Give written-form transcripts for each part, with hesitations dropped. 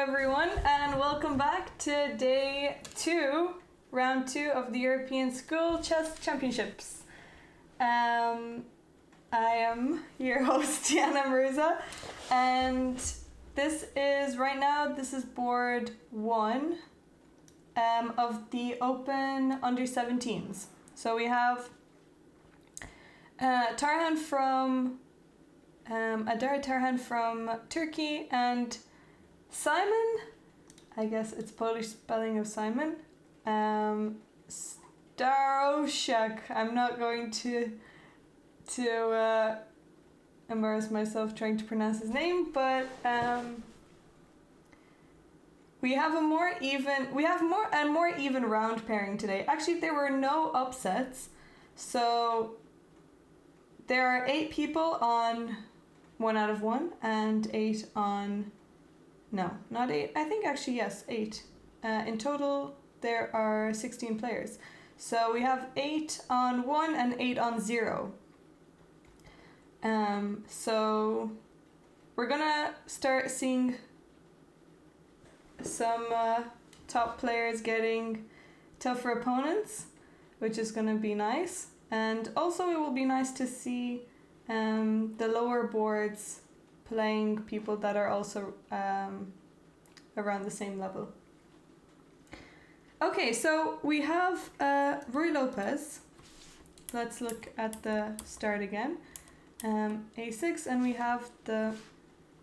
everyone, and welcome back to day 2, round 2 of the European School Chess Championships. I am your host, Diana Mirza, and this is board 1 of the Open Under 17s. So we have Tarhan from Adar Tarhan from Turkey and Simon, I guess it's Polish spelling of Simon, Staroshak. I'm not going to embarrass myself trying to pronounce his name, but we have a more even round pairing today. Actually, there were no upsets, so there are 8 people on 1 out of 1 and 8 on. No, not 8. I think actually, yes, 8. In total, there are 16 players. So we have 8 on 1 and 8 on 0. So we're gonna start seeing some top players getting tougher opponents, which is gonna be nice. And also it will be nice to see the lower boards playing people that are also around the same level. Okay, so we have Ruy Lopez. Let's look at the start again. A6, and we have the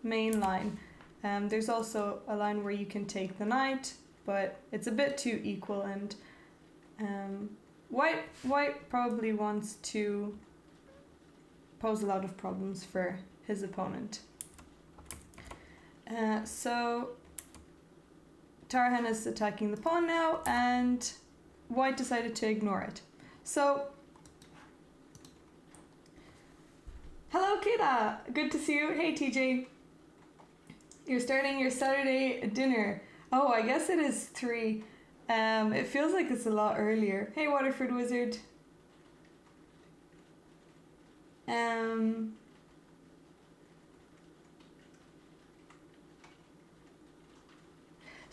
main line. There's also a line where you can take the knight, but it's a bit too equal, and White probably wants to pose a lot of problems for his opponent. So Tarhan is attacking the pawn now, and White decided to ignore it. So, hello Kira, good to see you. Hey TJ, you're starting your Saturday dinner. Oh, I guess it is 3. It feels like it's a lot earlier. Hey Waterford Wizard.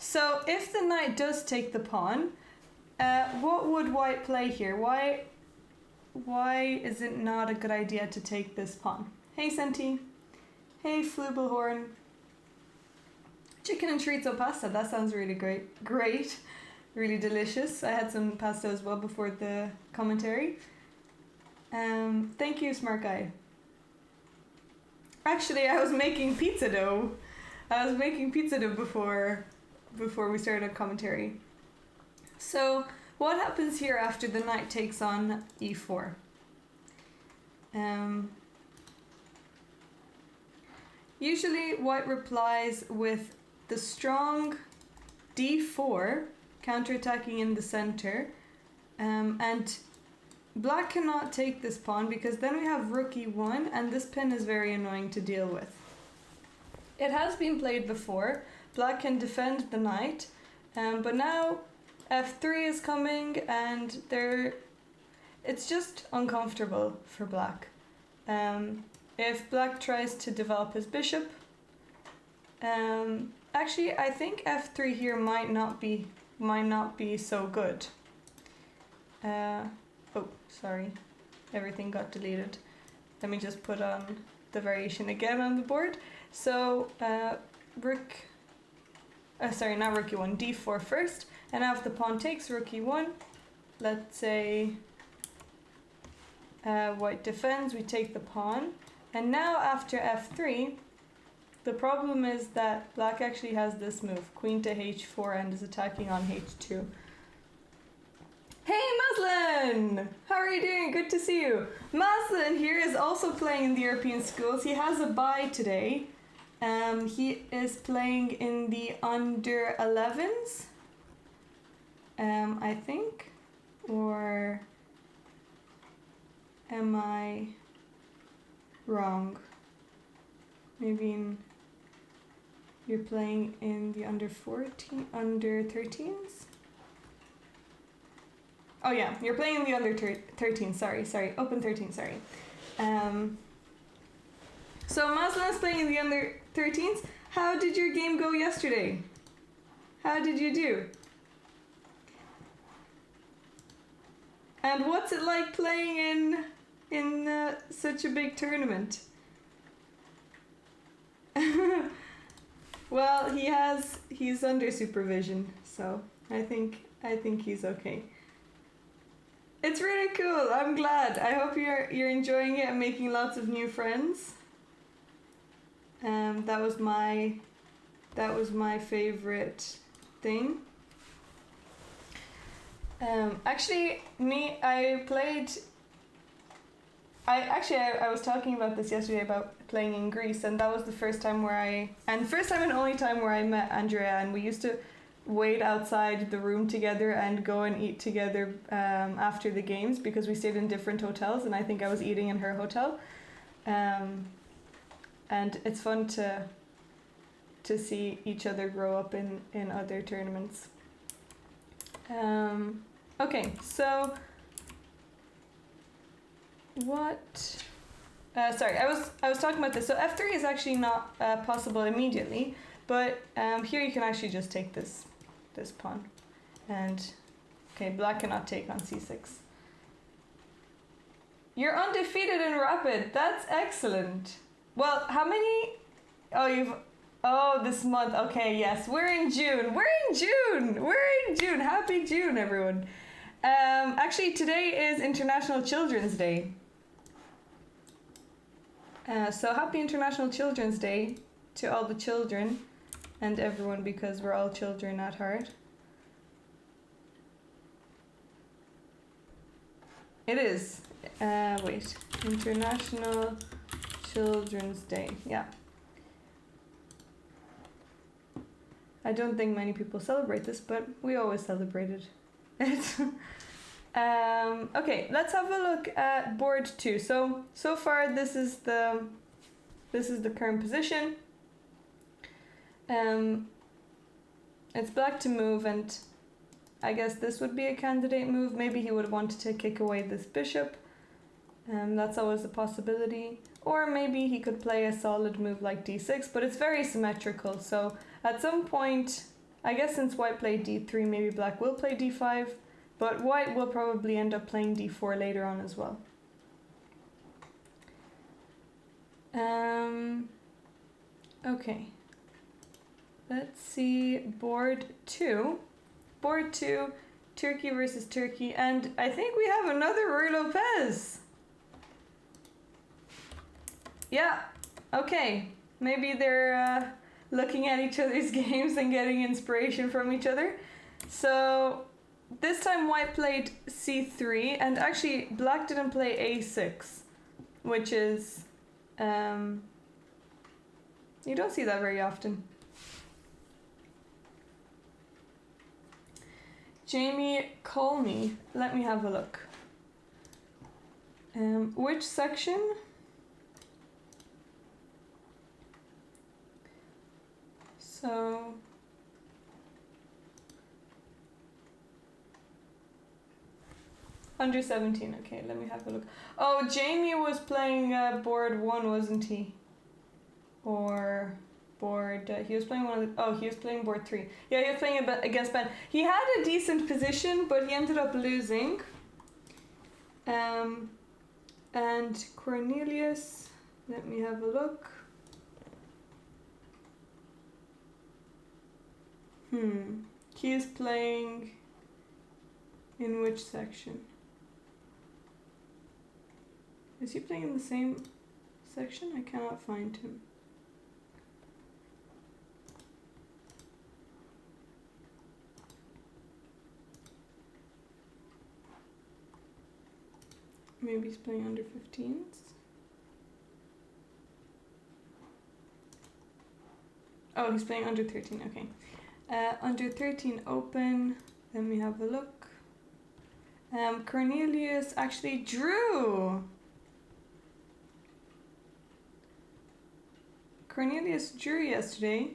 So if the knight does take the pawn, what would White play here? Why is it not a good idea to take this pawn? Hey Senti. Hey Flugelhorn. Chicken and chorizo pasta, that sounds really great. Really delicious. I had some pasta as well before the commentary. Thank you, smart guy. Actually, I was making pizza dough. Before we started commentary. So what happens here after the knight takes on e4? Usually White replies with the strong d4, counterattacking in the center, and Black cannot take this pawn because then we have rook e1, and this pin is very annoying to deal with. It has been played before. Black can defend the knight, but now f3 is coming, and it's just uncomfortable for Black. If Black tries to develop his bishop, actually I think f3 here might not be so good. Oh, sorry, everything got deleted. Let me just put on the variation again on the board. So not rook e1, d4 first, and now if the pawn takes rook e1, let's say White defends, we take the pawn, and now after f3, the problem is that Black actually has this move, queen to h4, and is attacking on h2. Hey Maslin! How are you doing? Good to see you. Maslin here is also playing in the European schools. He has a bye today. He is playing in the under 11s, I think, or am I wrong? Maybe you're playing in the under 13s? Oh yeah, you're playing in the under 13, sorry, open 13, sorry. So Maslin is playing in the under 13s. How did your game go yesterday? How did you do? And what's it like playing in such a big tournament? Well, he's under supervision, so I think he's okay. It's really cool. I'm glad. I hope you're enjoying it and making lots of new friends. That was my favorite thing. Actually, I was talking about this yesterday about playing in Greece, and that was the first time and only time where I met Andrea, and we used to wait outside the room together and go and eat together after the games, because we stayed in different hotels, and I think I was eating in her hotel. And it's fun to see each other grow up in other tournaments. Okay, so what? Sorry, I was talking about this. So F3 is actually not possible immediately, but here you can actually just take this pawn, and okay, black cannot take on c6. You're undefeated in rapid. That's excellent. Well, how many? Oh, this month. Okay, yes, we're in June. Happy June, everyone. Actually, today is International Children's Day. So happy International Children's Day to all the children and everyone, because we're all children at heart. It is. Wait. International Children's Day. Yeah. I don't think many people celebrate this, but we always celebrated it. Okay, let's have a look at board 2. So far this is the current position. It's black to move, and I guess this would be a candidate move. Maybe he would want to kick away this bishop. That's always a possibility. Or maybe he could play a solid move like d6, but it's very symmetrical. So at some point, I guess since white played d3, maybe black will play d5, but white will probably end up playing d4 later on as well. Okay. Let's see board 2. Board 2, Turkey versus Turkey, and I think we have another Ruy Lopez. Yeah, okay. Maybe they're looking at each other's games and getting inspiration from each other. So this time white played c3, and actually black didn't play a6, which is you don't see that very often. Jamie Colney, let me have a look. Which section? So under 17. Okay, let me have a look. Oh, Jamie was playing board 1, wasn't he? Or board he was playing one of the, he was playing board 3. Yeah, he was playing against Ben. He had a decent position, but he ended up losing. And Cornelius, let me have a look. He is playing in which section? Is he playing in the same section? I cannot find him. Maybe he's playing under 15s. Oh, he's playing under 13, okay. Under 13 open, let me have a look. Cornelius actually drew. Cornelius drew yesterday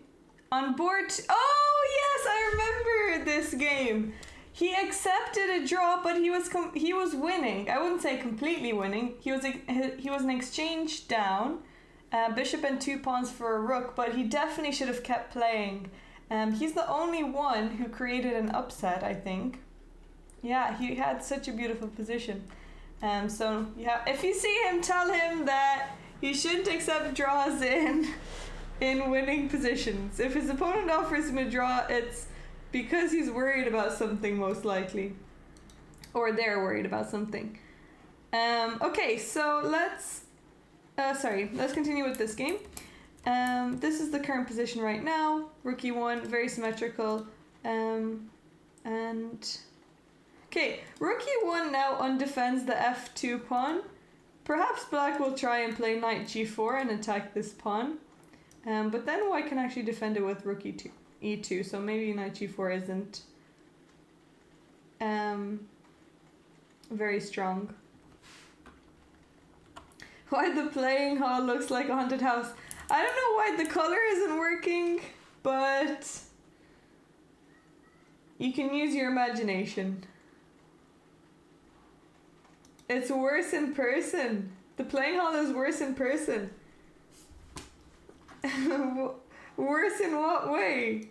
on board. Oh yes, I remember this game. He accepted a draw, but he was winning. I wouldn't say completely winning. He was an exchange down, bishop and 2 pawns for a rook, but he definitely should have kept playing. He's the only one who created an upset, I think. Yeah, he had such a beautiful position. So yeah, if you see him, tell him that he shouldn't accept draws in winning positions. If his opponent offers him a draw, it's because he's worried about something, most likely, or they're worried about something. Okay, so let's continue with this game. This is the current position right now. Rookie 1, very symmetrical. And okay, Rookie 1 now undefends the f2 pawn. Perhaps black will try and play knight g4 and attack this pawn. But then white can actually defend it with rook e2, so maybe knight g4 isn't very strong. Why the playing hall looks like a haunted house. I don't know why the color isn't working, but you can use your imagination. It's worse in person. The playing hall is worse in person. Worse in what way?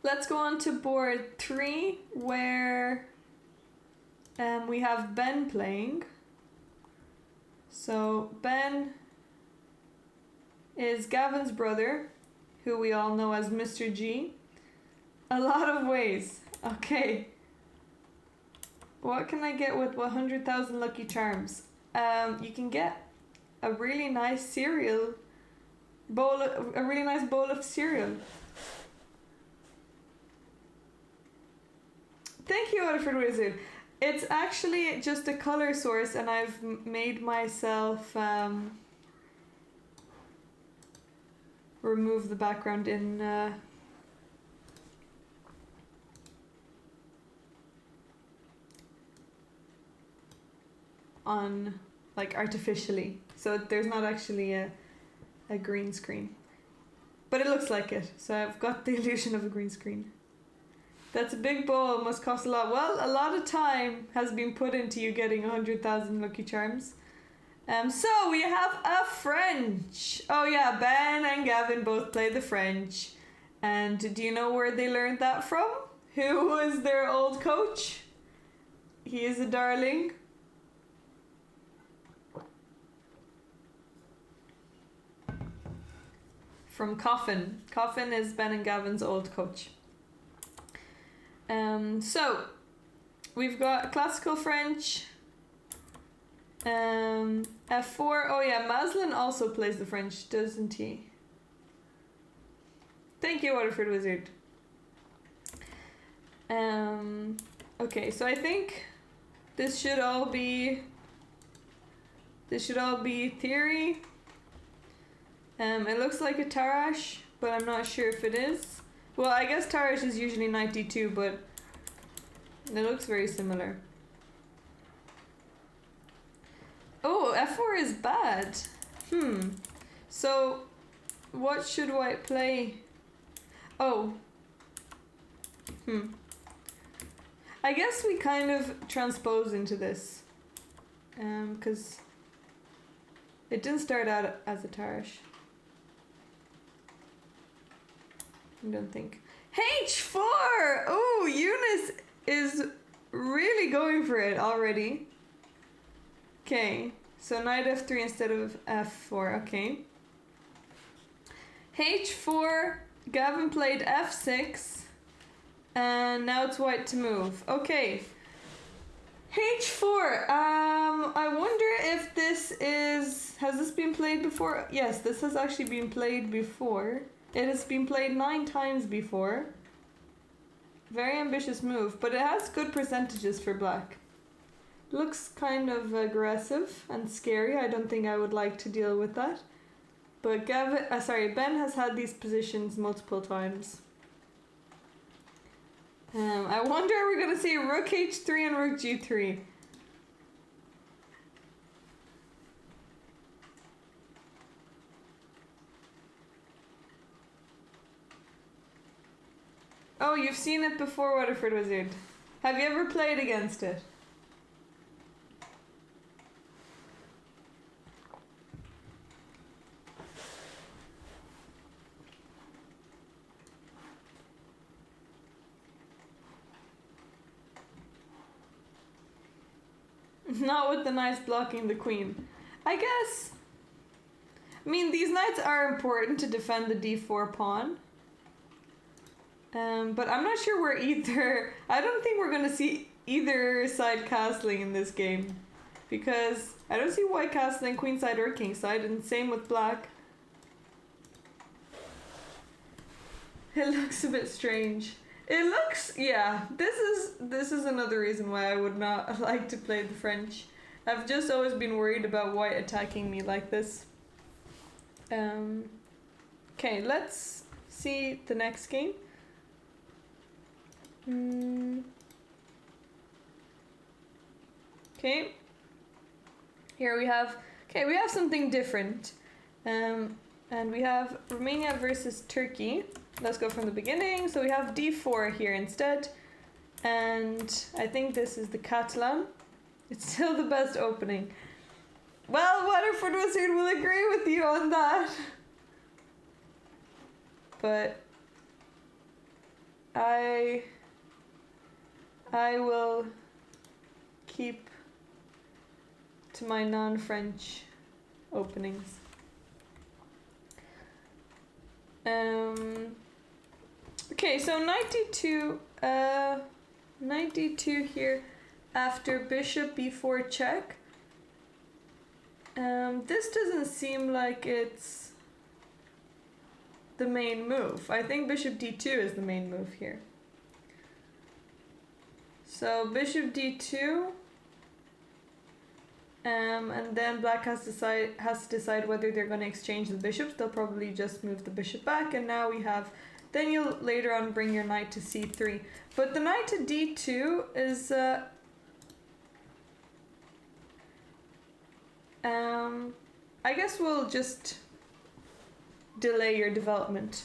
Let's go on to board 3, where we have Ben playing. So Ben is Gavin's brother, who we all know as Mr. G. A lot of ways. Okay. What can I get with 100,000 lucky charms? You can get a really nice bowl of cereal. Thank you, Waterford Wizard. It's actually just a color source, and I've made myself remove the background in on like artificially, so there's not actually a green screen, but it looks like it, so I've got the illusion of a green screen. That's a big bowl, must cost a lot. Well, a lot of time has been put into you getting 100,000 lucky charms. So we have a French. Oh yeah, Ben and Gavin both play the French. And do you know where they learned that from? Who was their old coach? He is a darling. From Coffin. Coffin is Ben and Gavin's old coach. So we've got classical French, f4. Oh yeah, Maslin also plays the French, doesn't he? Thank you, Waterford Wizard. Okay, so I think this should all be theory. It looks like a Tarash, but I'm not sure if it is. Well, I guess Tarash is usually knight d2, but it looks very similar. Oh, f4 is bad. So, what should white play? Oh. I guess we kind of transpose into this. Because it didn't start out as a Tarash. I don't think. H4! Oh, Eunice is really going for it already. Okay, so knight f3 instead of f4, okay. H4, Gavin played f6, and now it's white to move. Okay. H4, I wonder if this has this been played before? Yes, this has actually been played before. It has been played 9 times before. Very ambitious move, but it has good percentages for black. Looks kind of aggressive and scary. I don't think I would like to deal with that. But Ben has had these positions multiple times. I wonder if we're going to see rook h3 and rook g3. Oh, you've seen it before, Waterford Wizard. Have you ever played against it? Not with the knights blocking the queen. I guess. I mean, these knights are important to defend the d4 pawn. But I'm not sure we're either... I don't think we're going to see either side castling in this game. Because I don't see white castling queenside or kingside, and same with black. It looks a bit strange. It looks... yeah, this is another reason why I would not like to play the French. I've just always been worried about white attacking me like this. Okay, let's see the next game. Okay. Here we have something different. And we have Romania versus Turkey. Let's go from the beginning. So we have d4 here instead. And I think this is the Catalan. It's still the best opening. Well, Waterford Wizard will agree with you on that. But I will keep to my non-French openings. Okay, so 92 here after bishop b4 check. This doesn't seem like it's the main move. I think bishop d2 is the main move here. So bishop d2, and then black has to decide whether they're going to exchange the bishops. They'll probably just move the bishop back, and now we have... Then you'll later on bring your knight to c3. But the knight to d2 is... I guess we'll just delay your development.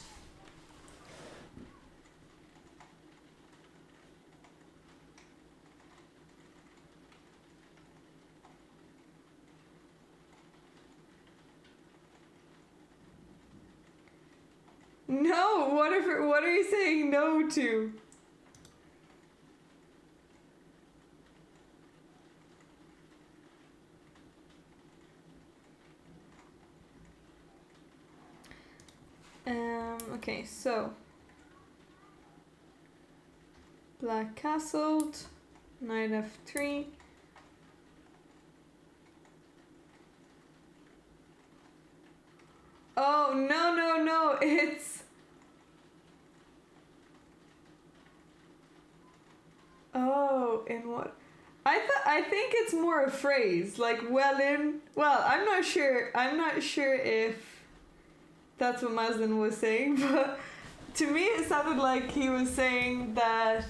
No, what are you saying no to? Okay, so black castled, knight f3. Oh, no, it's... Oh, in what? I think it's more a phrase, like well in... Well, I'm not sure if that's what Maslin was saying, but to me it sounded like he was saying that...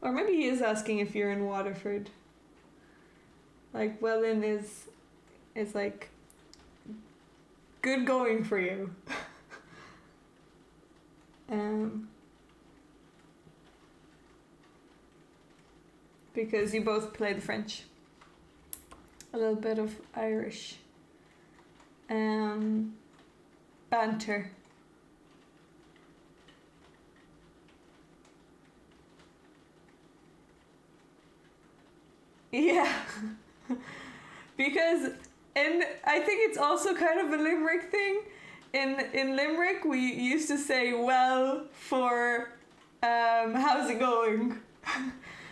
Or maybe he is asking if you're in Waterford. Like, well in is like... good going for you. Because you both play the French. A little bit of Irish banter. Yeah. Because... And I think it's also kind of a Limerick thing. In Limerick, we used to say well for how's it going?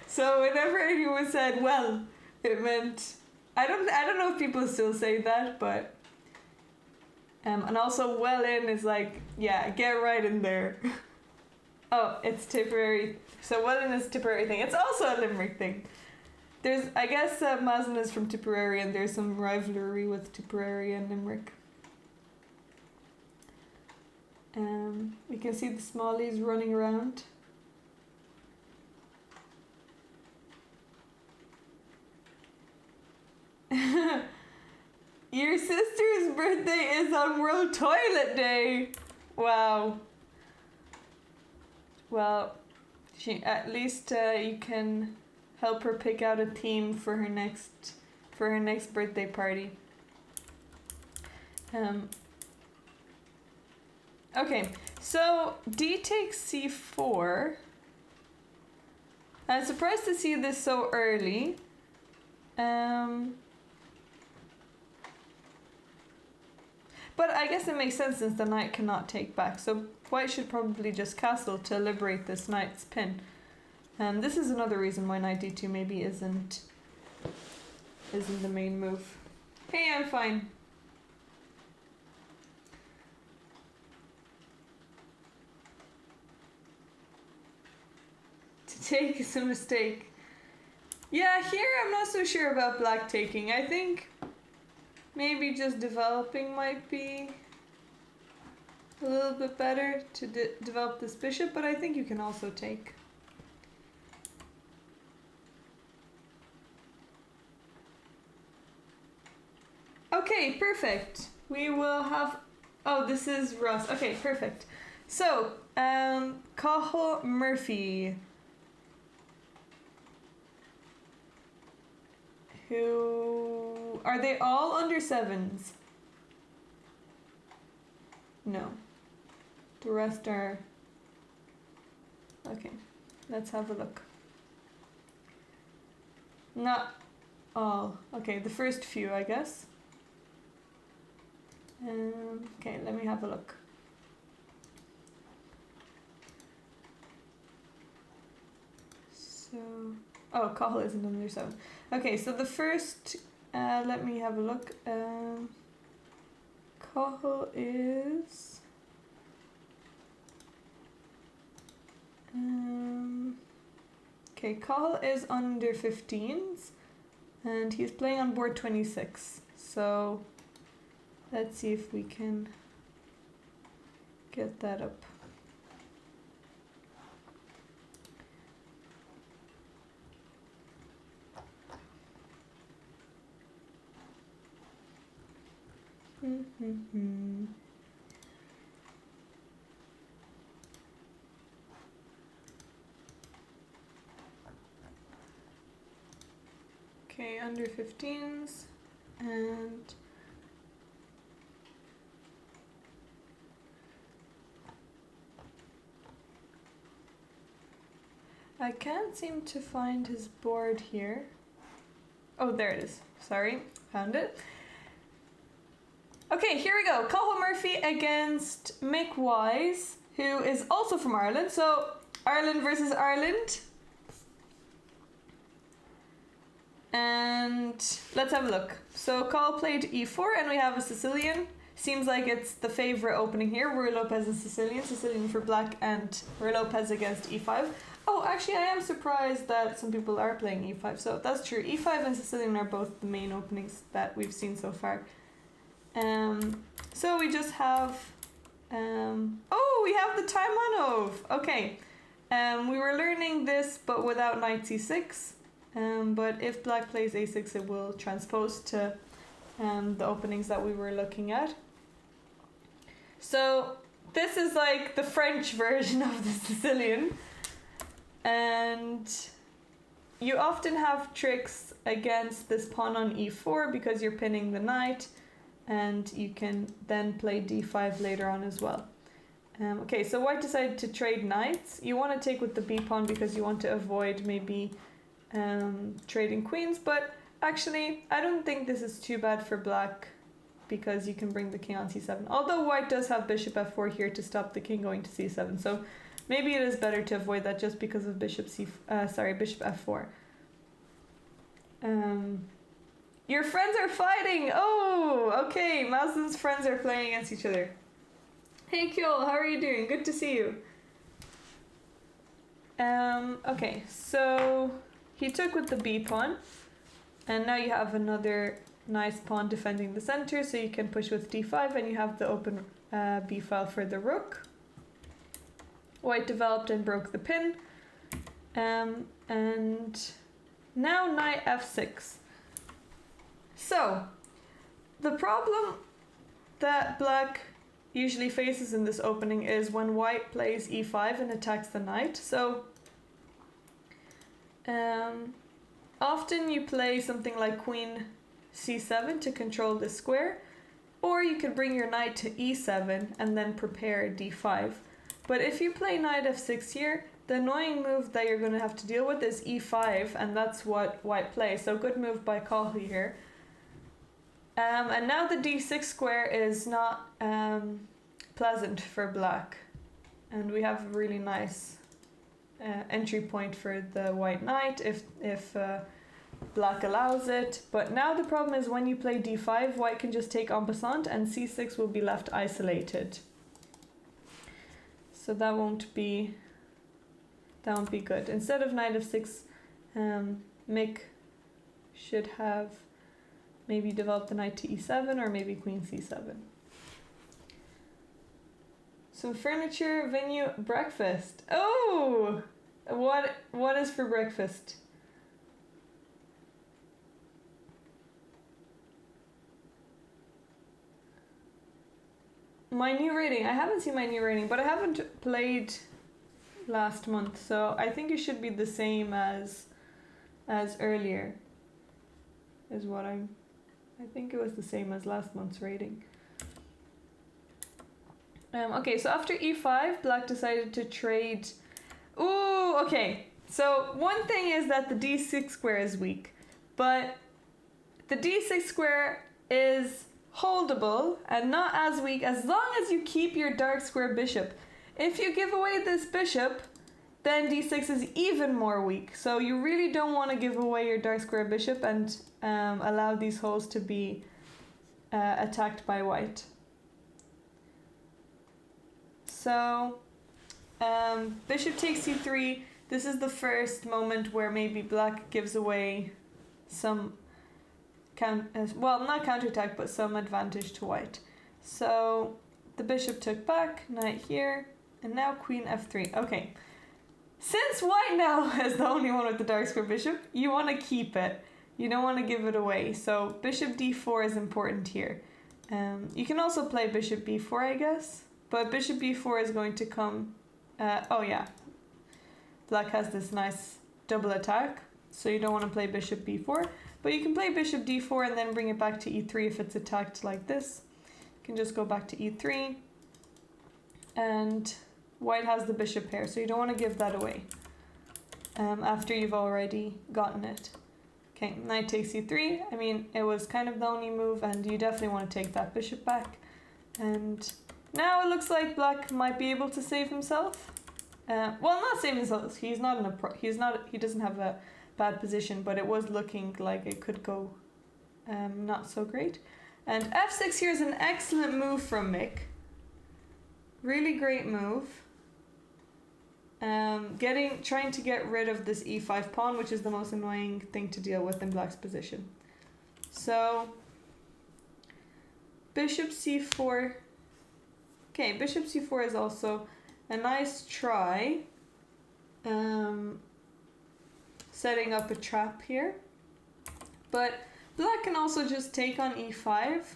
So whenever anyone said well, it meant... I don't know if people still say that, but... and also well in is like, yeah, get right in there. Oh, it's Tipperary. So well in is a Tipperary thing. It's also a Limerick thing. There's, I guess Maslin is from Tipperary, and there's some rivalry with Tipperary and Limerick. We can see the smallies running around. Your sister's birthday is on World Toilet Day! Wow. Well, at least you can... help her pick out a theme for her next birthday party. Okay, so D takes c4. I'm surprised to see this so early. But I guess it makes sense since the knight cannot take back. So white should probably just castle to liberate this knight's pin. And this is another reason why knight d2 maybe isn't the main move. Hey, I'm fine. To take is a mistake. Yeah, here I'm not so sure about black taking. I think maybe just developing might be a little bit better to develop this bishop, but I think you can also take. Okay, perfect. We will have... Oh, this is Ross. Okay, perfect. So, Cathal Murphy. Who... Are they all under 7s? No. The rest are... Okay, let's have a look. Not all. Okay, the first few, I guess. Okay, let me have a look. So, oh, Cathal isn't under 7. Okay, so the first, let me have a look. Cathal is... okay, Cathal is under 15s, and he's playing on board 26. So, let's see if we can get that up. Okay, under 15s, and I can't seem to find his board here. Oh, there it is. Sorry, found it. Okay, here we go. Cathal Murphy against Mick Wise, who is also from Ireland. So, Ireland versus Ireland. And let's have a look. So, Cathal played e4, and we have a Sicilian. Seems like it's the favorite opening here. Ruy Lopez and Sicilian. Sicilian for black, and Ruy Lopez against e5. Oh, actually, I am surprised that some people are playing e5. So, that's true. e5 and Sicilian are both the main openings that we've seen so far. So we just have, oh, we have the Taimanov. Okay, we were learning this, but without knight c6. But if black plays a6, it will transpose to the openings that we were looking at. So this is like the French version of the Sicilian, and you often have tricks against this pawn on e4 because you're pinning the knight. And you can then play d5 later on as well. Okay, so white decided to trade knights. You want to take with the b pawn because you want to avoid maybe trading queens, but actually I don't think this is too bad for black because you can bring the king on c7. Although white does have bishop f4 here to stop the king going to c7, so maybe it is better to avoid that just because of bishop bishop f4. Your friends are fighting! Oh, okay. Maslow's friends are playing against each other. Hey, Kyol, how are you doing? Good to see you. Okay, so he took with the b pawn, and now you have another nice pawn defending the center, so you can push with d5, and you have the open b file for the rook. White developed and broke the pin, and now knight f6. So, the problem that black usually faces in this opening is when white plays e5 and attacks the knight. So, often you play something like queen c7 to control the square, or you could bring your knight to e7 and then prepare d5. But if you play knight f6 here, the annoying move that you're going to have to deal with is e5, and that's what white plays. So good move by Cahill here. And now the d6 square is not pleasant for black. And we have a really nice entry point for the white knight if black allows it. But now the problem is when you play d5, white can just take en passant and c6 will be left isolated. So that won't be good. Instead of knight f6, Mick should have maybe developed the knight to e7 or maybe queen c7. Some furniture, venue, breakfast. Oh! What is for breakfast? My new rating. I haven't seen my new rating, but I haven't played last month, so I think it should be the same as earlier. Is what I think it was the same as last month's rating. Okay, so after e5, black decided to trade. Ooh, okay. So one thing is that the d6 square is weak, but the d6 square is holdable and not as weak as long as you keep your dark square bishop. If you give away this bishop, then d6 is even more weak. So you really don't want to give away your dark square bishop and allow these holes to be attacked by white. So bishop takes c3. This is the first moment where maybe black gives away some not counterattack, but some advantage to white. So the bishop took back, knight here, and now queen f3. Okay, since white now is the only one with the dark square bishop, you want to keep it. You don't want to give it away. So bishop d4 is important here. You can also play bishop b4, I guess, but bishop b4 is going to come. Oh yeah, black has this nice double attack, so you don't want to play bishop b4. But you can play bishop d4 and then bring it back to e3 if it's attacked like this. You can just go back to e3. And white has the bishop here, so you don't want to give that away after you've already gotten it. Okay, knight takes e3. I mean, it was kind of the only move, and you definitely want to take that bishop back. And now it looks like black might be able to save himself. Well, not save himself. He's not in a he doesn't have a bad position, but it was looking like it could go not so great. And f6 here is an excellent move from Mick. Really great move. Trying to get rid of this e5 pawn, which is the most annoying thing to deal with in black's position. So bishop c4. Okay, bishop c4 is also a nice try. Setting up a trap here. But black can also just take on e5.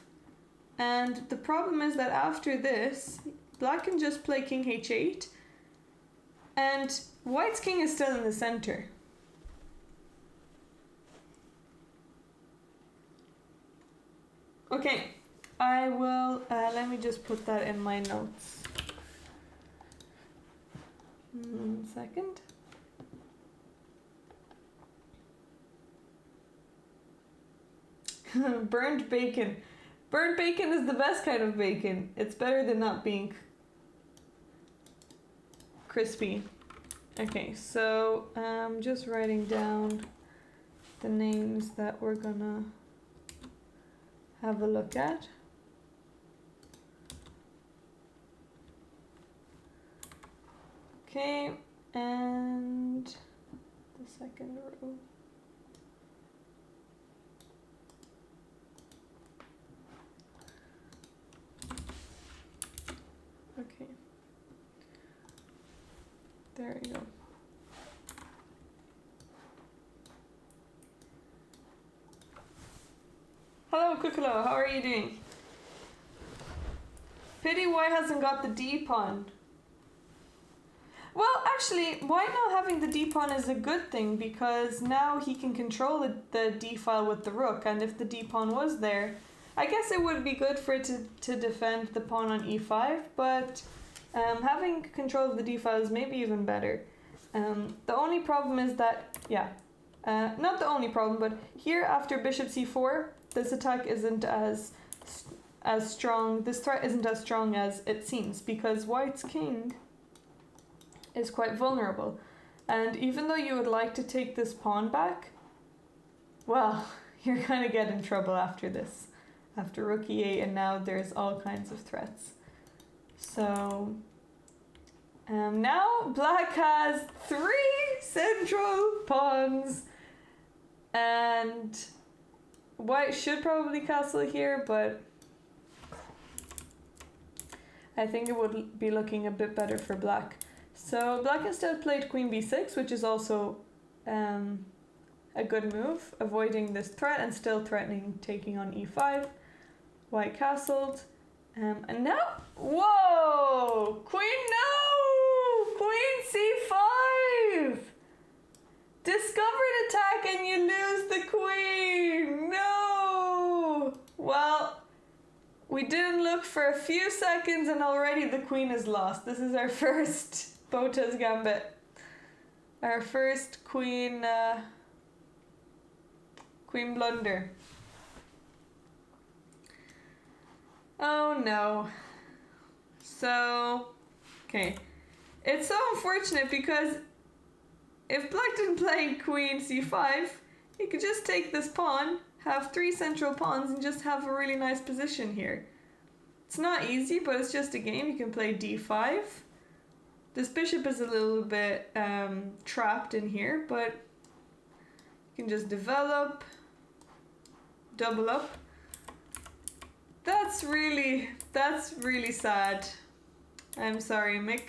And the problem is that after this, black can just play king h8. And white's king is still in the center. Okay, I will, let me just put that in my notes. 1 second. Burned bacon. Burnt bacon is the best kind of bacon. It's better than not being crispy. Okay, so I'm just writing down the names that we're gonna have a look at. Okay, and the second row. Okay. There we go. Hello, Kukalo, how are you doing? Pity white hasn't got the D pawn. Well, actually, white now having the D pawn is a good thing because now he can control the D file with the rook, and if the D pawn was there, I guess it would be good for it to defend the pawn on E5, but having control of the D file is maybe even better. The only problem is that, not the only problem, but here after bishop c4, this attack isn't as strong, this threat isn't as strong as it seems, because white's king is quite vulnerable. And even though you would like to take this pawn back, well, you're gonna get in trouble after this. After rook e8, and now there's all kinds of threats. So, now black has 3 central pawns, and white should probably castle here, but I think it would be looking a bit better for black. So black instead played queen b6, which is also a good move, avoiding this threat and still threatening taking on e5. White castled, and now, whoa, queen, no, queen c5, discovered attack and you lose the queen, no. Well, we didn't look for a few seconds and already the queen is lost. This is our first Bota's gambit, our first queen blunder. Oh no. So, okay. It's so unfortunate because if black didn't play queen c5, he could just take this pawn, have 3 central pawns, and just have a really nice position here. It's not easy, but it's just a game. You can play d5. This bishop is a little bit trapped in here, but you can just develop, double up. That's really sad. I'm sorry, Mick.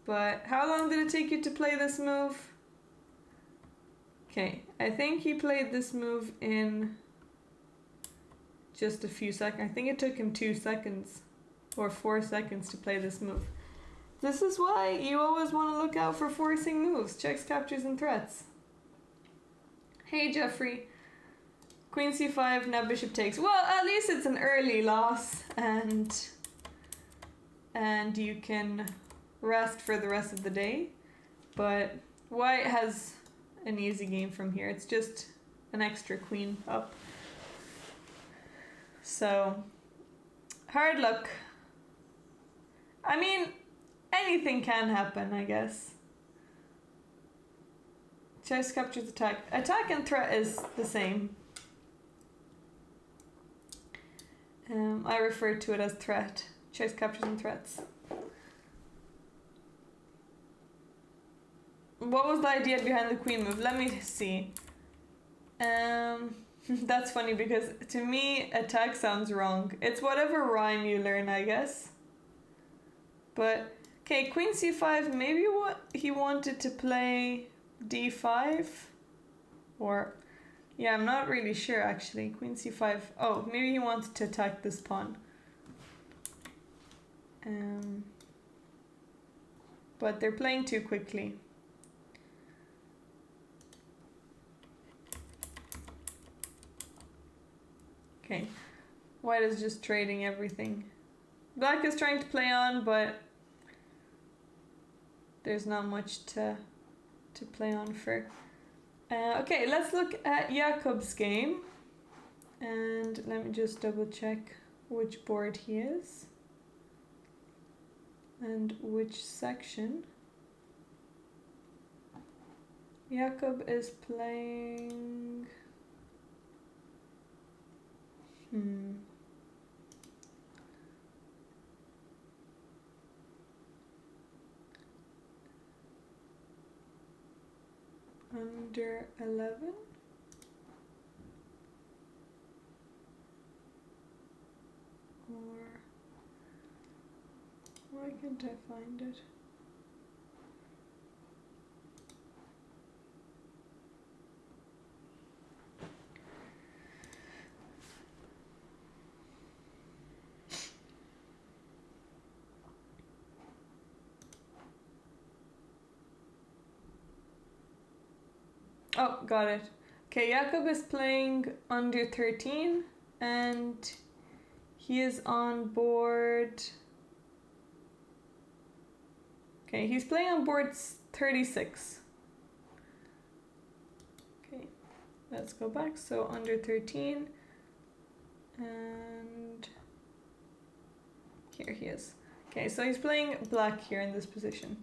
But how long did it take you to play this move? Okay, I think he played this move in just a few seconds. I think it took him 2 seconds or 4 seconds to play this move. This is why you always want to look out for forcing moves, checks, captures, and threats. Hey, Jeffrey. Queen c5, now bishop takes. Well, at least it's an early loss, and you can rest for the rest of the day. But white has an easy game from here. It's just an extra queen up. So, hard luck. I mean, anything can happen, I guess. Chess captures attack. Attack and threat is the same. I refer to it as threat. Chess captures and threats. What was the idea behind the queen move? Let me see. That's funny because to me attack sounds wrong. It's whatever rhyme you learn, I guess. But okay, queen c5, maybe what he wanted to play d5, or yeah, I'm not really sure actually. Queen c5. Oh, maybe he wanted to attack this pawn. But they're playing too quickly. Okay, white is just trading everything. Black is trying to play on, but there's not much to play on for. Okay, let's look at Jakob's game. And let me just double check which board he is. And which section. Jakob is playing... Under 11? Or why can't I find it? Oh, got it. Okay, Jakob is playing under 13 and he is on board. Okay, Okay, he's playing on board 36. Okay, let's go back. So under 13. And here he is. Okay, so he's playing black here in this position.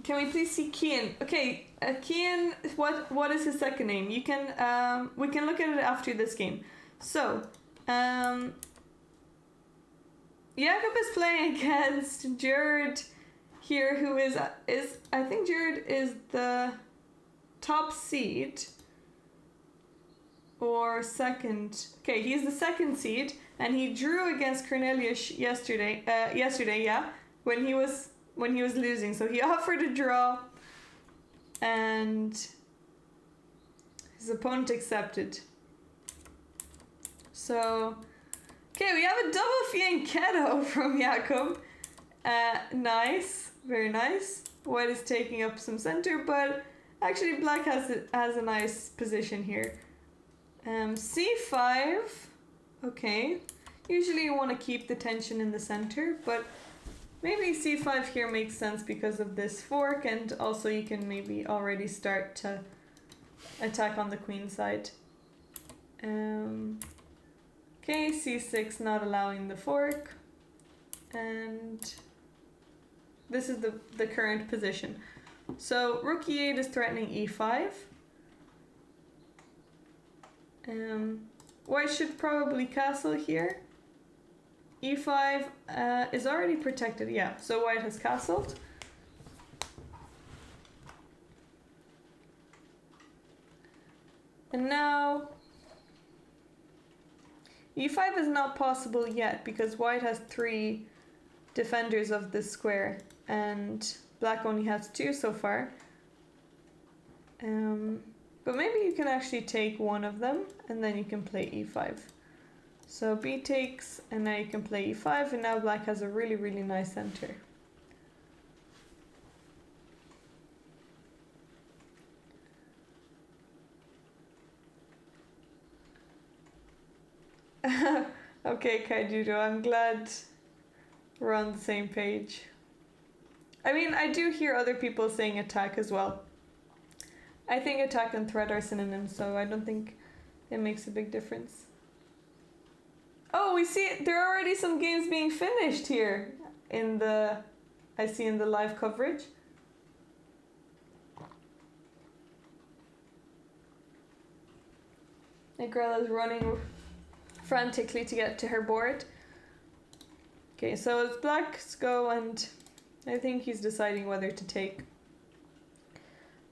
Can we please see Kian? Okay, Kian, what is his second name? You can we can look at it after this game. So, Jakob is playing against Jared here, who is I think Jared is the top seed or second. Okay, he's the second seed, and he drew against Cornelius yesterday. Yeah, when he was losing. So he offered a draw, and his opponent accepted. So, okay, we have a double fianchetto from Jakob. Nice, very nice. White is taking up some center, but actually black has a nice position here. C5, okay. Usually you want to keep the tension in the center, but maybe c5 here makes sense because of this fork, and also you can maybe already start to attack on the queen side. Okay, c6 not allowing the fork, and this is the current position. So rook e8 is threatening e5. White should probably castle here. e5 is already protected, yeah, so white has castled. And now e5 is not possible yet because white has 3 defenders of this square and black only has 2 so far. But maybe you can actually take one of them and then you can play e5. So b takes, and now you can play e5, and now black has a really, really nice center. Okay, Kaijudo, I'm glad we're on the same page. I mean, I do hear other people saying attack as well. I think attack and threat are synonyms, so I don't think it makes a big difference. Oh, we see there are already some games being finished here I see in the live coverage. Negrella's running frantically to get to her board. Okay, so it's black's go, and I think he's deciding whether to take.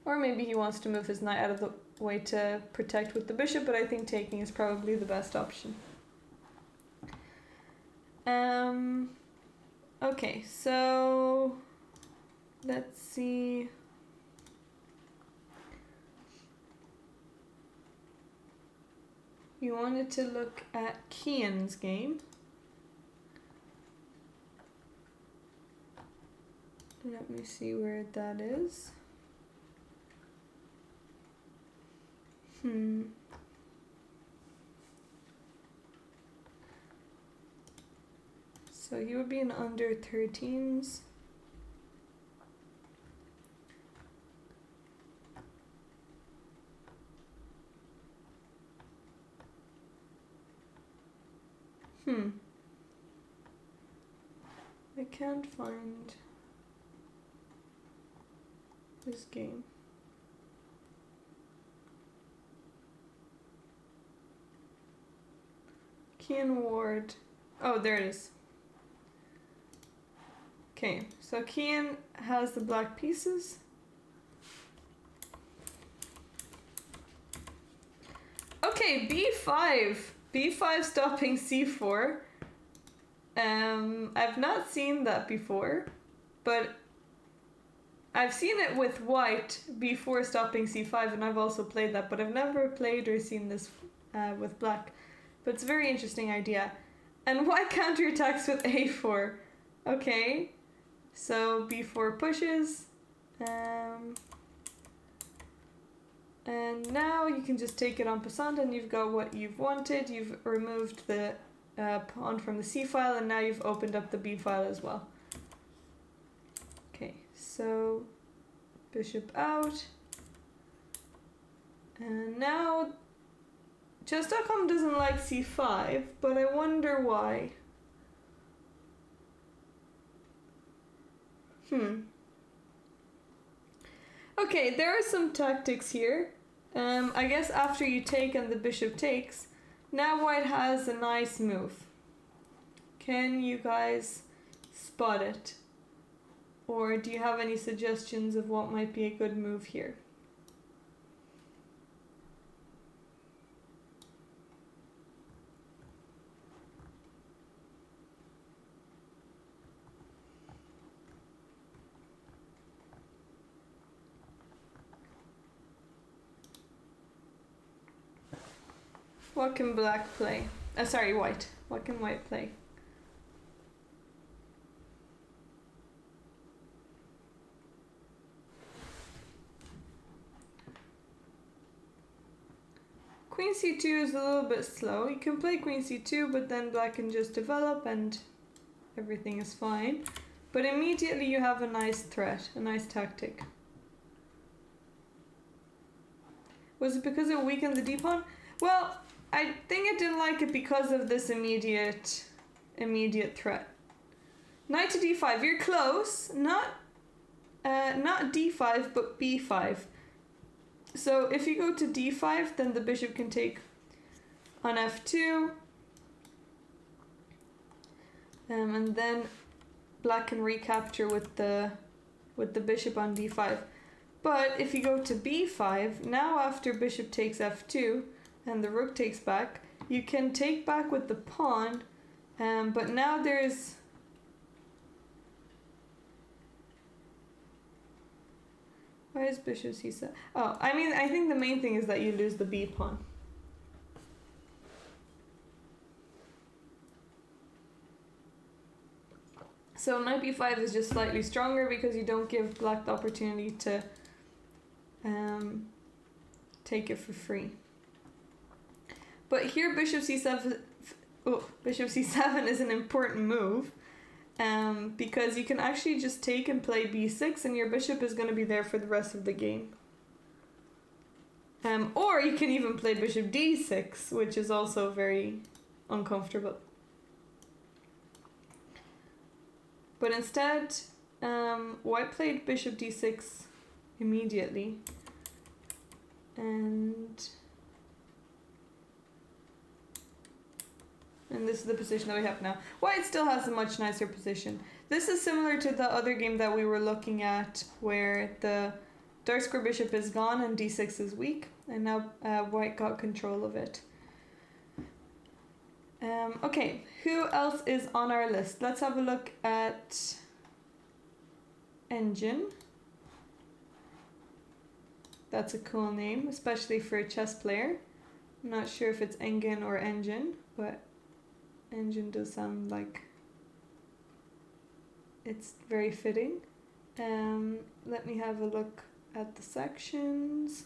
Or maybe he wants to move his knight out of the way to protect with the bishop, but I think taking is probably the best option. Okay, so let's see. You wanted to look at Kian's game. Let me see where that is. So he would be in under 13s. I can't find this game. Kian Ward. Oh, there it is. Okay, so Kian has the black pieces. Okay, b5. b5 stopping c4. I've not seen that before, but I've seen it with white, b4 stopping c5, and I've also played that, but I've never played or seen this with black. But it's a very interesting idea. And white counterattacks with a4. Okay, so b4 pushes. And now you can just take it en passant, and you've got what you've wanted. You've removed the pawn from the c file, and now you've opened up the b file as well. Okay, so bishop out. And now chess.com doesn't like c5, but I wonder why. Okay, there are some tactics here. I guess after you take and the bishop takes, now white has a nice move. Can you guys spot it? Or do you have any suggestions of what might be a good move here? What can black play? Sorry, white. What can white play? Queen c2 is a little bit slow. You can play queen c2, but then black can just develop and everything is fine. But immediately you have a nice threat, a nice tactic. Was it because it weakened the d-pawn? Well, I think it didn't like it because of this immediate threat. Knight to d5, you're close. Not d5, but b5. So if you go to d5, then the bishop can take on f2. And then black can recapture with the bishop on d5. But if you go to b5, now after bishop takes f2, and the rook takes back, you can take back with the pawn, but now there's... Why is bishop c7? Oh, I mean, I think the main thing is that you lose the b pawn. So knight b5 is just slightly stronger because you don't give black the opportunity to take it for free. But here bishop c7 is an important move, because you can actually just take and play b6 and your bishop is going to be there for the rest of the game. Or you can even play bishop d6, which is also very uncomfortable. But instead, white played bishop d6 immediately. And this is the position that we have now. White still has a much nicer position. This is similar to the other game that we were looking at, where the dark square bishop is gone and d6 is weak, and now white got control of it. Okay, who else is on our list? Let's have a look at Engine. That's a cool name, especially for a chess player. I'm not sure if it's Engin or Engine, but Engine does sound like it's very fitting. Let me have a look at the sections.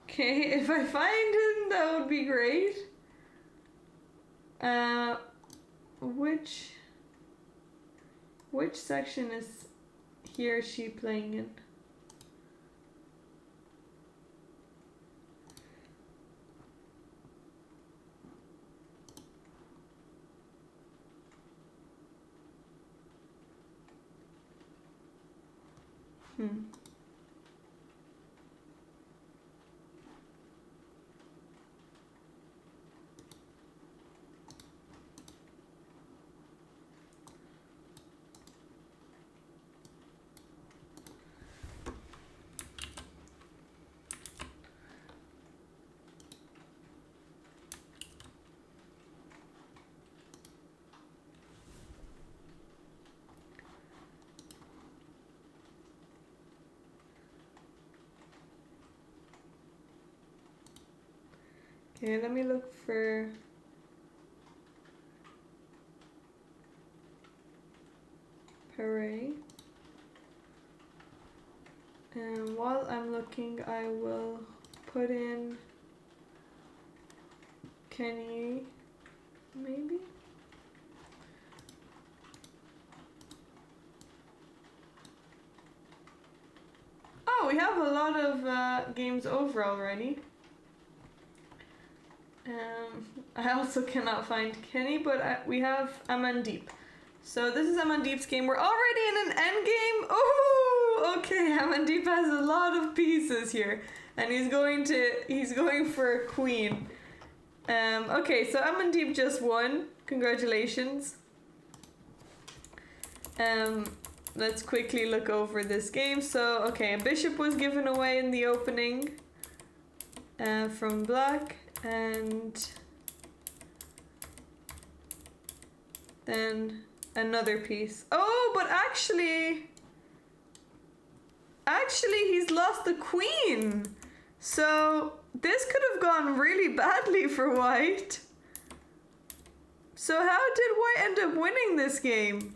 Okay, if I find him, that would be great. Which section is he or she playing in? Okay, let me look for... Hooray. And while I'm looking, I will put in Kenny, maybe? Oh, we have a lot of games over already. I also cannot find Kenny, but we have Amandeep. So this is Amandeep's game. We're already in an end game. Oh, okay. Amandeep has a lot of pieces here, and he's going for a queen. Okay, so Amandeep just won. Congratulations. Let's quickly look over this game. So, okay, a bishop was given away in the opening from black, and then another piece. Oh, but actually he's lost the queen. So this could have gone really badly for white. So how did white end up winning this game?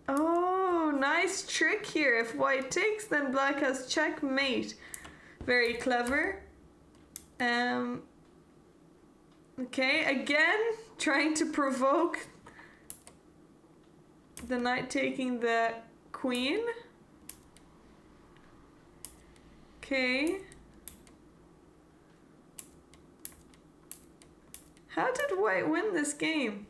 Oh, nice trick here. If white takes, then black has checkmate. Very clever. Okay, again, trying to provoke the knight taking the queen. Okay. How did white win this game?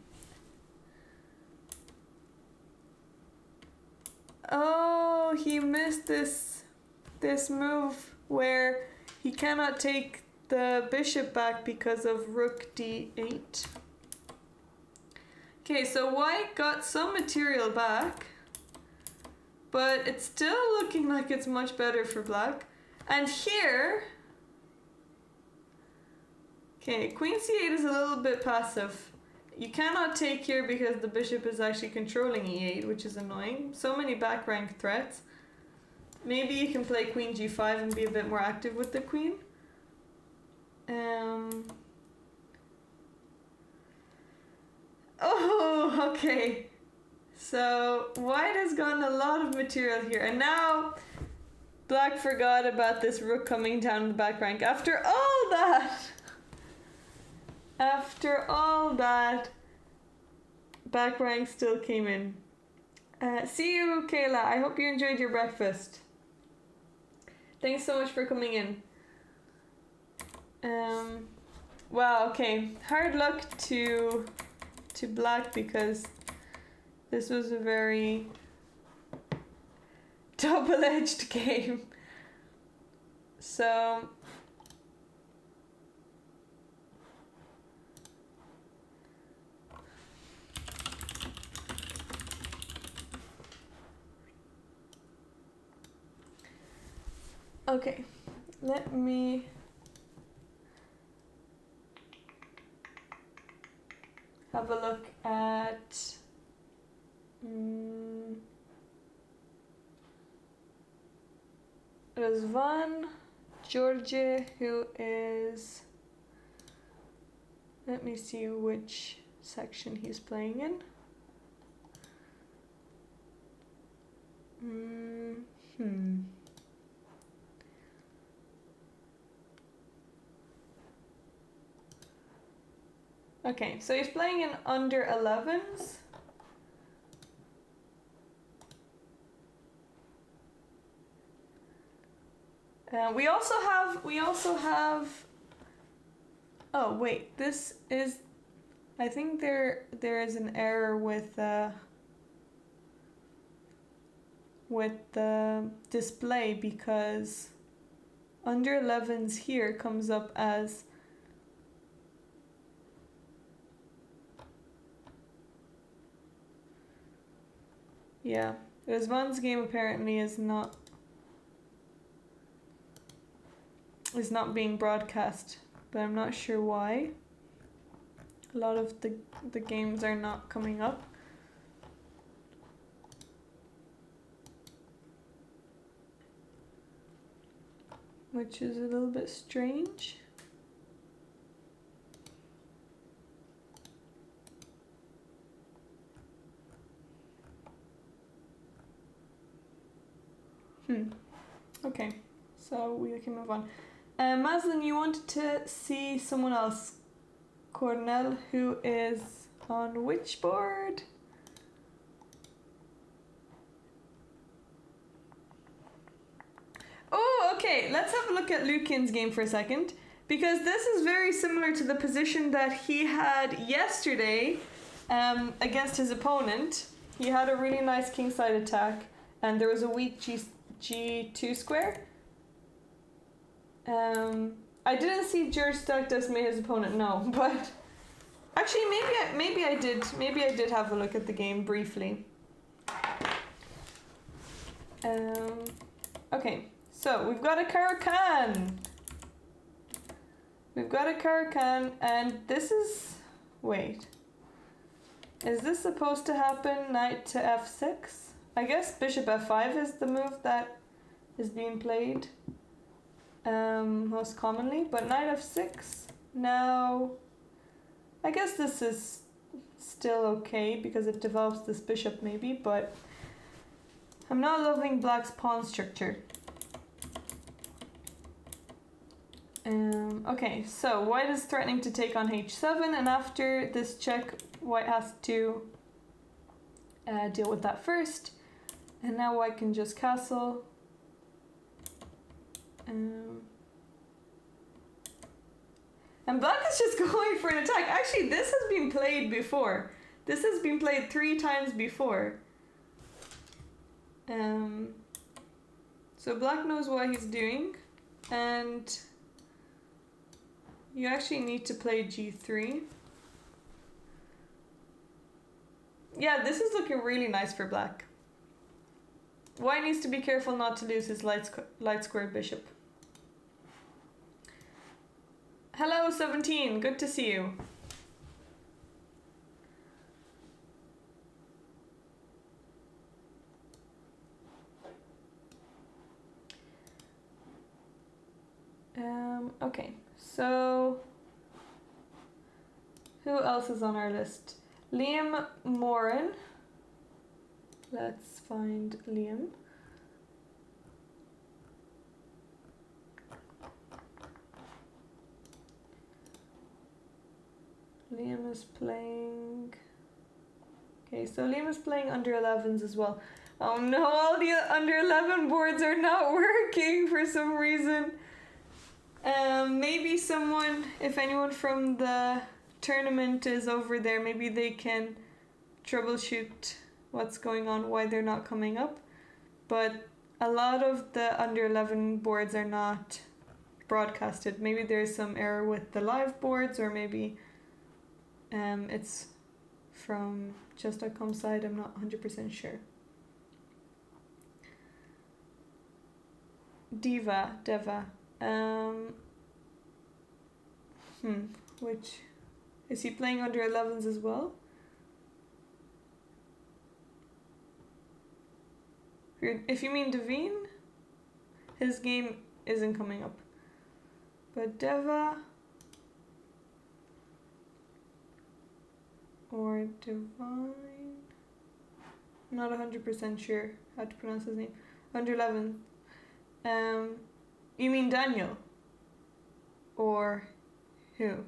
Oh, he missed this move where he cannot take the bishop back because of rook d8. Okay, so white got some material back, but it's still looking like it's much better for black. And here, okay, queen c8 is a little bit passive. You cannot take here because the bishop is actually controlling e8, which is annoying. So many back rank threats. Maybe you can play queen g5 and be a bit more active with the queen. Oh, okay. So white has gotten a lot of material here, and now black forgot about this rook coming down the back rank. After all that, back rank still came in. See you, Kayla. I hope you enjoyed your breakfast. Thanks so much for coming in. Wow, okay. Hard luck to black because this was a very double-edged game. So okay, let me have a look at Razvan George, who is, let me see which section he's playing in. Okay, so he's playing in under 11s. We also have. Oh wait, this is. I think there is an error with the display because under 11s here comes up as. Yeah, Rizvan's game apparently is not being broadcast, but I'm not sure why. A lot of the games are not coming up. which is a little bit strange. Okay, so we can move on. Maslin, you wanted to see someone else. Cornell, who is on which board? Oh, okay, let's have a look at Lukin's game for a second, because this is very similar to the position that he had yesterday against his opponent. He had a really nice kingside attack, and there was a weak G2 square. I didn't see George Stack decimate his opponent, no, but actually maybe I did. Maybe I did have a look at the game briefly. Okay, so we've got a Caro-Kann. We've got a Caro-Kann, and this is... Wait. Is this supposed to happen knight to f6? I guess bishop f5 is the move that is being played most commonly, but knight f6. Now, I guess this is still okay because it develops this bishop maybe, but I'm not loving black's pawn structure. Okay, so white is threatening to take on h7, and after this check, white has to deal with that first. And now white can just castle. And black is just going for an attack. Actually, this has been played before. This has been played 3 times before. So black knows what he's doing, and you actually need to play g3. Yeah, this is looking really nice for black. White needs to be careful not to lose his light squared bishop. Hello 17, good to see you. Okay, so who else is on our list? Liam Moran. Let's find Liam. Liam is playing... Okay, so Liam is playing under 11s as well. Oh no, all the under 11 boards are not working for some reason. Maybe someone, if anyone from the tournament is over there, maybe they can troubleshoot what's going on, why they're not coming up. But a lot of the under 11 boards are not broadcasted. Maybe there's some error with the live boards, or maybe it's from chess.com side. I'm not 100% sure. Deva. Which is he playing under 11s as well? If you mean Devine, his game isn't coming up. But Deva or Divine, I'm not 100% sure how to pronounce his name. Under 11. You mean Daniel? Or who?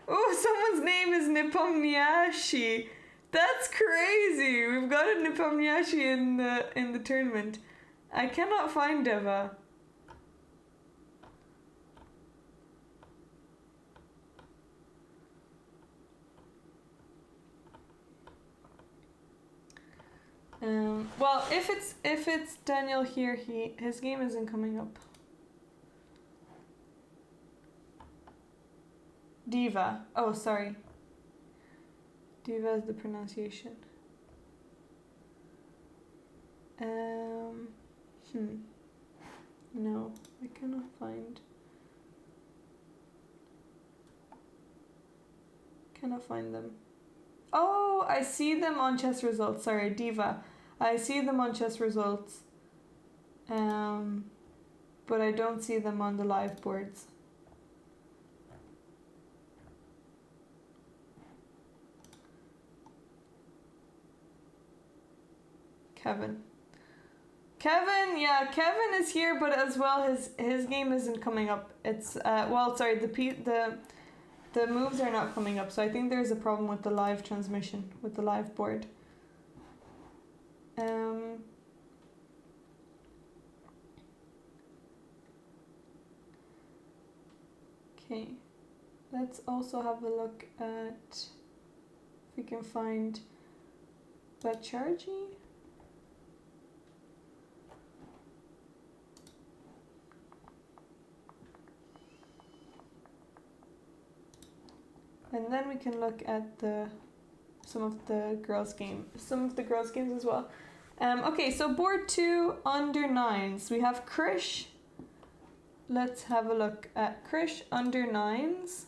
Oh, someone's name is Nepomniachtchi. That's crazy. We've got a Nepomniachtchi in the tournament. I cannot find Deva. Well, if it's Daniel here, his game isn't coming up. Diva. Oh, sorry. Diva is the pronunciation. No, I cannot find. Cannot find them. Oh, I see them on chess results. Sorry, Diva. I see them on chess results. But I don't see them on the live boards. Kevin, yeah, Kevin is here, but as well his game isn't coming up. It's well, sorry, the moves are not coming up, so I think there's a problem with the live transmission, with the live board. Okay, let's also have a look at if we can find Bacharji. And then we can look at some of the girls' games as well. Okay, so board 2 under 9s. We have Krish. Let's have a look at Krish under 9s.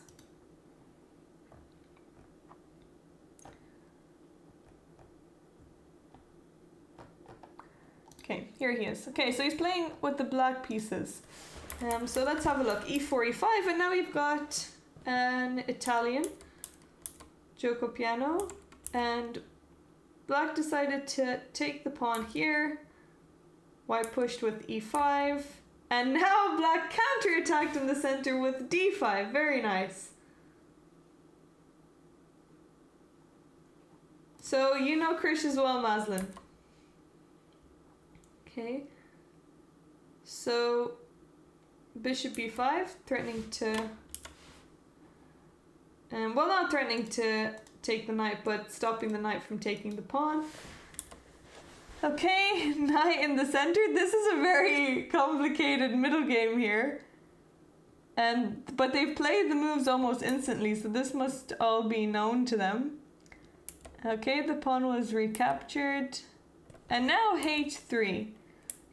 Okay, here he is. Okay, so he's playing with the black pieces. So let's have a look. E4, E5, and now we've got an Italian, Gioco Piano, and black decided to take the pawn here. White pushed with E5, and now black counterattacked in the center with D5. Very nice. So you know Krish as well, Maslin. Okay. So bishop B5, threatening to well, not threatening to take the knight, but stopping the knight from taking the pawn. Okay, knight in the center. This is a very complicated middle game here. But they've played the moves almost instantly, so this must all be known to them. Okay, the pawn was recaptured. And now H3.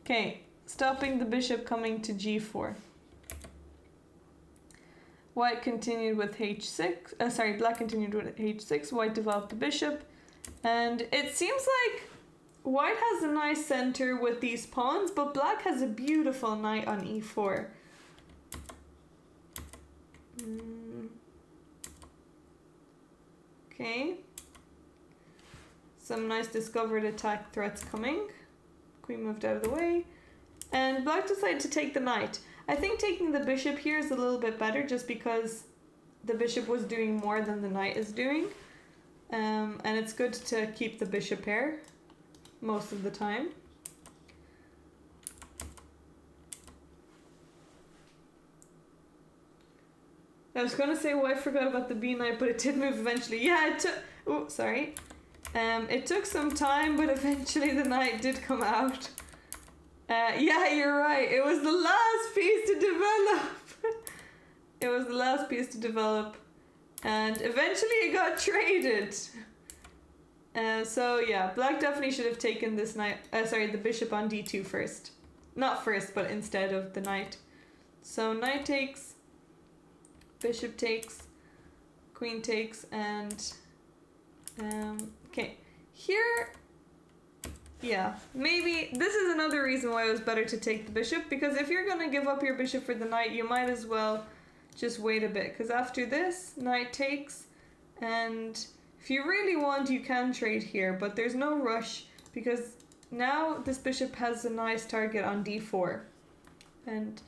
Okay, stopping the bishop coming to G4. White continued with H6, black continued with H6, white developed the bishop, and it seems like white has a nice center with these pawns, but black has a beautiful knight on E4. Okay. Some nice discovered attack threats coming. Queen moved out of the way, and black decided to take the knight. I think taking the bishop here is a little bit better just because the bishop was doing more than the knight is doing. And it's good to keep the bishop pair most of the time. I was gonna say, I forgot about the B knight, but it did move eventually. Yeah, it took... Oh, sorry. It took some time, but eventually the knight did come out. Yeah, you're right. It was the last piece to develop. It was the last piece to develop. And eventually it got traded. So yeah, black definitely should have taken this knight, the bishop on D2 first. Not first, but instead of the knight. So knight takes, bishop takes, queen takes, and okay. Here, yeah, maybe this is another reason why it was better to take the bishop, because if you're gonna give up your bishop for the knight, you might as well just wait a bit, because after this, knight takes, and if you really want, you can trade here, but there's no rush, because now this bishop has a nice target on D4, and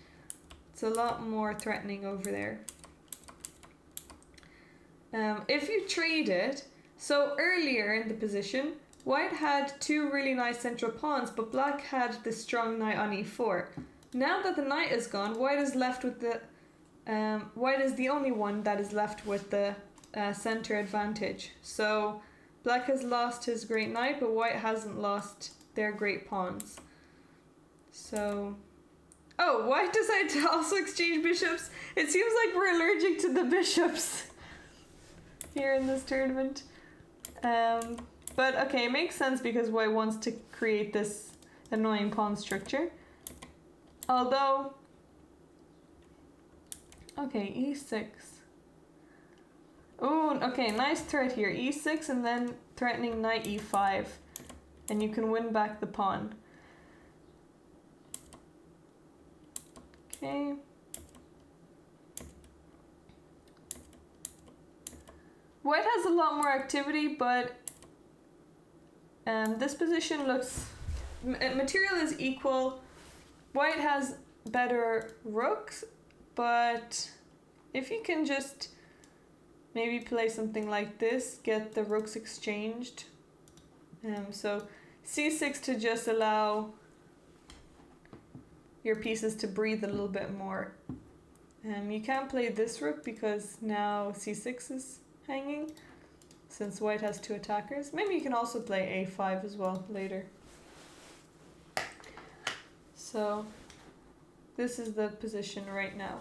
it's a lot more threatening over there. If you trade it, so earlier in the position, white had two really nice central pawns, but black had the strong knight on E4. Now that the knight is gone, white is left with the white is the only one that is left with the center advantage. So black has lost his great knight, but white hasn't lost their great pawns. So, oh, white decided to also exchange bishops. It seems like we're allergic to the bishops here in this tournament. But okay, it makes sense because white wants to create this annoying pawn structure. Although, okay, e6. Oh, okay, nice threat here. E6 and then threatening knight E5. And you can win back the pawn. Okay. White has a lot more activity, but this position looks... material is equal. White has better rooks, but if you can just maybe play something like this, get the rooks exchanged. So C6 to just allow your pieces to breathe a little bit more. You can't play this rook because now C6 is hanging, since white has two attackers. Maybe you can also play A5 as well later. So this is the position right now.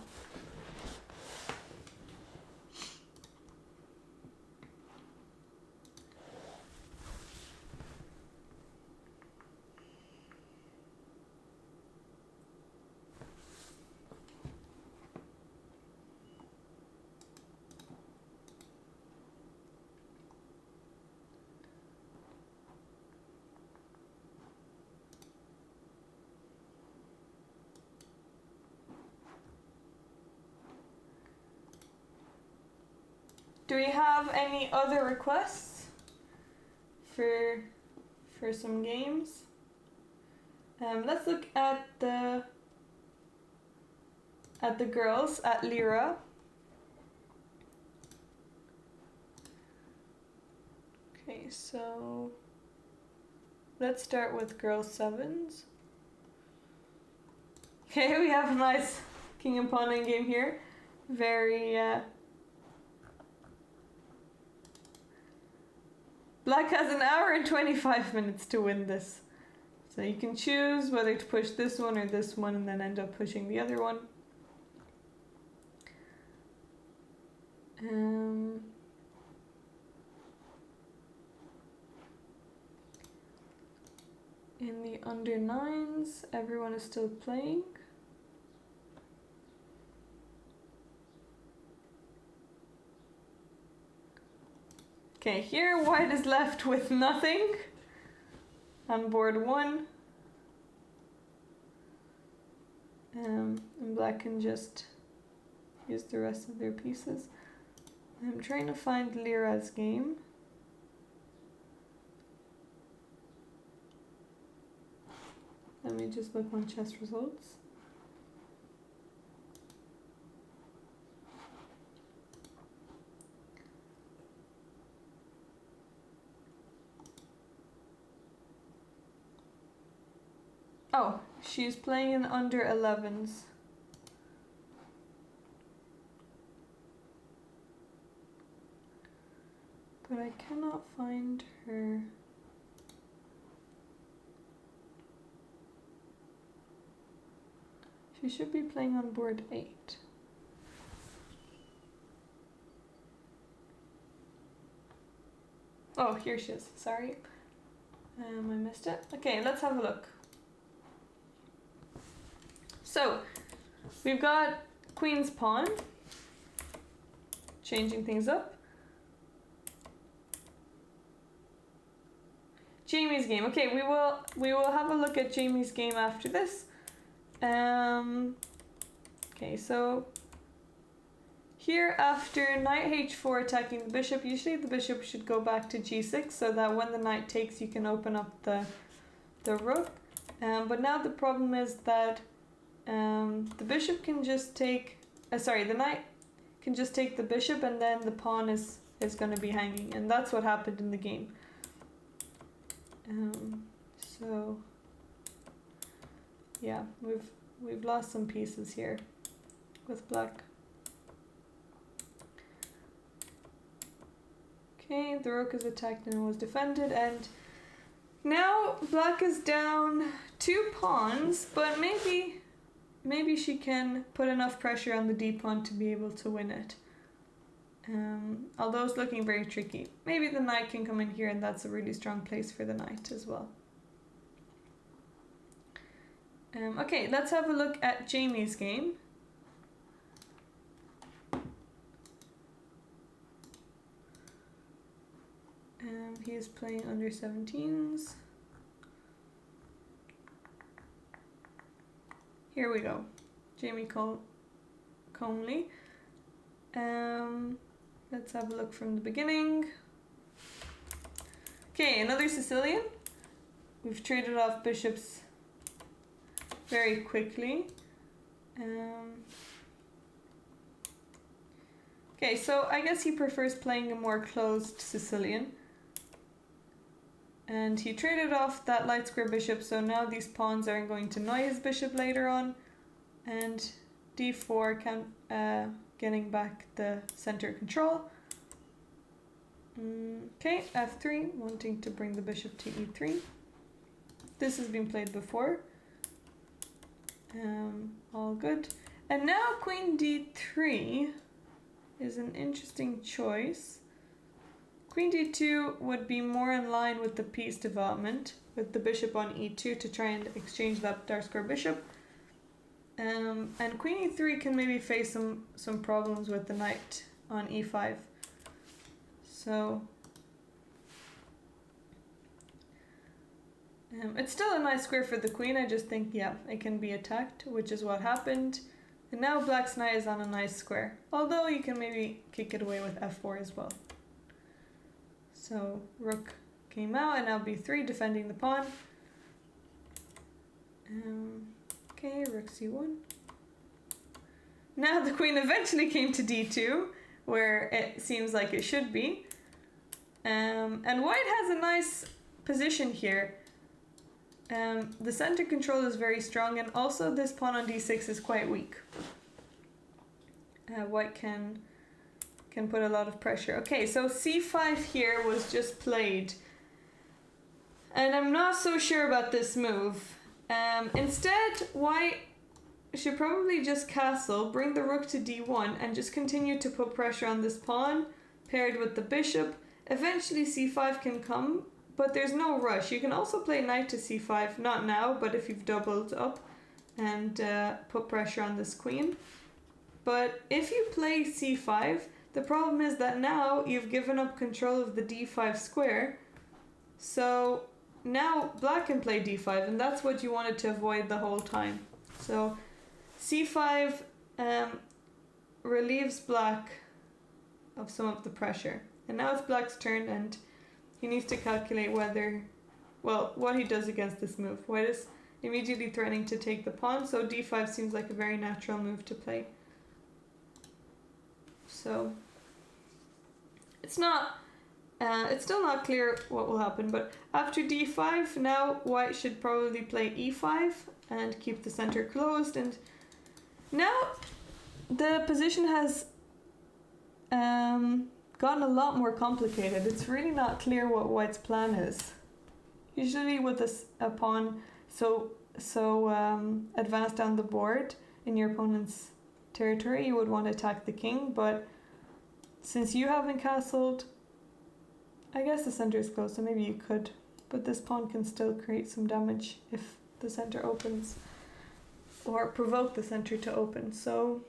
Do we have any other requests for some games? Let's look at the girls at Lyra. Okay, so let's start with girls sevens. Okay, we have a nice king and pawn in game here. Very Black has an hour and 25 minutes to win this. So you can choose whether to push this one or this one and then end up pushing the other one. In the under nines, everyone is still playing. Okay, here white is left with nothing on board one. And black can just use the rest of their pieces. I'm trying to find Lyra's game. Let me just look on chess results. Oh, she's playing in under 11s. But I cannot find her. She should be playing on board 8. Oh, here she is. Sorry. I missed it. Okay, let's have a look. So, we've got queen's pawn, changing things up. Jamie's game. Okay, we will have a look at Jamie's game after this. Okay, so here after knight h4 attacking the bishop, usually the bishop should go back to g6 so that when the knight takes, you can open up the rook. But now the problem is that the bishop can just take, the knight can just take the bishop and then the pawn is going to be hanging, and that's what happened in the game. So yeah, we've lost some pieces here with black. Okay, the rook is attacked and was defended, and now black is down 2 pawns, but maybe she can put enough pressure on the d pawn to be able to win it. Although it's looking very tricky. Maybe the knight can come in here, and that's a really strong place for the knight as well. Okay, let's have a look at Jamie's game. is playing under 17s. Here we go. Jamie Conley. Let's have a look from the beginning. Okay, another Sicilian. We've traded off bishops very quickly. Okay, so I guess he prefers playing a more closed Sicilian. And he traded off that light square bishop, so now these pawns aren't going to annoy his bishop later on. And d4 getting back the center control. Okay, f3, wanting to bring the bishop to e3. This has been played before. All good. And now queen d3 is an interesting choice. Queen d2 would be more in line with the piece development, with the bishop on e2 to try and exchange that dark square bishop. And queen e3 can maybe face some problems with the knight on e5. So it's still a nice square for the queen. I just think, yeah, it can be attacked, which is what happened. And now black's knight is on a nice square, although you can maybe kick it away with f4 as well. So rook came out, and now b3 defending the pawn. Okay, rook c1. Now the queen eventually came to d2, where it seems like it should be. And white has a nice position here. The center control is very strong, and also this pawn on d6 is quite weak. White can put a lot of pressure. Okay, so c5 here was just played. And I'm not so sure about this move. Instead, white should probably just castle, bring the rook to d1, and just continue to put pressure on this pawn, paired with the bishop. Eventually c5 can come, but there's no rush. You can also play knight to c5, not now, but if you've doubled up and put pressure on this queen. But if you play c5, the problem is that now you've given up control of the d5 square. So now black can play d5, and that's what you wanted to avoid the whole time. So c5 relieves black of some of the pressure. And now it's black's turn, and he needs to calculate what he does against this move. White is immediately threatening to take the pawn, so d5 seems like a very natural move to play. So it's still not clear what will happen, but after d5, now white should probably play e5 and keep the center closed, and now the position has gotten a lot more complicated. It's really not clear what white's plan is. Usually with a pawn so advanced down the board in your opponent's territory, you would want to attack the king, but since you haven't castled, I guess the center is closed, so maybe you could, but this pawn can still create some damage if the center opens, or provoke the center to open. So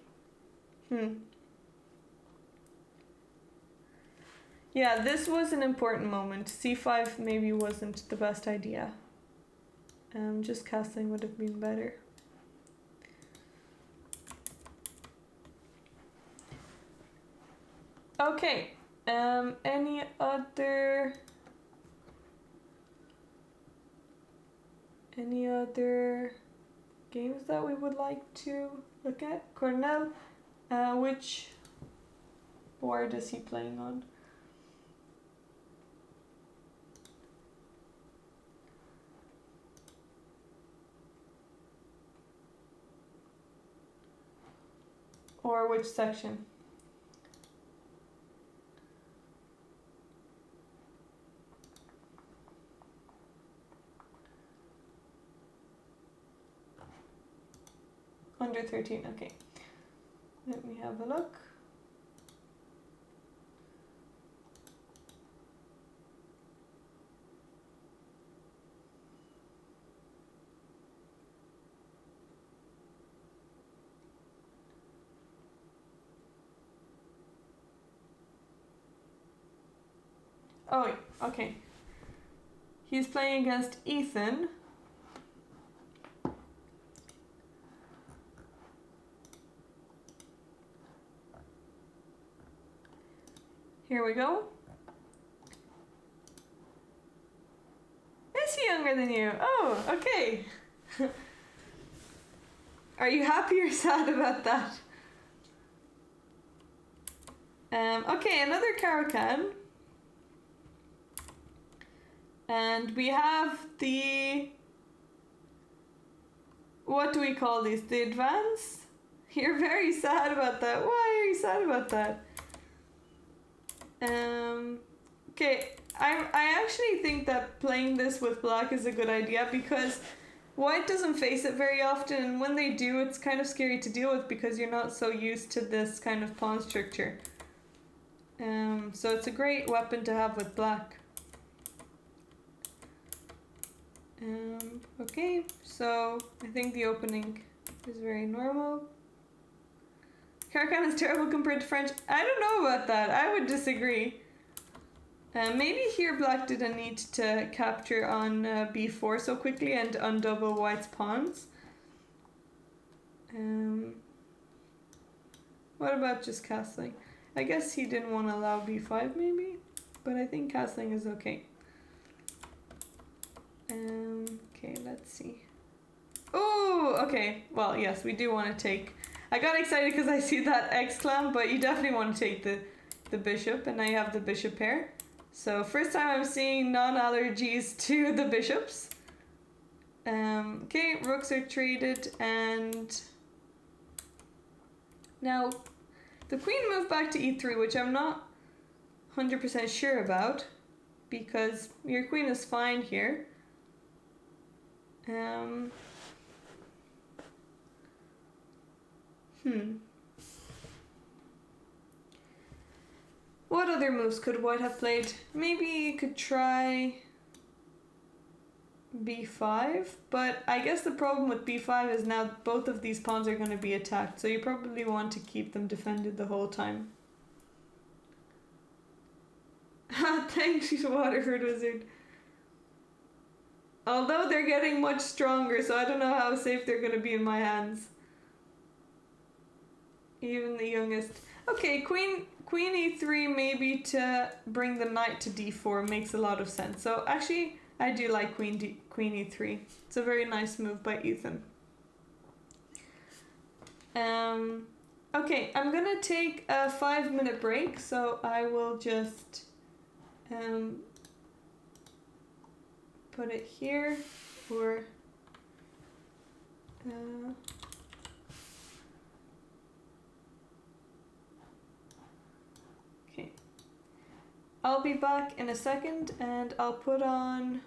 yeah, this was an important moment. c5 maybe wasn't the best idea. Just castling would have been better. Okay, any other games that we would like to look at? Cornell, which board is he playing on? Or which section? Under 13, okay. Let me have a look. Oh, okay. He's playing against Ethan. Here we go. Is he younger than you? Oh, okay. Are you happy or sad about that? Okay, another Caracan. And we have the... What do we call these? The advance? You're very sad about that. Why are you sad about that? Okay, I actually think that playing this with black is a good idea because white doesn't face it very often, and when they do, it's kind of scary to deal with because you're not so used to this kind of pawn structure. So it's a great weapon to have with black. Okay, so I think the opening is very normal. Caracan is terrible compared to French. I don't know about that. I would disagree. Maybe here black didn't need to capture on b4 so quickly and undouble white's pawns. What about just castling? I guess he didn't want to allow b5 maybe, but I think castling is okay. Okay, let's see. Oh, okay. Well, yes, we do want to take... I got excited because I see that X-clam, but you definitely want to take the bishop, and now you have the bishop pair. So first time I'm seeing non-allergies to the bishops. Okay, rooks are traded, and now the queen moved back to e3, which I'm not 100% sure about, because your queen is fine here. What other moves could white have played? Maybe you could try b5, but I guess the problem with b5 is now both of these pawns are going to be attacked, so you probably want to keep them defended the whole time. Thanks, Waterford Wizard. Although they're getting much stronger, so I don't know how safe they're going to be in my hands. Even the youngest. Okay, queen e3 maybe to bring the knight to d4 makes a lot of sense. So actually, I do like queen e3. It's a very nice move by Ethan. Okay, I'm gonna take a 5-minute break, so I will just put it here for okay. I'll be back in a second and I'll put on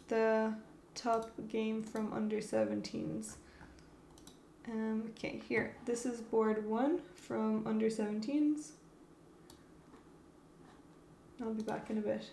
the top game from under 17s. Okay, here. This is board 1 from under 17s. I'll be back in a bit.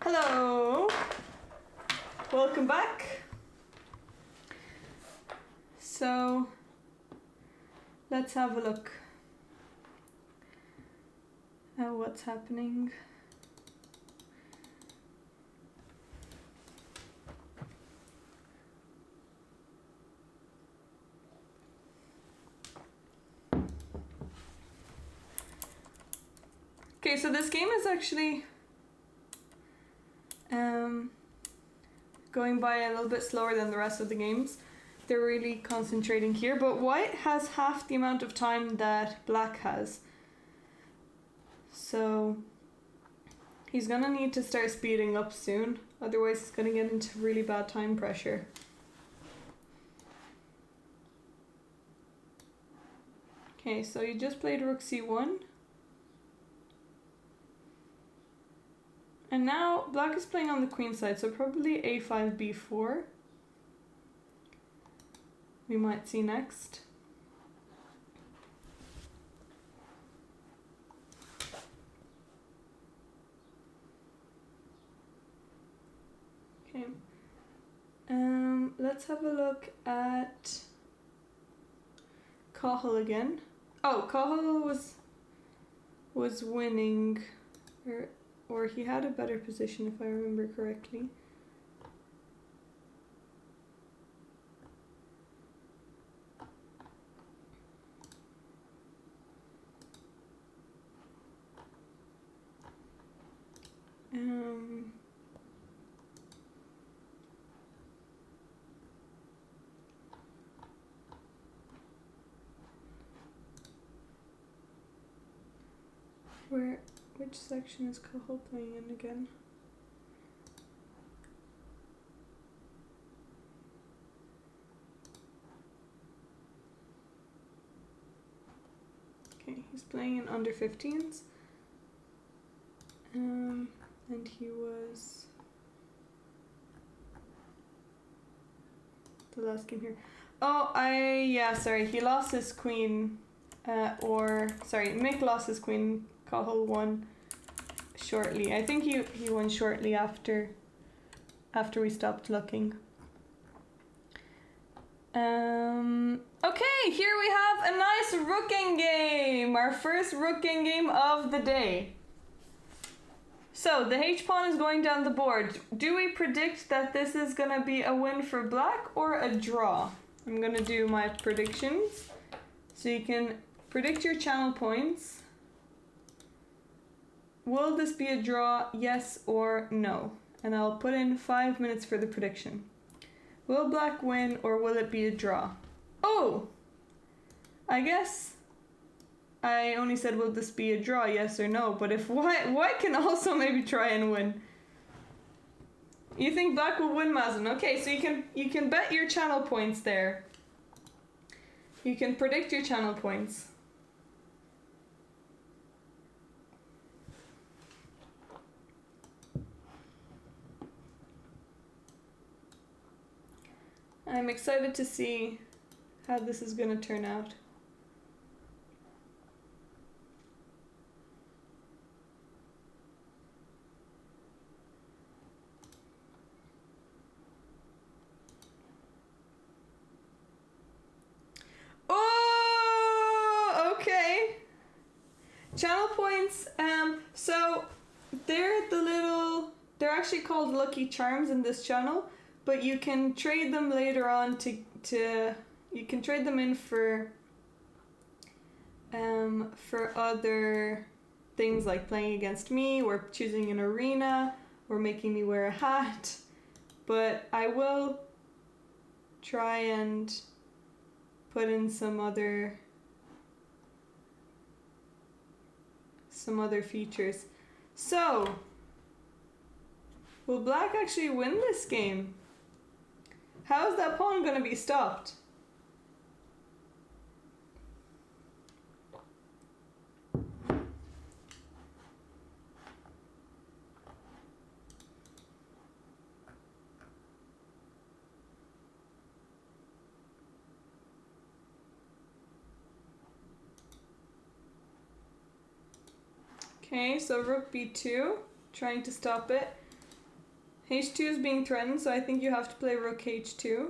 Hello! Welcome back. So, let's have a look at what's happening. Okay, so this game is actually going by a little bit slower than the rest of the games. They're really concentrating here, but white has half the amount of time that black has. So he's gonna need to start speeding up soon, otherwise he's gonna get into really bad time pressure. Okay, so you just played rook c1. And now black is playing on the queen side, so probably a5, b4. We might see next. Okay. Let's have a look at Cahill again. Oh, Cahill was winning, or he had a better position if I remember correctly. Which section is Cahill playing in again? Okay, he's playing in under 15s. And he was the last game here. Oh, sorry, he lost his queen, Mick lost his queen, Cahill won shortly. I think he won shortly after we stopped looking. Okay, here we have a nice rooking game, our first rooking game of the day. So the h-pawn is going down the board. Do we predict that this is gonna be a win for black or a draw? I'm gonna do my predictions. So you can predict your channel points. Will this be a draw, yes or no? And I'll put in 5 minutes for the prediction. Will black win or will it be a draw? Oh! I guess I only said will this be a draw, yes or no, but if white can also maybe try and win. You think black will win, Mazen? Okay, so you can bet your channel points there. You can predict your channel points. I'm excited to see how this is going to turn out. Oh, okay. Channel points. So they're actually called Lucky Charms in this channel. But you can trade them later on you can trade them in for other things like playing against me or choosing an arena or making me wear a hat. But I will try and put in some other features. So, will black actually win this game? How is that pawn going to be stopped? Okay, so rook b2, trying to stop it. h2 is being threatened, so I think you have to play rook h2.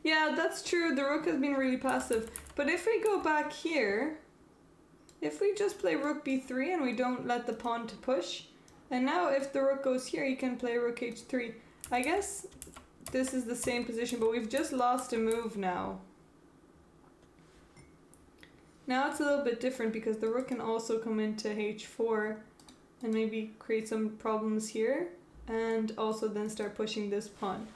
Yeah, that's true. The rook has been really passive. But if we go back here, if we just play rook b3 and we don't let the pawn to push, and now if the rook goes here, you can play rook h3. I guess this is the same position, but we've just lost a move now. Now it's a little bit different because the rook can also come into h4 and maybe create some problems here, and also then start pushing this pawn.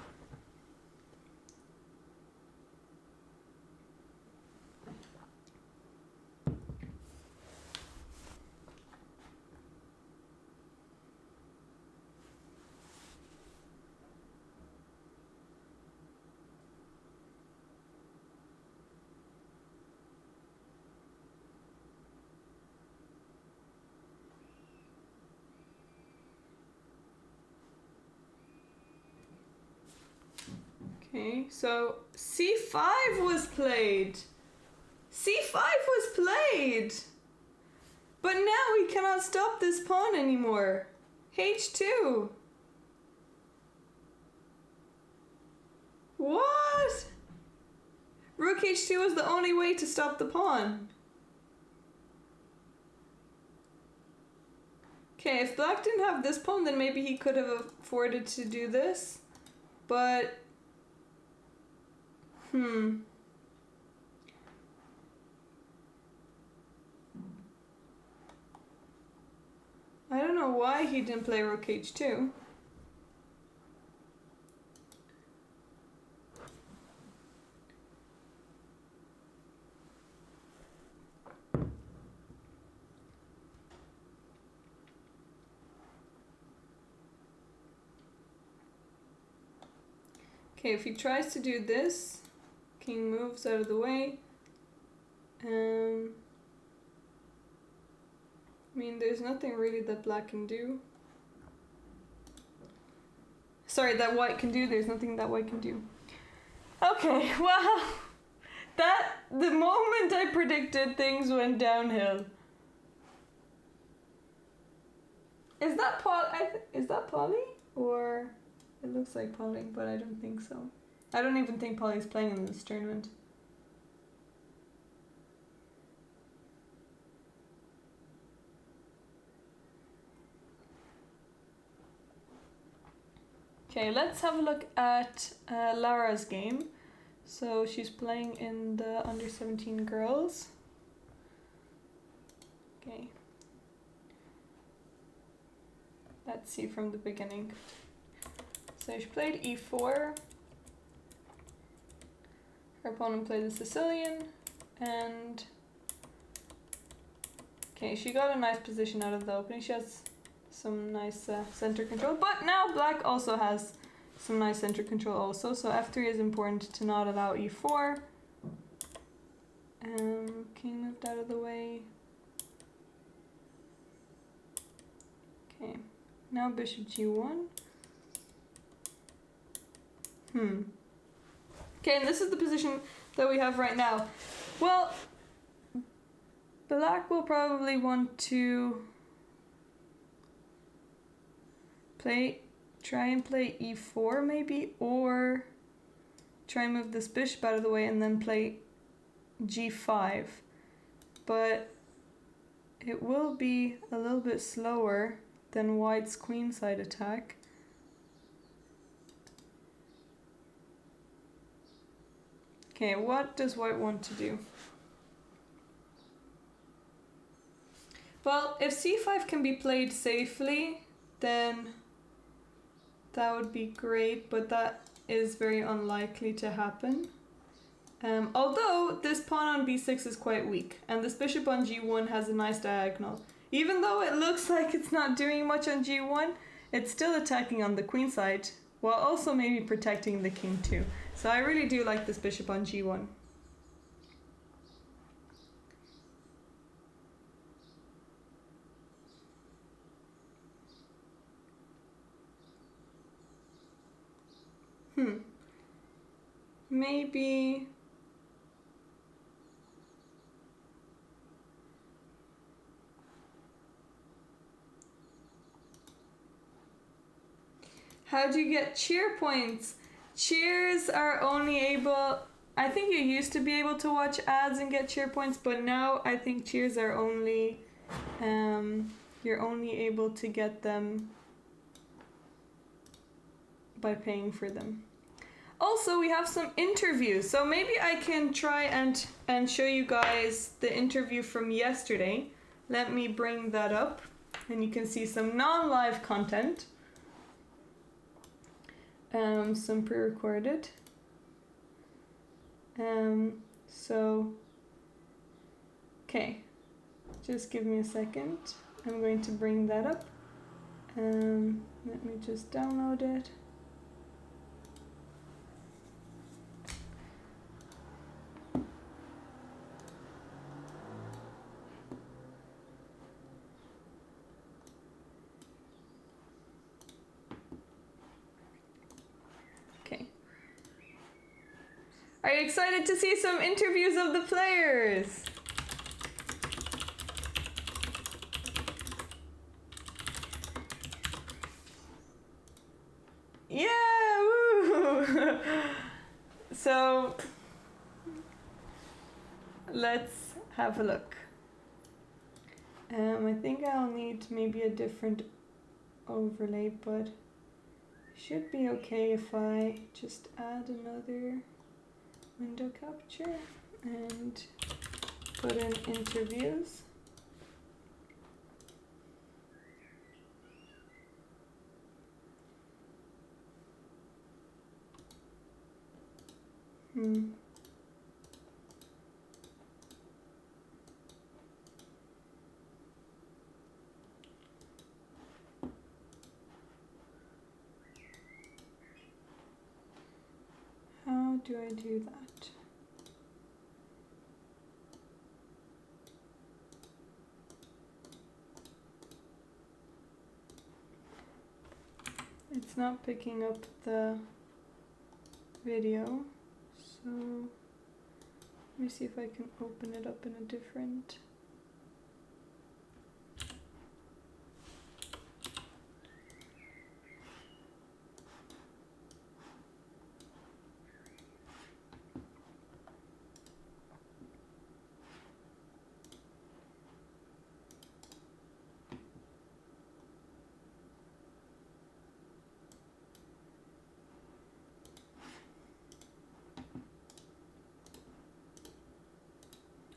Okay, so c5 was played. c5 was played. But now we cannot stop this pawn anymore. h2. What? Rook h2 was the only way to stop the pawn. Okay, if black didn't have this pawn, then maybe he could have afforded to do this. But I don't know why he didn't play rook h2. Okay, if he tries to do this, king moves out of the way. I mean, there's nothing really that black can do. Sorry, that white can do. There's nothing that white can do. Okay, well, the moment I predicted, things went downhill. Is that Polly? Or it looks like Polly, but I don't think so. I don't even think Polly's playing in this tournament. Okay, let's have a look at Lara's game. So she's playing in the under 17 girls. Okay. Let's see from the beginning. So she played e4. Her opponent played the Sicilian, and okay, she got a nice position out of the opening. She has some nice center control, but now black also has some nice center control also, so f3 is important to not allow e4. King moved out of the way. Okay, now bishop g1. Okay, and this is the position that we have right now. Well, black will probably want to try and play e4 maybe, or try and move this bishop out of the way and then play g5. But it will be a little bit slower than white's queenside attack. Okay, what does white want to do? Well, if c5 can be played safely, then that would be great, but that is very unlikely to happen. Although this pawn on b6 is quite weak, and this bishop on g1 has a nice diagonal. Even though it looks like it's not doing much on g1, it's still attacking on the queen side, while also maybe protecting the king too. So I really do like this bishop on g1. Maybe... How do you get cheer points? Cheers are only able... I think you used to be able to watch ads and get cheer points, but now I think cheers are only... you're only able to get them by paying for them. Also, we have some interviews, so maybe I can try and show you guys the interview from yesterday. Let me bring that up, and you can see some non-live content. Some pre-recorded. So, okay, just give me a second. I'm going to bring that up. Let me just download it. Are you excited to see some interviews of the players? Yeah, woo! So, let's have a look. I think I'll need maybe a different overlay, but should be okay if I just add another window capture and put in interviews. How do I do that? It's not picking up the video, so let me see if I can open it up in a different...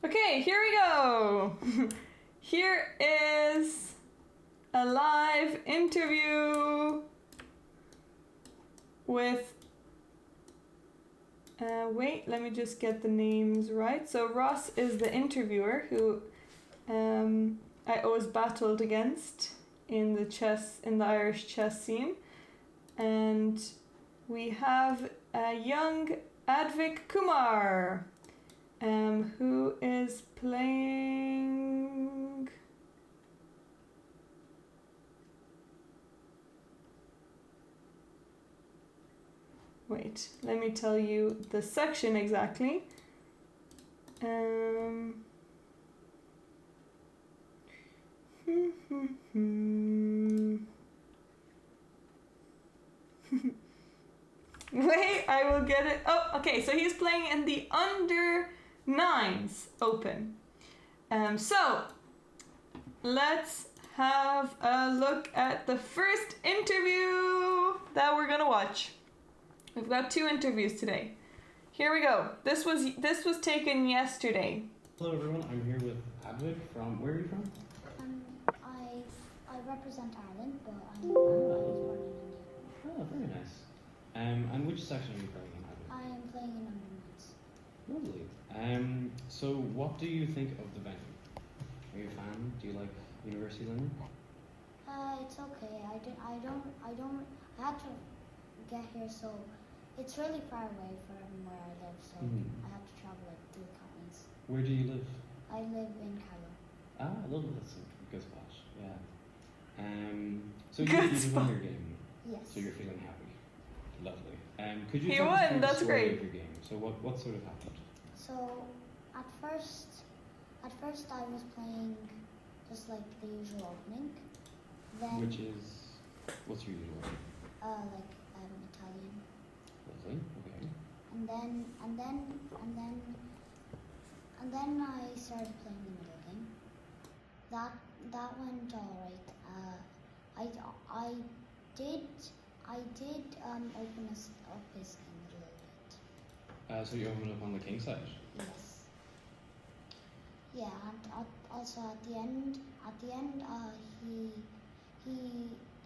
Okay, here we go. Here is a live interview with, wait, let me just get the names right. So Ross is the interviewer who I always battled against in the Irish chess scene. And we have young Advik Kumar, who is playing... Wait, let me tell you the section exactly. Wait, I will get it. Oh, okay, so he's playing in the under 9s open. So let's have a look at the first interview that we're gonna watch. We've got 2 interviews today. Here we go. This was taken yesterday. Hello everyone, I'm here with Advik from, where are you from? I represent Ireland, but I was born in India. Oh, very nice. And which section are you playing in, Advik? I am playing in under 9s. Lovely. So what do you think of the venue? Are you a fan? Do you like University London? It's okay. I had to get here, so it's really far away from where I live, so I have to travel like 3 counties. Where do you live? I live in Carlow. Ah, lovely. That's a good spot. Yeah. So Good you spot. won your game. Yes. So you're feeling happy. Lovely. Could you He talk us won, through that's the story great. of your game? So what sort of happened? So at first I was playing just like the usual opening. Then Which is what's your usual name? like Italian. Lovely. Okay. And then I started playing the middle game. That went alright. I did open up his game a little bit. So you opened up on the king side. Yes. Yeah, and also at the end, he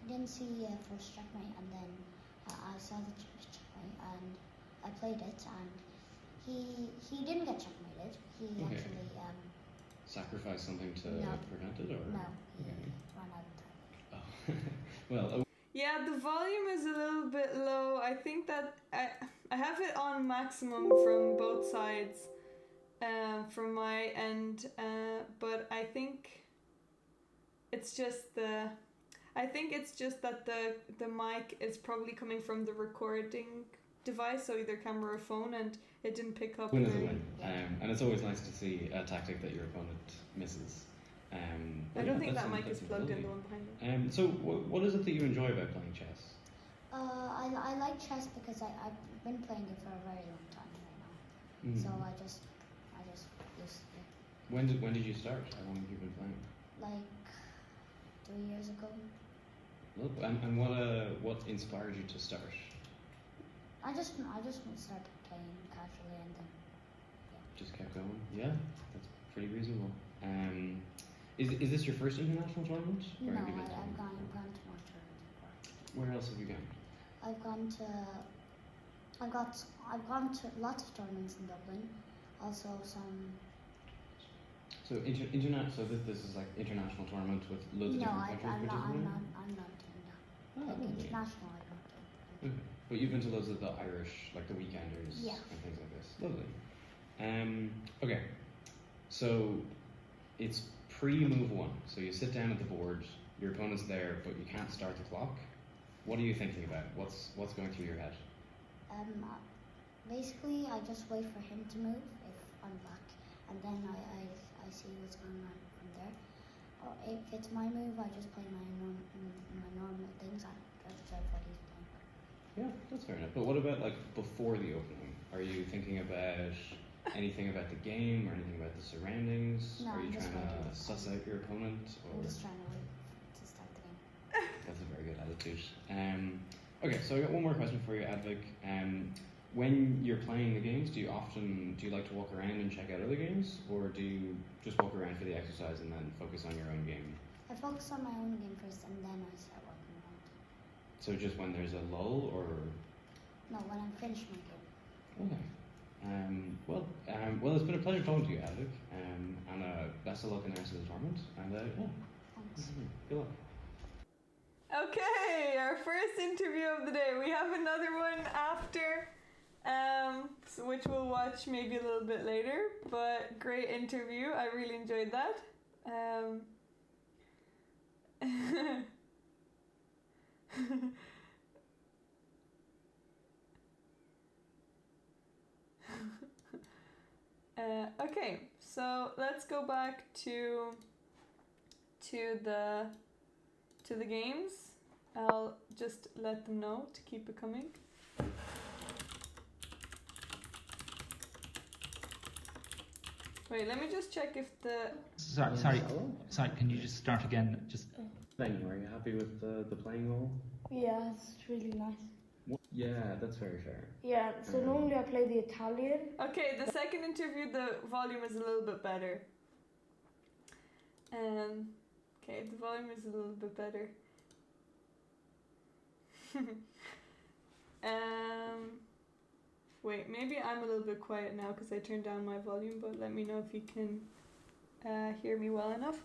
didn't see first checkmate, and then I saw the checkmate, and I played it, and he didn't get checkmated. He Okay. actually Sacrifice something to No. prevent it, or no, he Okay. ran out of time. Oh. Well. Yeah, the volume is a little bit low. I think that I have it on maximum from both sides, from my end, but I think it's just that the mic is probably coming from the recording device, so either camera or phone, and it didn't pick up. Win is a win, and it's always nice to see a tactic that your opponent misses. I don't think that mic is plugged in, the one behind it. So what is it that you enjoy about playing chess? I like chess because I've been playing it for a very long time right now. So I just used it. When did you start? How long have you been playing? Like 3 years ago. Look, and what inspired you to start? I just started playing casually, and then Just kept going. Yeah, that's pretty reasonable. Is this your first international tournament? Or no, have you been to I've one? gone to more tournaments before. Where else have you gone? I've gone to lots of tournaments in Dublin. Also some. So So this is like international tournament with loads of No, different countries I'm participating? not doing that. Oh, Like lovely. international, I'm not doing. Okay. But you've been to loads of the Irish, like the weekenders Yeah. and things like this. Lovely. Okay. So it's pre-move one. So you sit down at the board, your opponent's there, but you can't start the clock. What are you thinking about? What's going through your head? Basically, I just wait for him to move if I'm black, and then I see what's going on from there. Or if it's my move, I just play my normal things. I observe what he's playing. Yeah, that's fair enough. But what about like before the opening? Are you thinking about anything about the game or anything about the surroundings? No, Are you I'm just trying to waiting. suss out your opponent? Or I'm just trying to wait to start the game. that's a very good attitude. Okay, so I got one more question for you, Advik. When you're playing the games, do you like to walk around and check out other games, or do you just walk around for the exercise and then focus on your own game? I focus on my own game first, and then I start walking around. So just when there's a lull, or No, when I'm finished my game. okay. Well, it's been a pleasure talking to you, Advik, and best of luck in the rest of the tournament. And Thanks. good luck. Okay, our first interview of the day. We have another one after, which we'll watch maybe a little bit later. But great interview. I really enjoyed that. Okay, so let's go back to the games. I'll just let them know to keep it coming. Wait, let me just check if the... Sorry. Can you just start again? Just Thank you. Are you happy with the playing role? Yeah, it's really nice. Yeah, that's very fair. Yeah, so normally I play the Italian. Okay, the second interview, the volume is a little bit better. Okay, the volume is a little bit better. Wait, maybe I'm a little bit quiet now because I turned down my volume, but let me know if you can hear me well enough.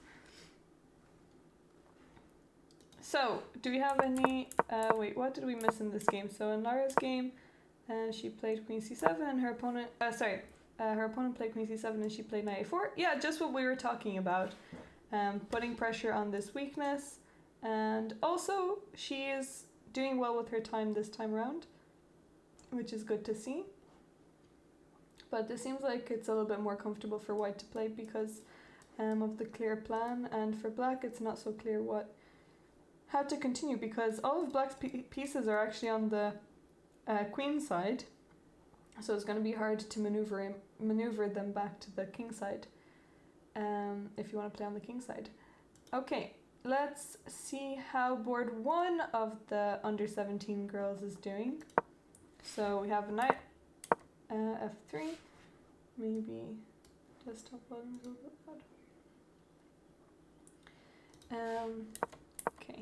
So, do we have any... wait, what did we miss in this game? So, in Lara's game, she played queen c7 and her opponent... her opponent played queen c7 and she played knight a4. Yeah, just what we were talking about. Putting pressure on this weakness. And also, she is doing well with her time this time around, which is good to see. But it seems like it's a little bit more comfortable for white to play because of the clear plan. And for black, it's not so clear how to continue because all of black's pieces are actually on the queen side. So it's going to be hard to maneuver them back to the king side if you want to play on the king side. Okay, let's see how board 1 of the under 17 girls is doing. So we have knight f3. Maybe desktop button's a little bit bad. Okay.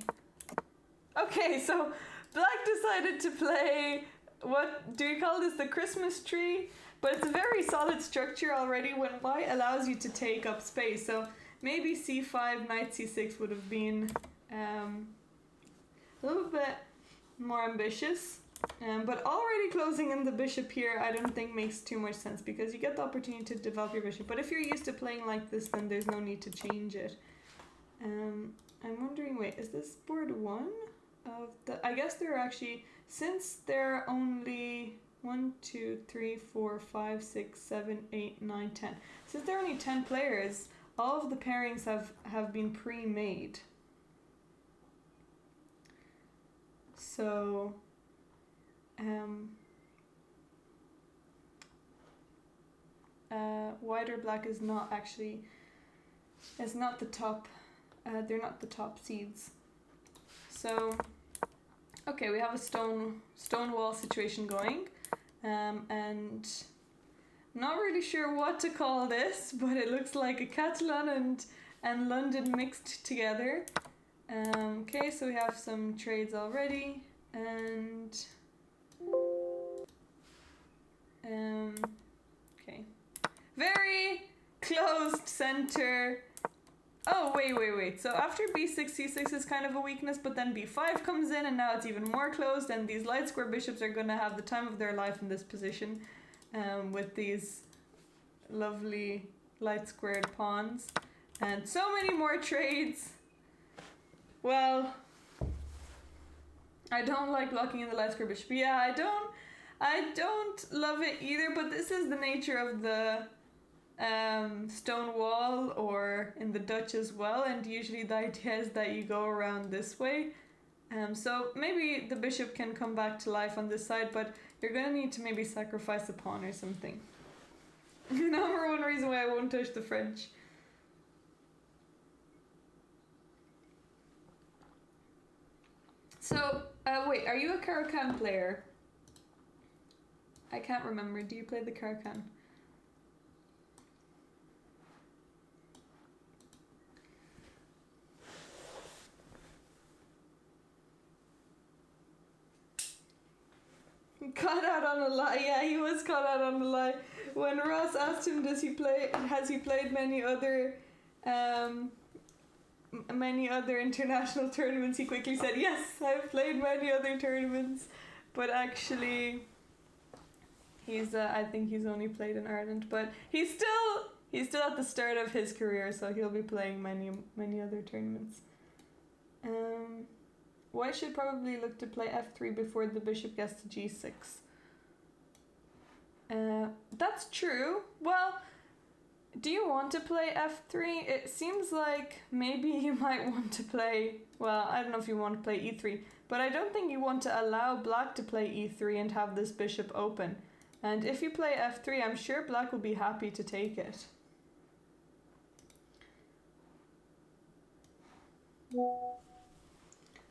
Okay, so black decided to play, what do we call this, the Christmas tree? But it's a very solid structure already when white allows you to take up space. So maybe c5, knight c6 would have been a little bit more ambitious. But already closing in the bishop here I don't think makes too much sense because you get the opportunity to develop your bishop. But if you're used to playing like this, then there's no need to change it. I'm wondering, wait, is this board 1 of the... I guess there are actually, since there are only 1, 2, 3, 4, 5, 6, 7, 8, 9, 10. Since there are only 10 players, all of the pairings have been pre-made. So... white or black is not actually... it's not the top... they're not the top seeds. So... okay, we have a stone wall situation going. And I'm not really sure what to call this, but it looks like a Catalan and London mixed together. Okay, so we have some trades already, and okay, very closed center. Oh, wait. So after b6, c6 is kind of a weakness, but then b5 comes in, and now it's even more closed, and these light square bishops are going to have the time of their life in this position with these lovely light squared pawns. And so many more trades. Well, I don't like blocking in the light square bishop. Yeah, I don't love it either, but this is the nature of the stone wall, or in the Dutch as well, and usually the idea is that you go around this way. So maybe the bishop can come back to life on this side, but you're gonna need to maybe sacrifice a pawn or something. Number one reason why I won't touch the French. So, wait, are you a Caro-Kann player? I can't remember. Do you play the Caro-Kann? Caught out on a lie. Yeah, he was caught out on a lie. When Ross asked him, has he played many other international tournaments, he quickly said, yes, I've played many other tournaments. But actually, I think he's only played in Ireland. But he's still at the start of his career, so he'll be playing many other tournaments. White should probably look to play f3 before the bishop gets to g6. That's true. Well, do you want to play f3? It seems like maybe you might want to play... well, I don't know if you want to play e3, but I don't think you want to allow black to play e3 and have this bishop open. And if you play f3, I'm sure black will be happy to take it.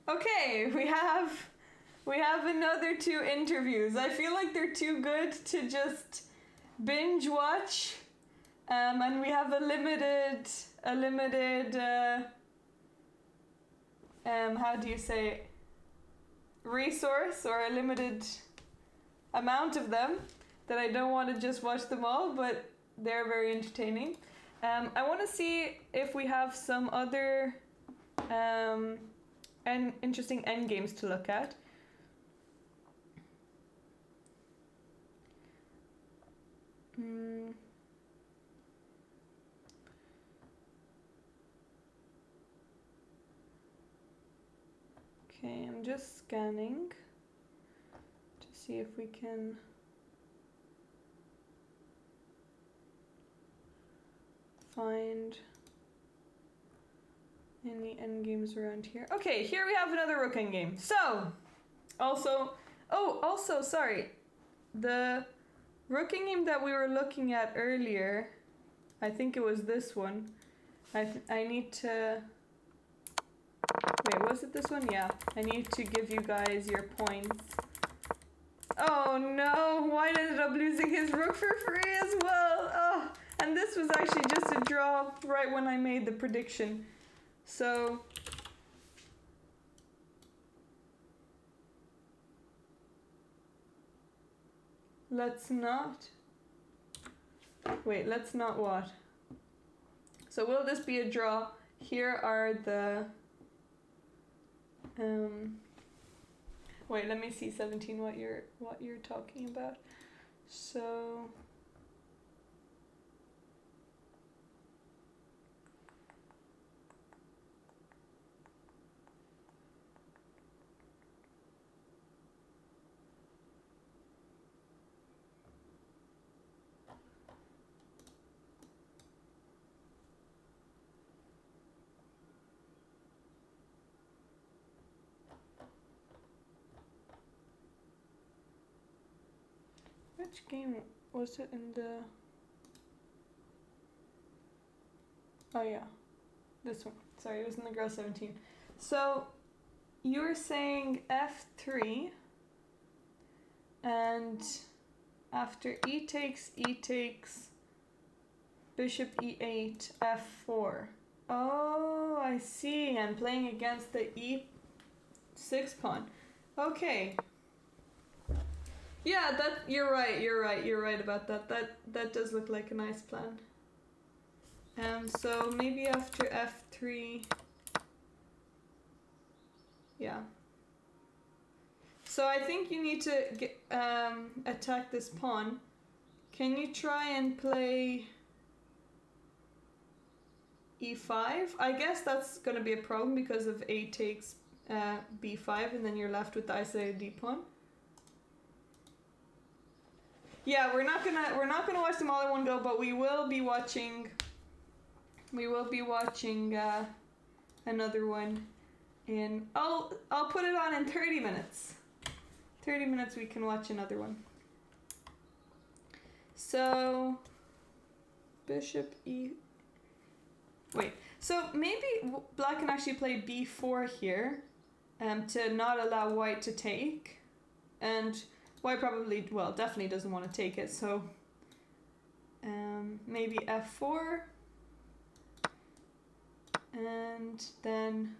Okay, we have another 2 interviews. I feel like they're too good to just binge watch. And we have a limited how do you say, resource, or a limited amount of them, that I don't want to just watch them all, but they're very entertaining. I want to see if we have some other interesting endgames to look at. Okay, I'm just scanning to see if we can find any endgames around here. Okay, here we have another rook endgame. So, also, sorry, the rook endgame that we were looking at earlier, I think it was this one. I need to. Wait, was it this one? Yeah. I need to give you guys your points. Oh no! White ended up losing his rook for free as well. Oh, and this was actually just a draw right when I made the prediction. So let's not. Wait, let's not what? So will this be a draw? Here are the. Wait, let me see 17 what you're talking about. So which game was it in the? Oh yeah, this one. Sorry, it was in the Girl 17. So you were saying f3, and after e takes, bishop e8, f4. Oh, I see. I'm playing against the e6 pawn. Okay. Yeah, you're right about that. That does look like a nice plan. So maybe after f3. Yeah. So I think you need to attack this pawn. Can you try and play e5? I guess that's going to be a problem because of a takes b5, and then you're left with the isolated d pawn. Yeah, we're not gonna watch them all in one go, but we will be watching. Another one in. I'll put it on in 30 minutes. 30 minutes we can watch another one. So bishop e. Wait. So maybe black can actually play b4 here, to not allow white to take, and white probably, well, definitely doesn't want to take it. So maybe f4, and then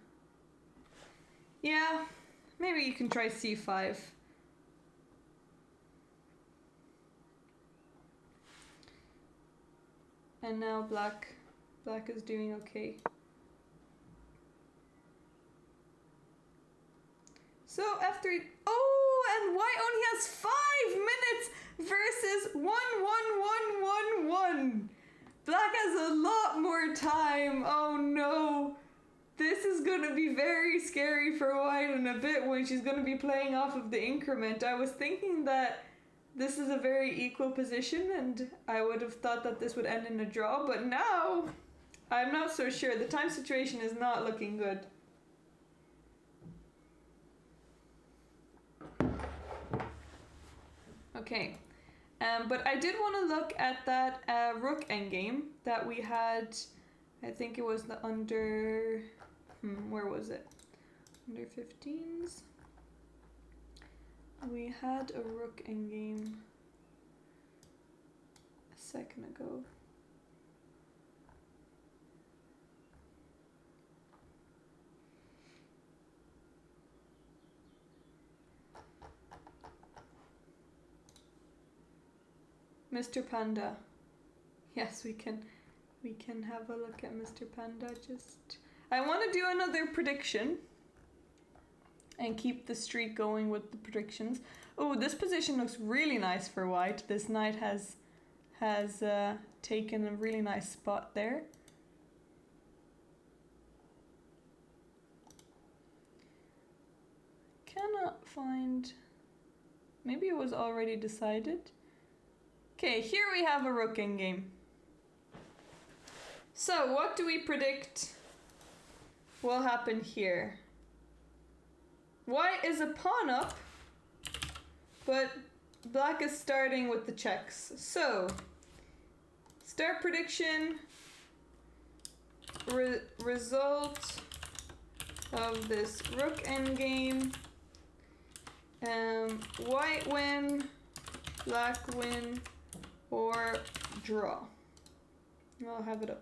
yeah, maybe you can try c5. And now black is doing okay. So f3. Oh, and white only has 5 minutes versus 1. Black has a lot more time. Oh no. This is going to be very scary for white in a bit when she's going to be playing off of the increment. I was thinking that this is a very equal position, and I would have thought that this would end in a draw, but now I'm not so sure. The time situation is not looking good. Okay, but I did want to look at that rook endgame that we had. I think it was the under. Where was it? Under 15s. We had a rook endgame a second ago. Mr. Panda. Yes, we can have a look at Mr. Panda. I want to do another prediction. and keep the streak going with the predictions. Oh, this position looks really nice for white. This knight has taken a really nice spot there. Cannot find... Maybe it was already decided. Okay, here we have a rook endgame. So, what do we predict will happen here? White is a pawn up, but black is starting with the checks. So, start prediction, result of this rook endgame. White win, black win, or draw. I'll have it up.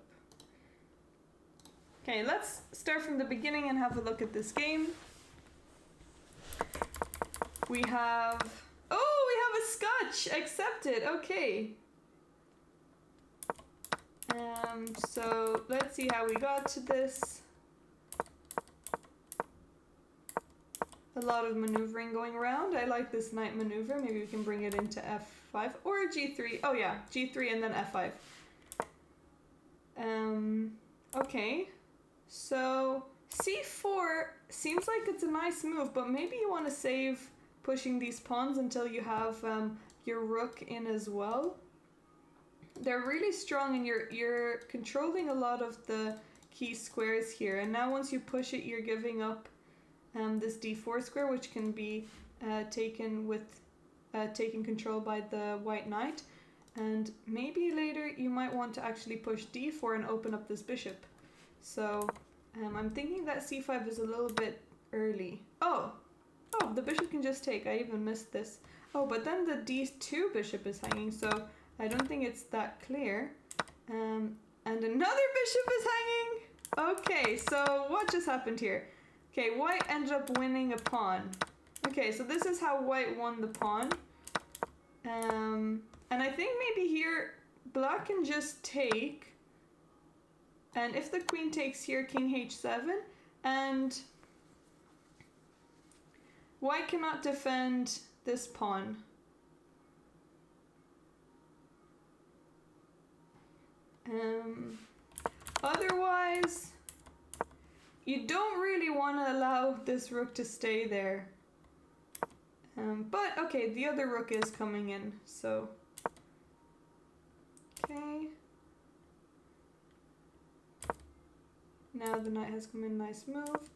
Okay, let's start from the beginning and have a look at this game. We have... Oh, we have a scotch! Accepted, okay. So, let's see how we got to this. A lot of maneuvering going around. I like this knight maneuver. Maybe we can bring it into f5 or g3. Oh yeah, g3 and then f5. Okay. So c4 seems like it's a nice move, but maybe you want to save pushing these pawns until you have your rook in as well. They're really strong, and you're controlling a lot of the key squares here. And now once you push it, you're giving up this d4 square, which can be taken control by the white knight. And maybe later you might want to actually push d4 and open up this bishop. So I'm thinking that c5 is a little bit early. Oh, the bishop can just take. I even missed this. Oh, but then the d2 bishop is hanging, so I don't think it's that clear. And another bishop is hanging. Okay, so what just happened here? Okay, white ended up winning a pawn. Okay, so this is how white won the pawn. And I think maybe here black can just take. And if the queen takes here, king h7. And white cannot defend this pawn. Otherwise... You don't really want to allow this rook to stay there. But, okay, the other rook is coming in, so... Okay. Now the knight has come in, nice move.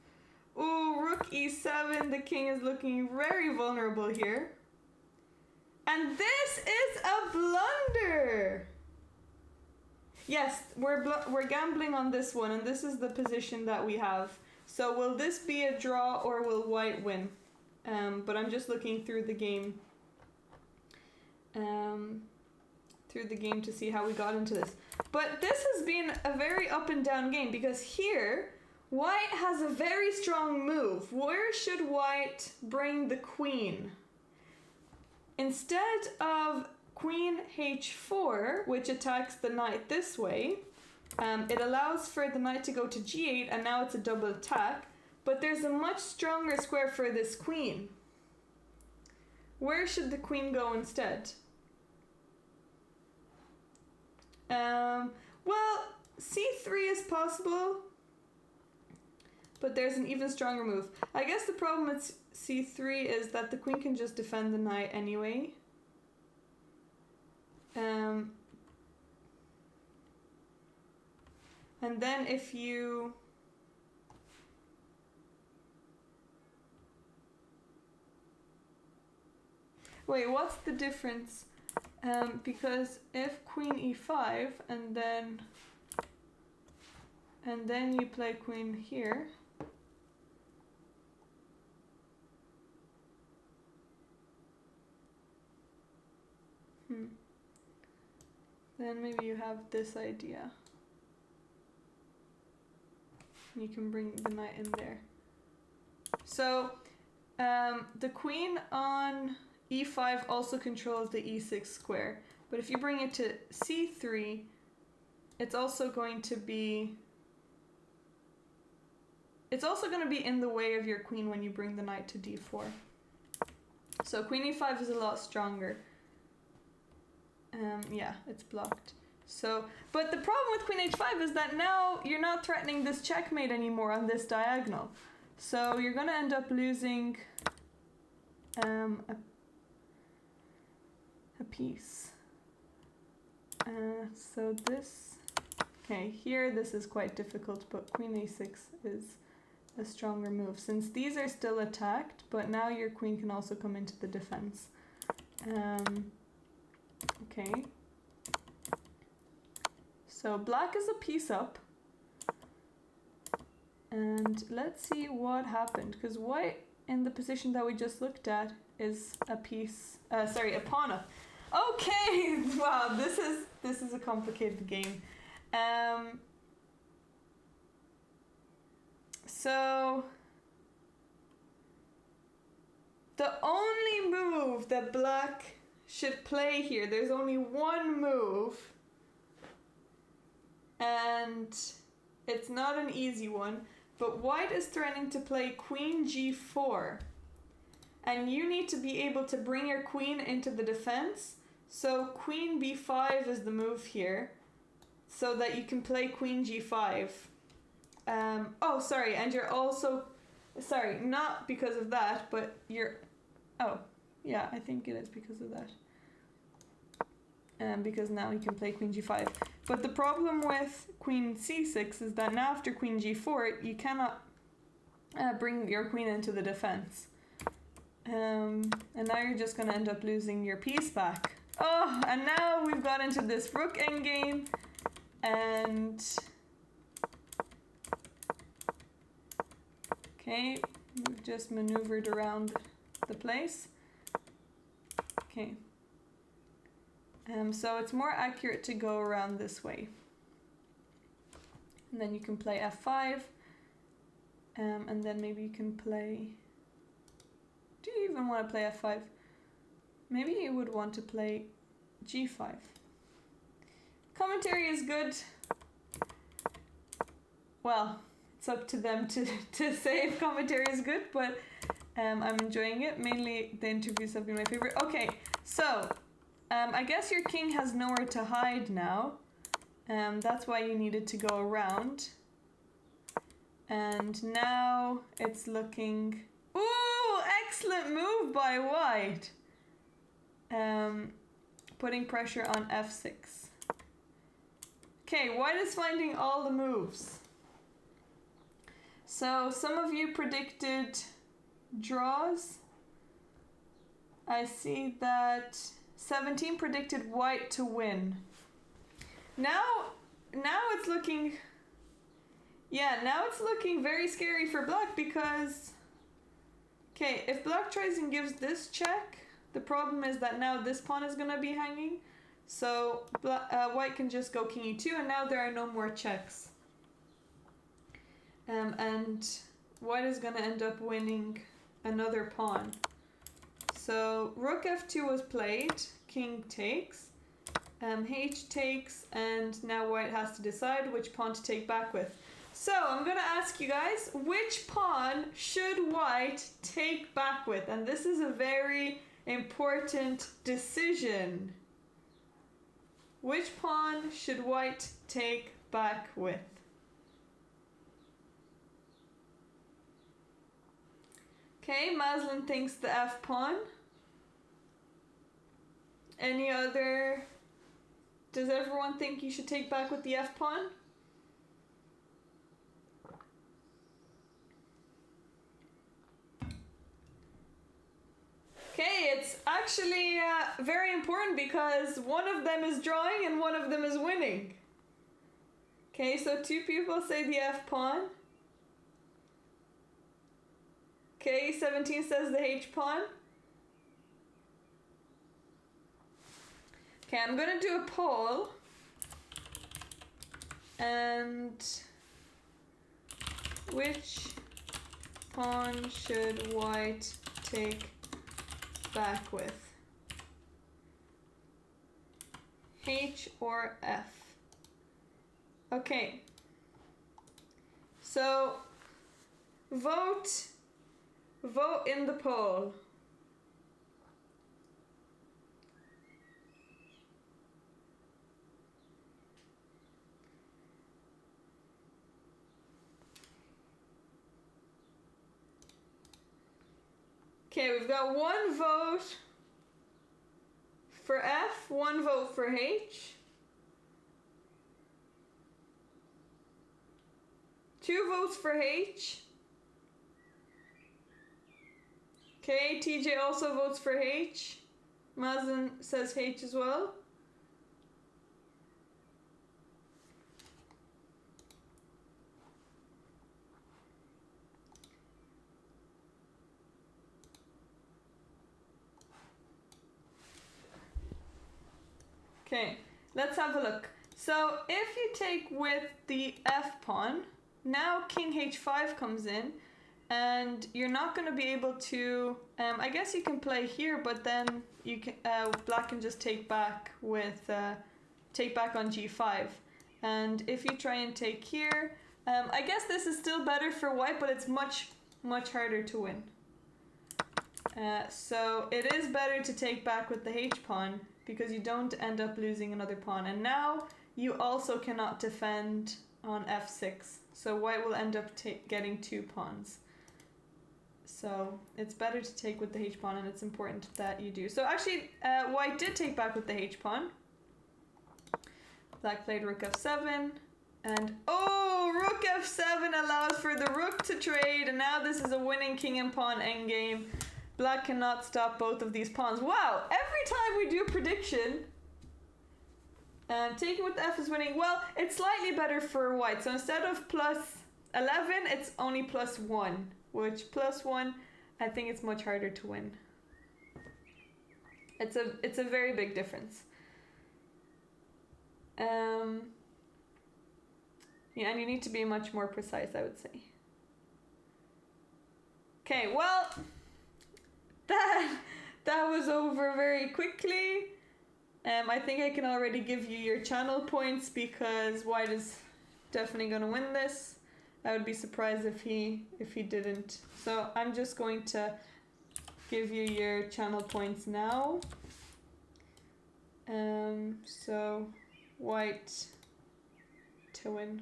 Ooh, rook e7, the king is looking very vulnerable here. And this is a blunder! Yes, we're gambling on this one, and this is the position that we have. So will this be a draw or will white win? But I'm just looking through the game. To see how we got into this. But this has been a very up and down game, because here white has a very strong move. Where should white bring the queen? Instead of queen h4, which attacks the knight this way, it allows for the knight to go to g8, and now it's a double attack, but there's a much stronger square for this queen. Where should the queen go instead? Well, c3 is possible, but there's an even stronger move. I guess the problem with c3 is that the queen can just defend the knight anyway. And then if you... Wait, what's the difference? Because if queen e5 and then you play queen here, then maybe you have this idea. You can bring the knight in there. So the queen on e5 also controls the e6 square, but if you bring it to c3, it's also going to be it's also going to be in the way of your queen when you bring the knight to d4. So queen e5 is a lot stronger. Yeah, it's blocked. So, but the problem with queen h5 is that now you're not threatening this checkmate anymore on this diagonal. So you're going to end up losing a piece. So this, okay, here this is quite difficult, but queen a6 is a stronger move. Since these are still attacked, but now your queen can also come into the defense. Okay. So black is a piece up. And let's see what happened, because white in the position that we just looked at is a piece, a pawn up. Okay, wow, this is a complicated game. So the only move that black should play here, there's only one move, and it's not an easy one, but white is threatening to play queen g4, and you need to be able to bring your queen into the defense. So queen b5 is the move here, so that you can play queen g5. Oh, sorry, and you're also, sorry, not because of that, but you're, oh, yeah, I think it is because of that. Because now you can play queen g5. But the problem with queen c6 is that now after queen g4, you cannot bring your queen into the defense. And now you're just going to end up losing your piece back. Oh, and now we've got into this rook endgame, and okay, we've just maneuvered around the place. Okay. So it's more accurate to go around this way. And then you can play f5, and then maybe you can play, do you even want to play f5? Maybe you would want to play g5. Commentary is good. Well, it's up to them to say if commentary is good, but I'm enjoying it. Mainly the interviews have been my favorite. Okay, so I guess your king has nowhere to hide now. That's why you needed to go around. And now it's looking... Ooh, excellent move by white. Putting pressure on f6. Okay, white is finding all the moves. So some of you predicted draws. I see that 17 predicted white to win. Now it's looking, yeah, now it's looking very scary for black, because, okay, if black tries and gives this check, the problem is that now this pawn is going to be hanging. So white can just go king e2, and now there are no more checks. And white is going to end up winning another pawn. So rook f2 was played, king takes, h takes, and now white has to decide which pawn to take back with. So I'm going to ask you guys, which pawn should white take back with? And this is a very important decision. Which pawn should white take back with? Okay, Maslin thinks the f pawn. Any other? Does everyone think you should take back with the f pawn? Okay, it's actually very important, because one of them is drawing and one of them is winning. Okay, so two people say the f pawn. Okay, 17 says the h pawn. Okay, I'm gonna do a poll. And which pawn should white take back with? H or F? Okay. So Vote in the poll. Okay, we've got 1 vote for F, 1 vote for H. 2 votes for H. Okay, TJ also votes for H. Mazen says H as well. Okay, let's have a look. So if you take with the F pawn, now King H5 comes in, and you're not going to be able to. I guess you can play here, but then you can. Black can just take back with take back on G5, and if you try and take here, I guess this is still better for White, but it's much harder to win. So it is better to take back with the H pawn because you don't end up losing another pawn, and now you also cannot defend on F6. So White will end up getting 2 pawns. So it's better to take with the H pawn, and it's important that you do. So actually, White did take back with the H pawn. Black played Rook F7, and oh, Rook F7 allows for the Rook to trade, and now this is a winning king and pawn endgame. Black cannot stop both of these pawns. Wow, every time we do a prediction, taking with the F is winning. Well, it's slightly better for White. So instead of plus 11, it's only plus 1. Which plus 1, I think it's much harder to win. It's a very big difference. Yeah, and you need to be much more precise, I would say. Okay, well, that was over very quickly. I think I can already give you your channel points because White is definitely going to win this. I would be surprised if he didn't. So I'm just going to give you your channel points now. So White to win.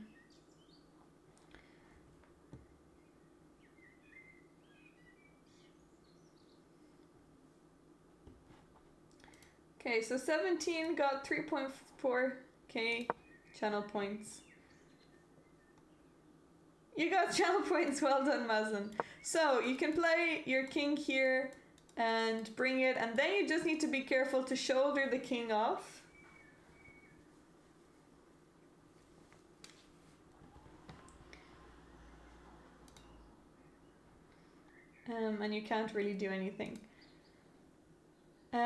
Okay, so 17 got 3.4k channel points. You got channel points, well done, Mazen. So you can play your king here and bring it, and then you just need to be careful to shoulder the king off. And you can't really do anything.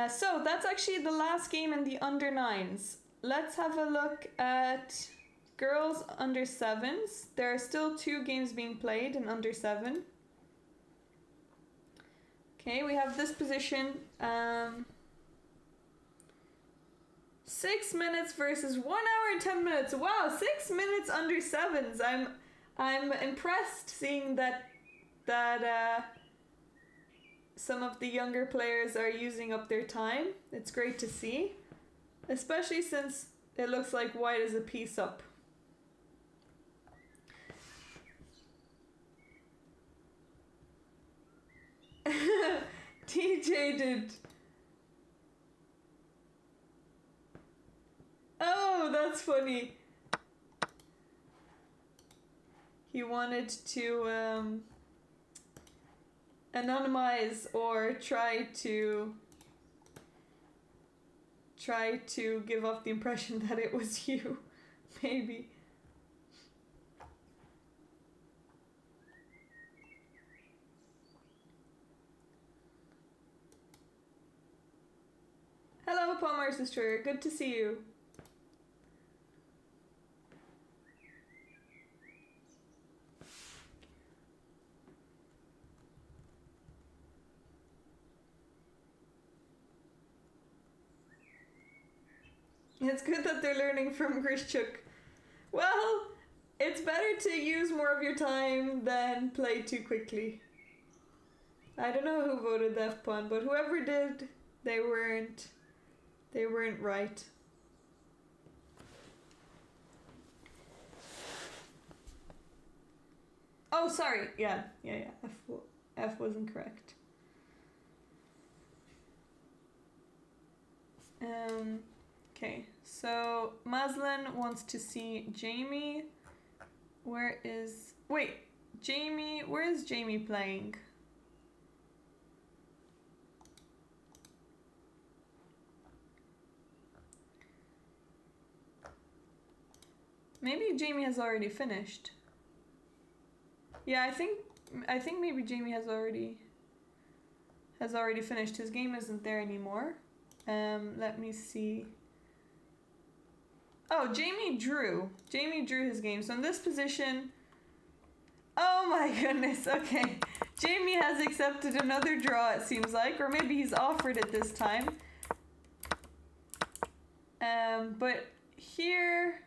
So that's actually the last game in the under 9s. Let's have a look at girls under 7s. There are still 2 games being played in under 7. Okay, we have this position. 6 minutes versus 1 hour and 10 minutes. Wow, 6 minutes under 7s. I'm impressed seeing that some of the younger players are using up their time. It's great to see, especially since it looks like White is a piece up. TJ did. Oh, that's funny. He wanted to anonymize or try to give off the impression that it was you, maybe. Hello, Palmer's Destroyer. Good to see you. It's good that they're learning from Grishchuk. Well, It's better to use more of your time than play too quickly. I don't know who voted the F pawn, but whoever did, they weren't right. Oh, sorry. Yeah. F was incorrect. Okay. So Maslin wants to see Jamie. Where is Jamie playing? Maybe Jamie has already finished. Yeah, I think maybe Jamie has already finished. His game isn't there anymore. Let me see. Oh, Jamie drew his game. So in this position, oh my goodness, okay. Jamie has accepted another draw, it seems like, or maybe he's offered it this time. But here,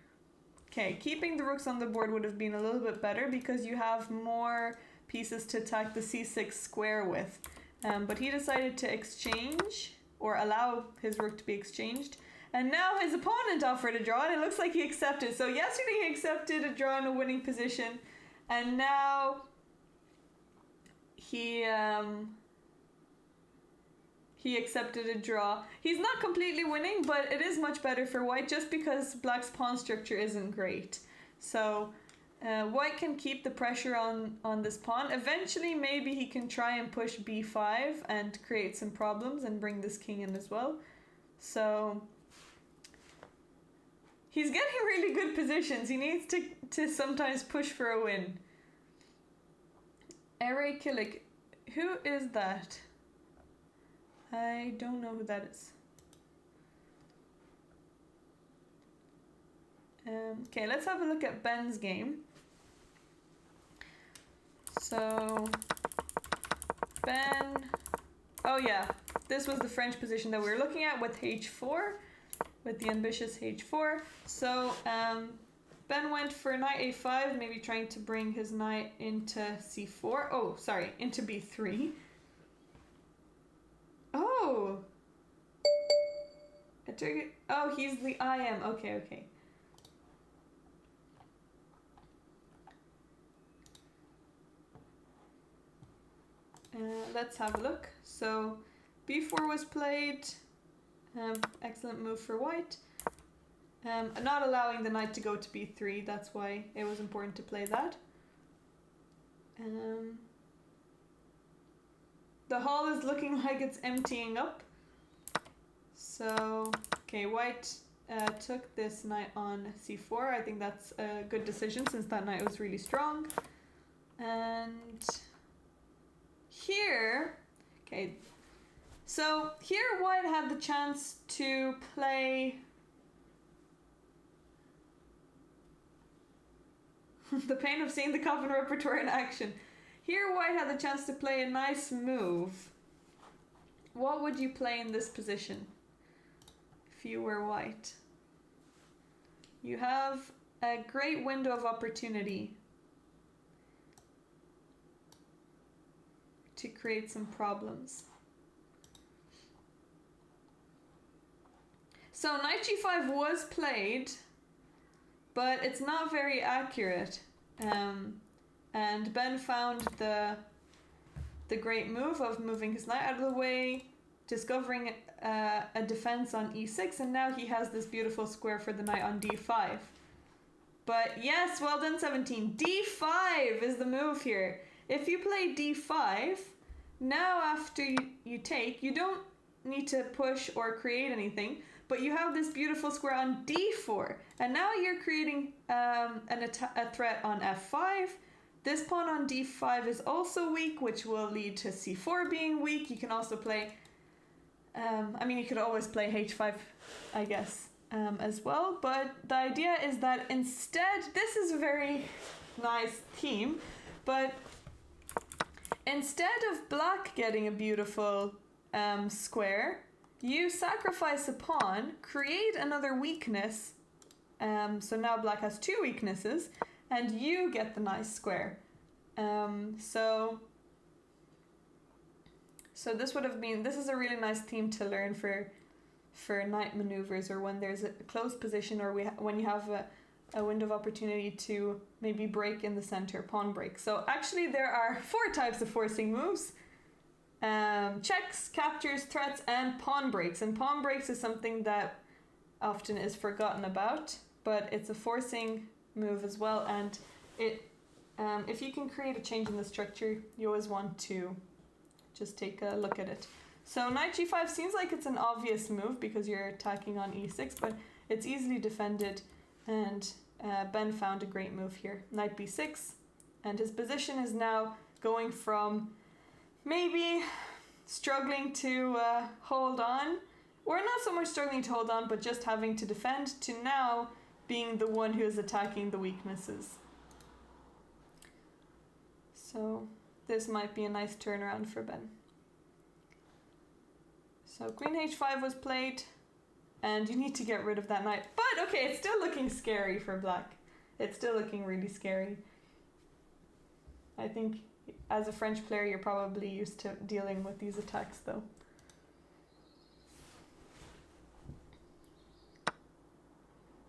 okay, keeping the rooks on the board would have been a little bit better because you have more pieces to attack the c6 square with. But he decided to exchange, or allow his rook to be exchanged. And now his opponent offered a draw, and it looks like he accepted. So yesterday he accepted a draw in a winning position, and now he accepted a draw. He's not completely winning, but it is much better for white just because black's pawn structure isn't great. So white can keep the pressure on this pawn. Eventually, maybe he can try and push b5 and create some problems and bring this king in as well. So he's getting really good positions. He needs to sometimes push for a win. Ere Killick. Who is that? I don't know who that is. Okay, let's have a look at Ben's game. So, Ben... Oh yeah, this was the French position that we were looking at with h4, with the ambitious h4. So, Ben went for knight a5, maybe trying to bring his knight into c4. Oh, sorry, into b3. Oh! I took it. Oh, he's the IM. Okay. Let's have a look. So, b4 was played. Excellent move for white. Not allowing the knight to go to b3, that's why it was important to play that. The hall is looking like it's emptying up. So, okay, white took this knight on c4. I think that's a good decision since that knight was really strong. And here, okay, so here white had the chance to play the pain of seeing the common repertoire in action. Here white had the chance to play a nice move. What would you play in this position if you were white? You have a great window of opportunity to create some problems. So knight g5 was played, but it's not very accurate. And Ben found the great move of moving his knight out of the way, discovering a defense on e6, and now he has this beautiful square for the knight on d5. But yes, well done 17. d5 is the move here. If you play d5, now after you take, you don't need to push or create anything, but you have this beautiful square on d4, and now you're creating a threat on f5. This pawn on d5 is also weak, which will lead to c4 being weak. You can also play, I mean, you could always play h5, I guess, as well. But the idea is that instead, this is a very nice theme, but instead of black getting a beautiful square, you sacrifice a pawn, create another weakness. So now black has two weaknesses. and you get the nice square. So this would have been, this is a really nice theme to learn for knight maneuvers, or when there's a close position, or when you have a window of opportunity to maybe break in the center, pawn break. So actually there are 4 types of forcing moves. Checks, captures, threats, and pawn breaks. And pawn breaks is something that often is forgotten about, but it's a forcing move as well, and it if you can create a change in the structure, you always want to just take a look at it. So knight g5 seems like it's an obvious move because you're attacking on e6, but it's easily defended, and Ben found a great move here. Knight b6, and his position is now going from maybe struggling to hold on, or not so much struggling to hold on, but just having to defend, to now being the one who is attacking the weaknesses. So this might be a nice turnaround for Ben. So queen h5 was played, and you need to get rid of that knight. But okay, it's still looking scary for black. It's still looking really scary. I think as a French player, you're probably used to dealing with these attacks though.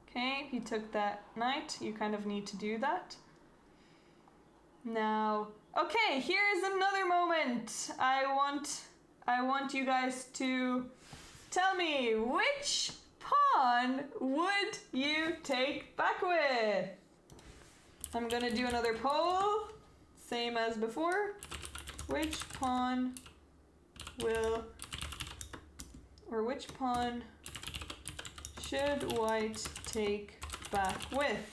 Okay, he took that knight. You kind of need to do that. Now, okay, here's another moment. I want you guys to tell me, which pawn would you take back with? I'm gonna do another poll, same as before. Which pawn should white take back with?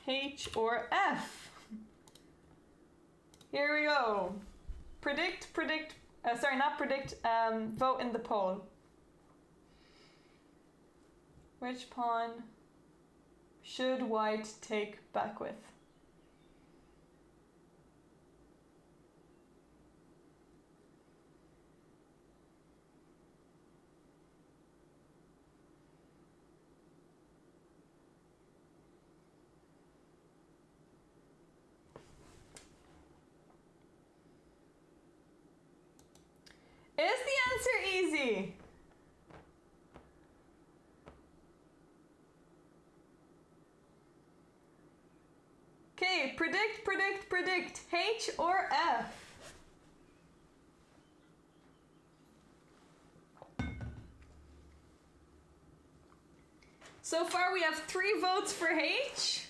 H or F? Here we go. Vote in the poll. Which pawn should white take back with? Is the answer easy? Okay, predict. H or F? So far we have 3 votes for H.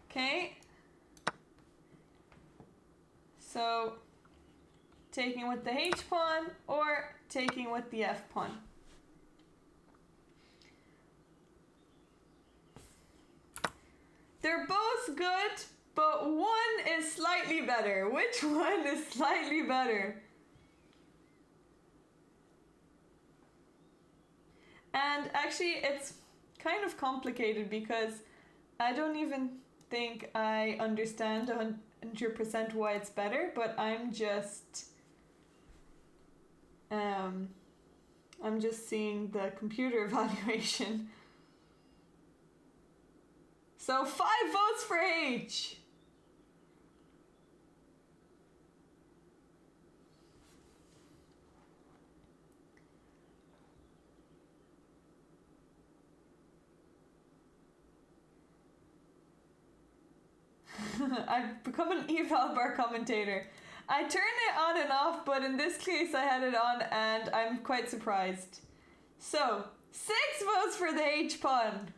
Okay. So, taking with the H pawn or taking with the F pawn. They're both good, but one is slightly better. Which one is slightly better? And actually, it's kind of complicated because I don't even think I understand 100% why it's better, but I'm just seeing the computer evaluation. So 5 votes for H. I've become an eval bar commentator. I turn it on and off, but in this case I had it on and I'm quite surprised. So, 6 votes for the H pawn.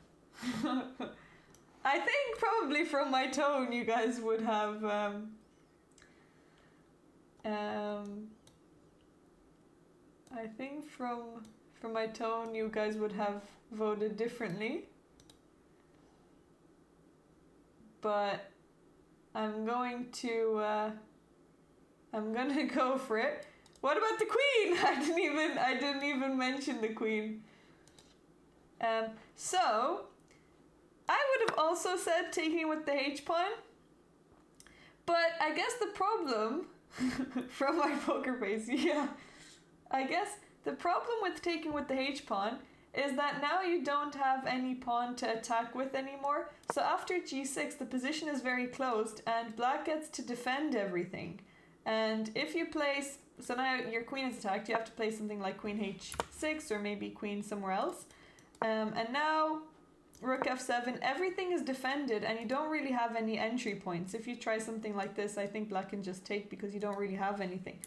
I think probably from my tone you guys would have I think from my tone you guys would have voted differently. But I'm gonna go for it. What about the queen? I didn't even mention the queen. So I would have also said taking with the H pawn, but I guess the problem from my poker face, yeah, I guess the problem with taking with the H pawn is that now you don't have any pawn to attack with anymore. So after g6, the position is very closed and black gets to defend everything. And if you place, so now your queen is attacked, you have to play something like queen h6 or maybe queen somewhere else. And now rook f7, everything is defended and you don't really have any entry points. If you try something like this, I think black can just take because you don't really have anything.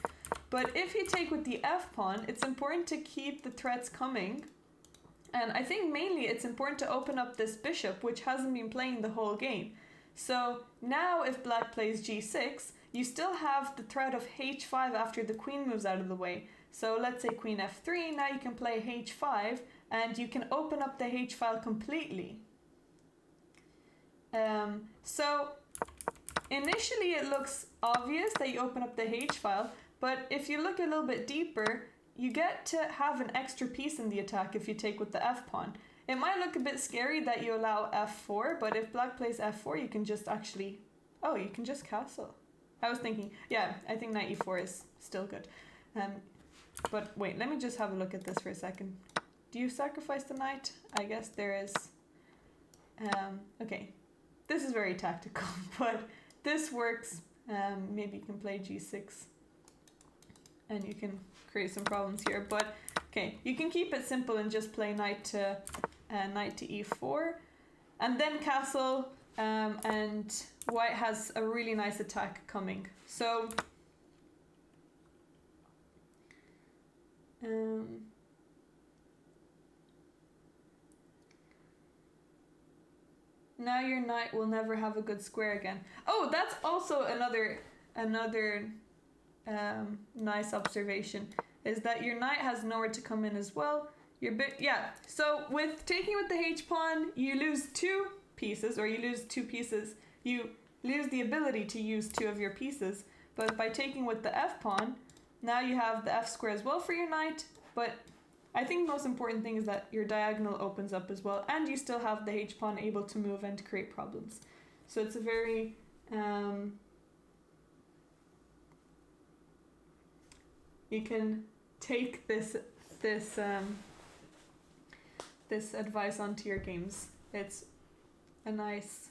But if you take with the f pawn, it's important to keep the threats coming. And I think mainly it's important to open up this bishop, which hasn't been playing the whole game. So now if black plays g6, you still have the threat of h5 after the queen moves out of the way. So let's say queen f3, now you can play h5 and you can open up the h file completely. So initially it looks obvious that you open up the h file, but if you look a little bit deeper, you get to have an extra piece in the attack if you take with the f pawn. It might look a bit scary that you allow f4, but if black plays f4, you can just actually, oh, you can just castle. I was thinking, yeah, I think knight e4 is still good. But wait, let me just have a look at this for a second. Do you sacrifice the knight? I guess there is. Okay, this is very tactical, but this works. Maybe you can play g6 and you can create some problems here. But okay, you can keep it simple and just play knight to e4 and then castle, and white has a really nice attack coming. So now your knight will never have a good square again. Oh, that's also another nice observation, is that your knight has nowhere to come in as well. So with taking with the h pawn, you lose 2 pieces, or you lose 2 pieces. You lose the ability to use 2 of your pieces. But by taking with the f pawn, now you have the f square as well for your knight. But I think the most important thing is that your diagonal opens up as well, and you still have the h pawn able to move and to create problems. So it's a very you can take this advice onto your games. It's a nice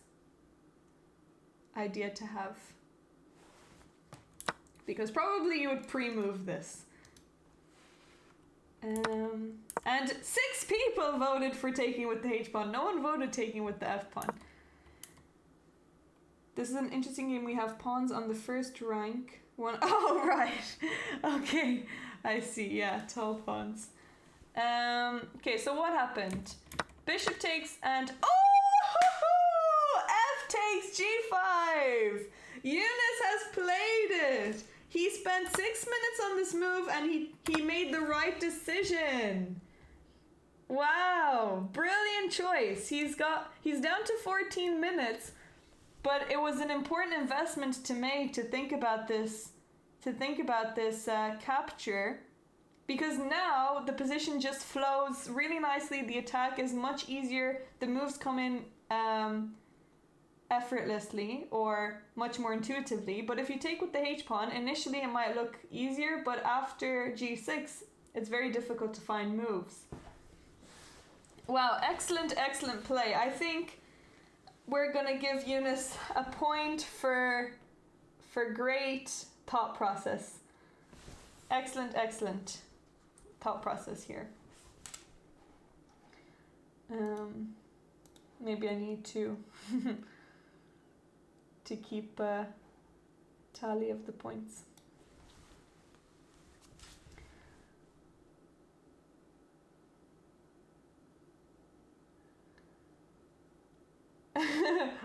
idea to have, because probably you would pre-move this. And 6 people voted for taking with the h pawn. No one voted taking with the f pawn. This is an interesting game. We have pawns on the first rank. Oh, right. Okay, I see. Yeah, tall pawns. Okay, so what happened? Bishop takes and f takes g5. Eunice has played it. He spent 6 minutes on this move and he made the right decision. Wow, brilliant choice. He's down to 14 minutes, but it was an important investment to make to think about this capture, because now the position just flows really nicely. The attack is much easier. The moves come in effortlessly or much more intuitively. But if you take with the h pawn, initially it might look easier, but after g6 it's very difficult to find moves. Wow, excellent play. I think we're gonna give Eunice a point for great thought process. Excellent thought process here. Maybe I need to to keep a tally of the points.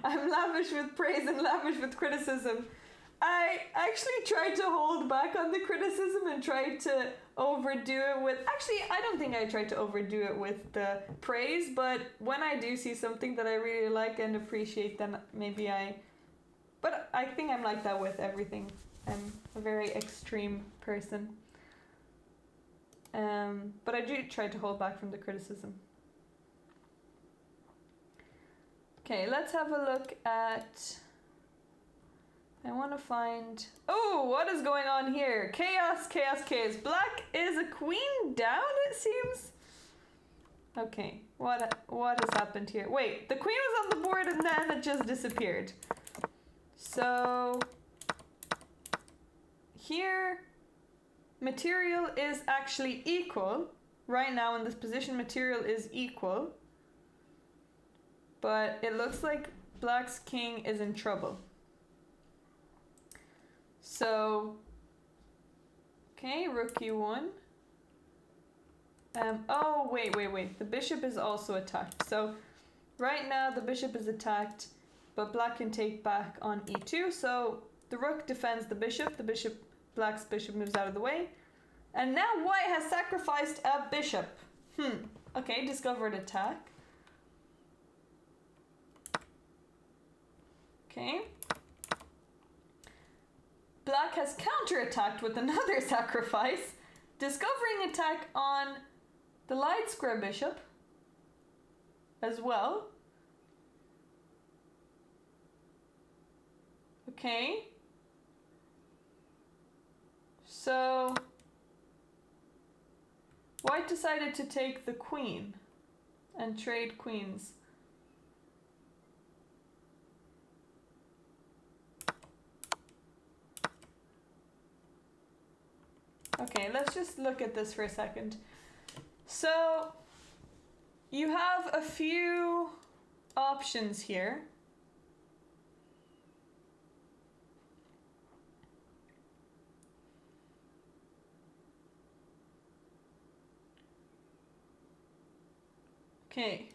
I'm lavish with praise and lavish with criticism. I actually tried to hold back on the criticism and tried to overdo it with... Actually, I don't think I tried to overdo it with the praise, but when I do see something that I really like and appreciate, then maybe But I think I'm like that with everything. I'm a very extreme person. But I do try to hold back from the criticism. Okay, let's have a look at... I want to find... Oh, what is going on here? Chaos. Black is a queen down, it seems. Okay, what has happened here? Wait, the queen was on the board and then it just disappeared. So here, material is actually equal. Right now in this position, material is equal. But it looks like black's king is in trouble. So, okay, rook e1. Oh, wait. The bishop is also attacked. So, right now the bishop is attacked, but black can take back on e2. So, the rook defends the bishop. Black's bishop moves out of the way. And now white has sacrificed a bishop. Okay, discovered attack. Okay. Black has counterattacked with another sacrifice, discovering attack on the light square bishop as well. Okay. So white decided to take the queen and trade queens. Okay, let's just look at this for a second. So, you have a few options here. Okay.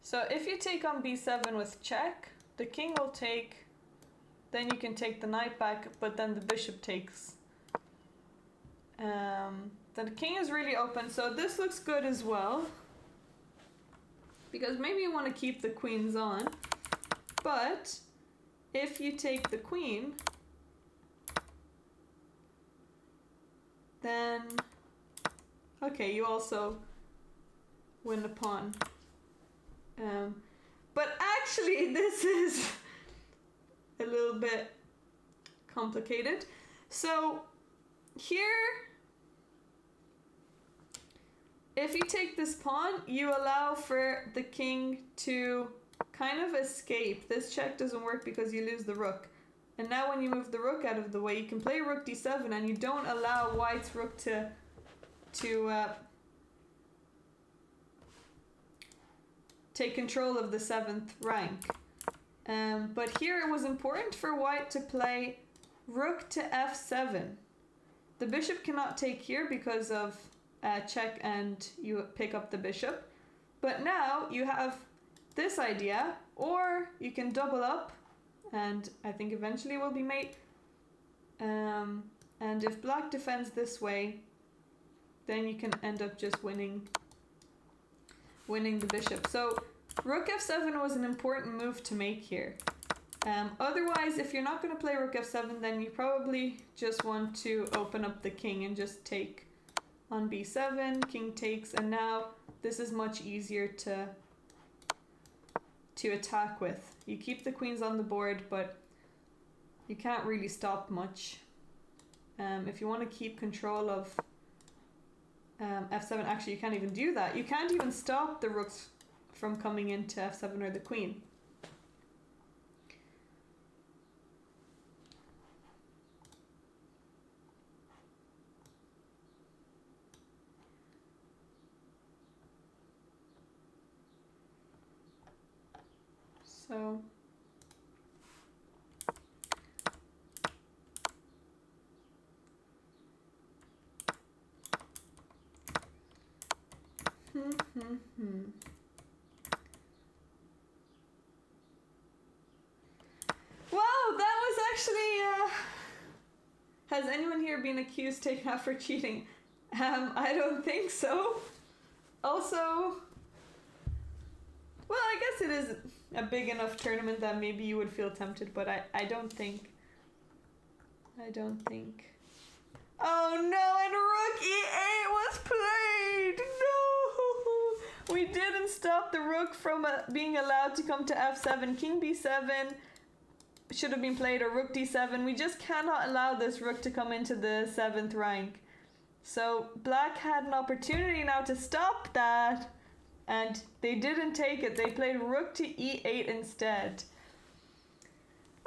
So, if you take on b7 with check, the king will take. Then you can take the knight back, but then the bishop takes. The king is really open, so this looks good as well. Because maybe you want to keep the queens on. But if you take the queen, then okay, you also win the pawn. But actually, this is a little bit complicated. So here, if you take this pawn, you allow for the king to kind of escape. This check doesn't work because you lose the rook. And now when you move the rook out of the way, you can play rook d7 and you don't allow white's rook to take control of the 7th rank. But here it was important for white to play rook to f7. The bishop cannot take here because of check and you pick up the bishop. But now you have this idea, or you can double up, and I think eventually will be mate. And if black defends this way, then you can end up just winning the bishop. So rook f7 was an important move to make here. Otherwise, if you're not going to play rook f7, then you probably just want to open up the king and just take on b7, king takes, and now this is much easier to attack with. You keep the queens on the board, but you can't really stop much. If you want to keep control of f7, actually you can't even do that. You can't even stop the rooks from coming into f7 or the queen. So Wow, that was actually has anyone here been accused, taken out for cheating? I don't think so. Also, well, I guess it is a big enough tournament that maybe you would feel tempted, but I don't think. Oh no, and rook e8 was played! No! We didn't stop the rook from being allowed to come to f7. King b7 should have been played, or rook d7. We just cannot allow this rook to come into the 7th rank. So black had an opportunity now to stop that, and they didn't take it. They played rook to e8 instead.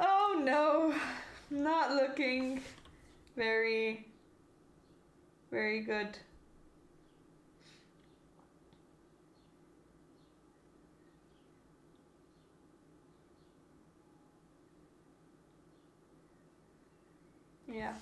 Oh no, not looking very, very good. Yeah.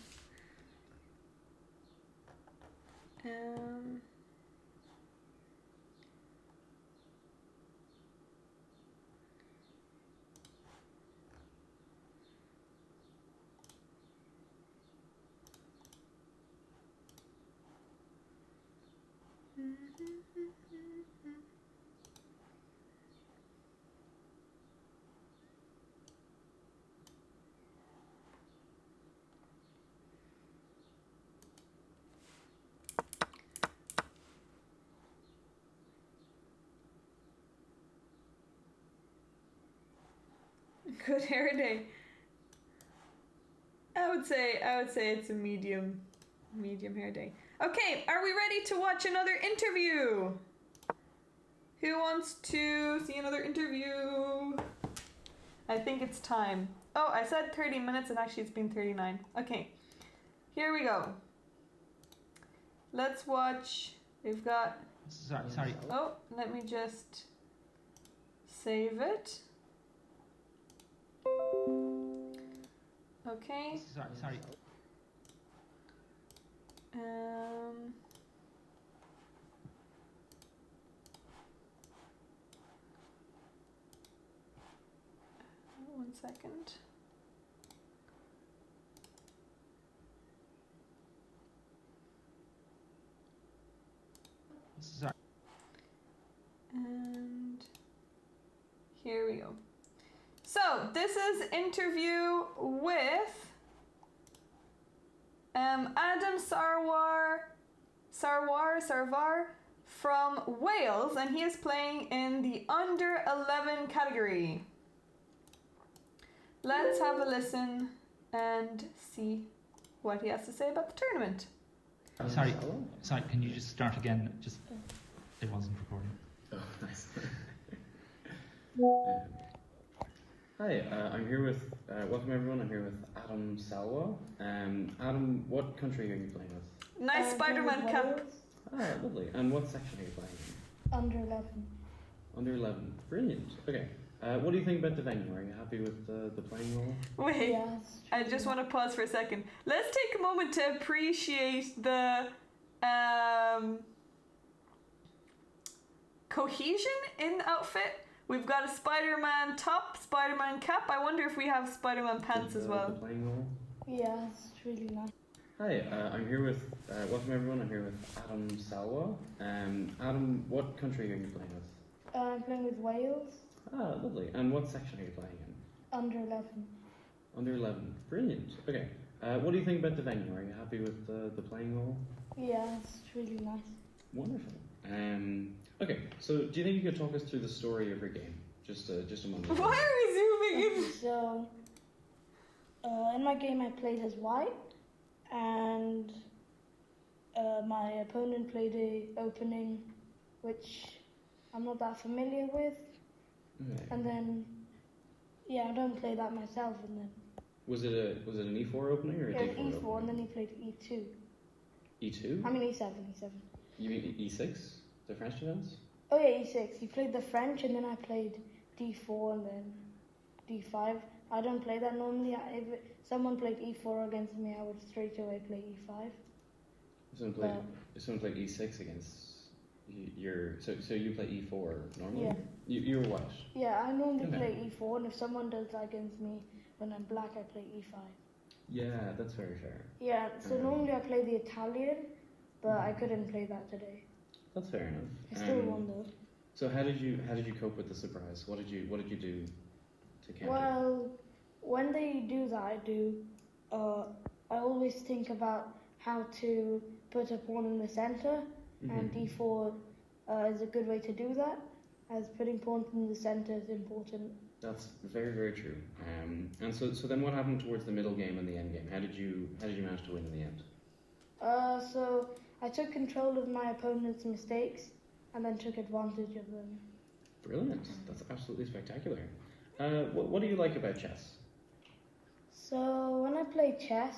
Good hair day. I would say it's a medium hair day. Okay, are we ready to watch another interview? Who wants to see another interview? I think it's time. Oh, I said 30 minutes and actually it's been 39. Okay, here we go. Let's watch. We've got... Sorry. Oh, let me just save it. Okay. Sorry. One second. Sorry. And here we go. So this is interview with Adam Sarwar from Wales, and he is playing in the under 11 category. Let's have a listen and see what he has to say about the tournament. Sorry, can you just start again? Just, it wasn't recording. Oh, nice. Hi, I'm here with, welcome everyone, I'm here with Adam Salwa. Adam, what country are you playing with? Nice Spider-Man cap. Ah, lovely. And what section are you playing in? Under 11. Under 11. Brilliant. Okay. What do you think about the venue? Are you happy with the playing role? Wait, Yes. I just want to pause for a second. Let's take a moment to appreciate the cohesion in the outfit. We've got a Spider-Man top, Spider-Man cap. I wonder if we have Spider-Man pants as well. The playing role? Yeah, it's really nice. Hi, I'm here with, welcome everyone, I'm here with Adam Salwa. Adam, what country are you playing with? I'm playing with Wales. Ah, lovely. And what section are you playing in? Under 11. Under 11. Brilliant. Okay. What do you think about the venue? Are you happy with the playing role? Yeah, it's really nice. Wonderful. Okay, so do you think you could talk us through the story of your game? Just a moment. Why are we zooming in? So, in my game I played as white, and my opponent played a opening which I'm not that familiar with, Okay. and then I don't play that myself, and then Was it an E4 opening or a yeah, D4 E4, and opening? then he played E2. E2? I mean E7. You mean E6? The French defense? Oh yeah, E6. He played the French, and then I played D4 and then D5. I don't play that normally. If someone played E4 against me, I would straight away play E5. If someone played E6 against so you play E4 normally? Yeah. You're white. Yeah, I normally Okay. play E4, and if someone does that against me when I'm black, I play E5. Yeah, that's very fair. Yeah, so normally I play the Italian, but I couldn't play that today. That's fair enough. I still won though. So how did you cope with the surprise? What did you do to counter? Well, when they do that, I always think about how to put a pawn in the center, and D4 is a good way to do that, as putting pawns in the center is important. That's very, very true. And so then what happened towards the middle game and the end game? How did you manage to win in the end? So I took control of my opponent's mistakes and then took advantage of them. Brilliant. That's absolutely spectacular. What do you like about chess? So when I play chess,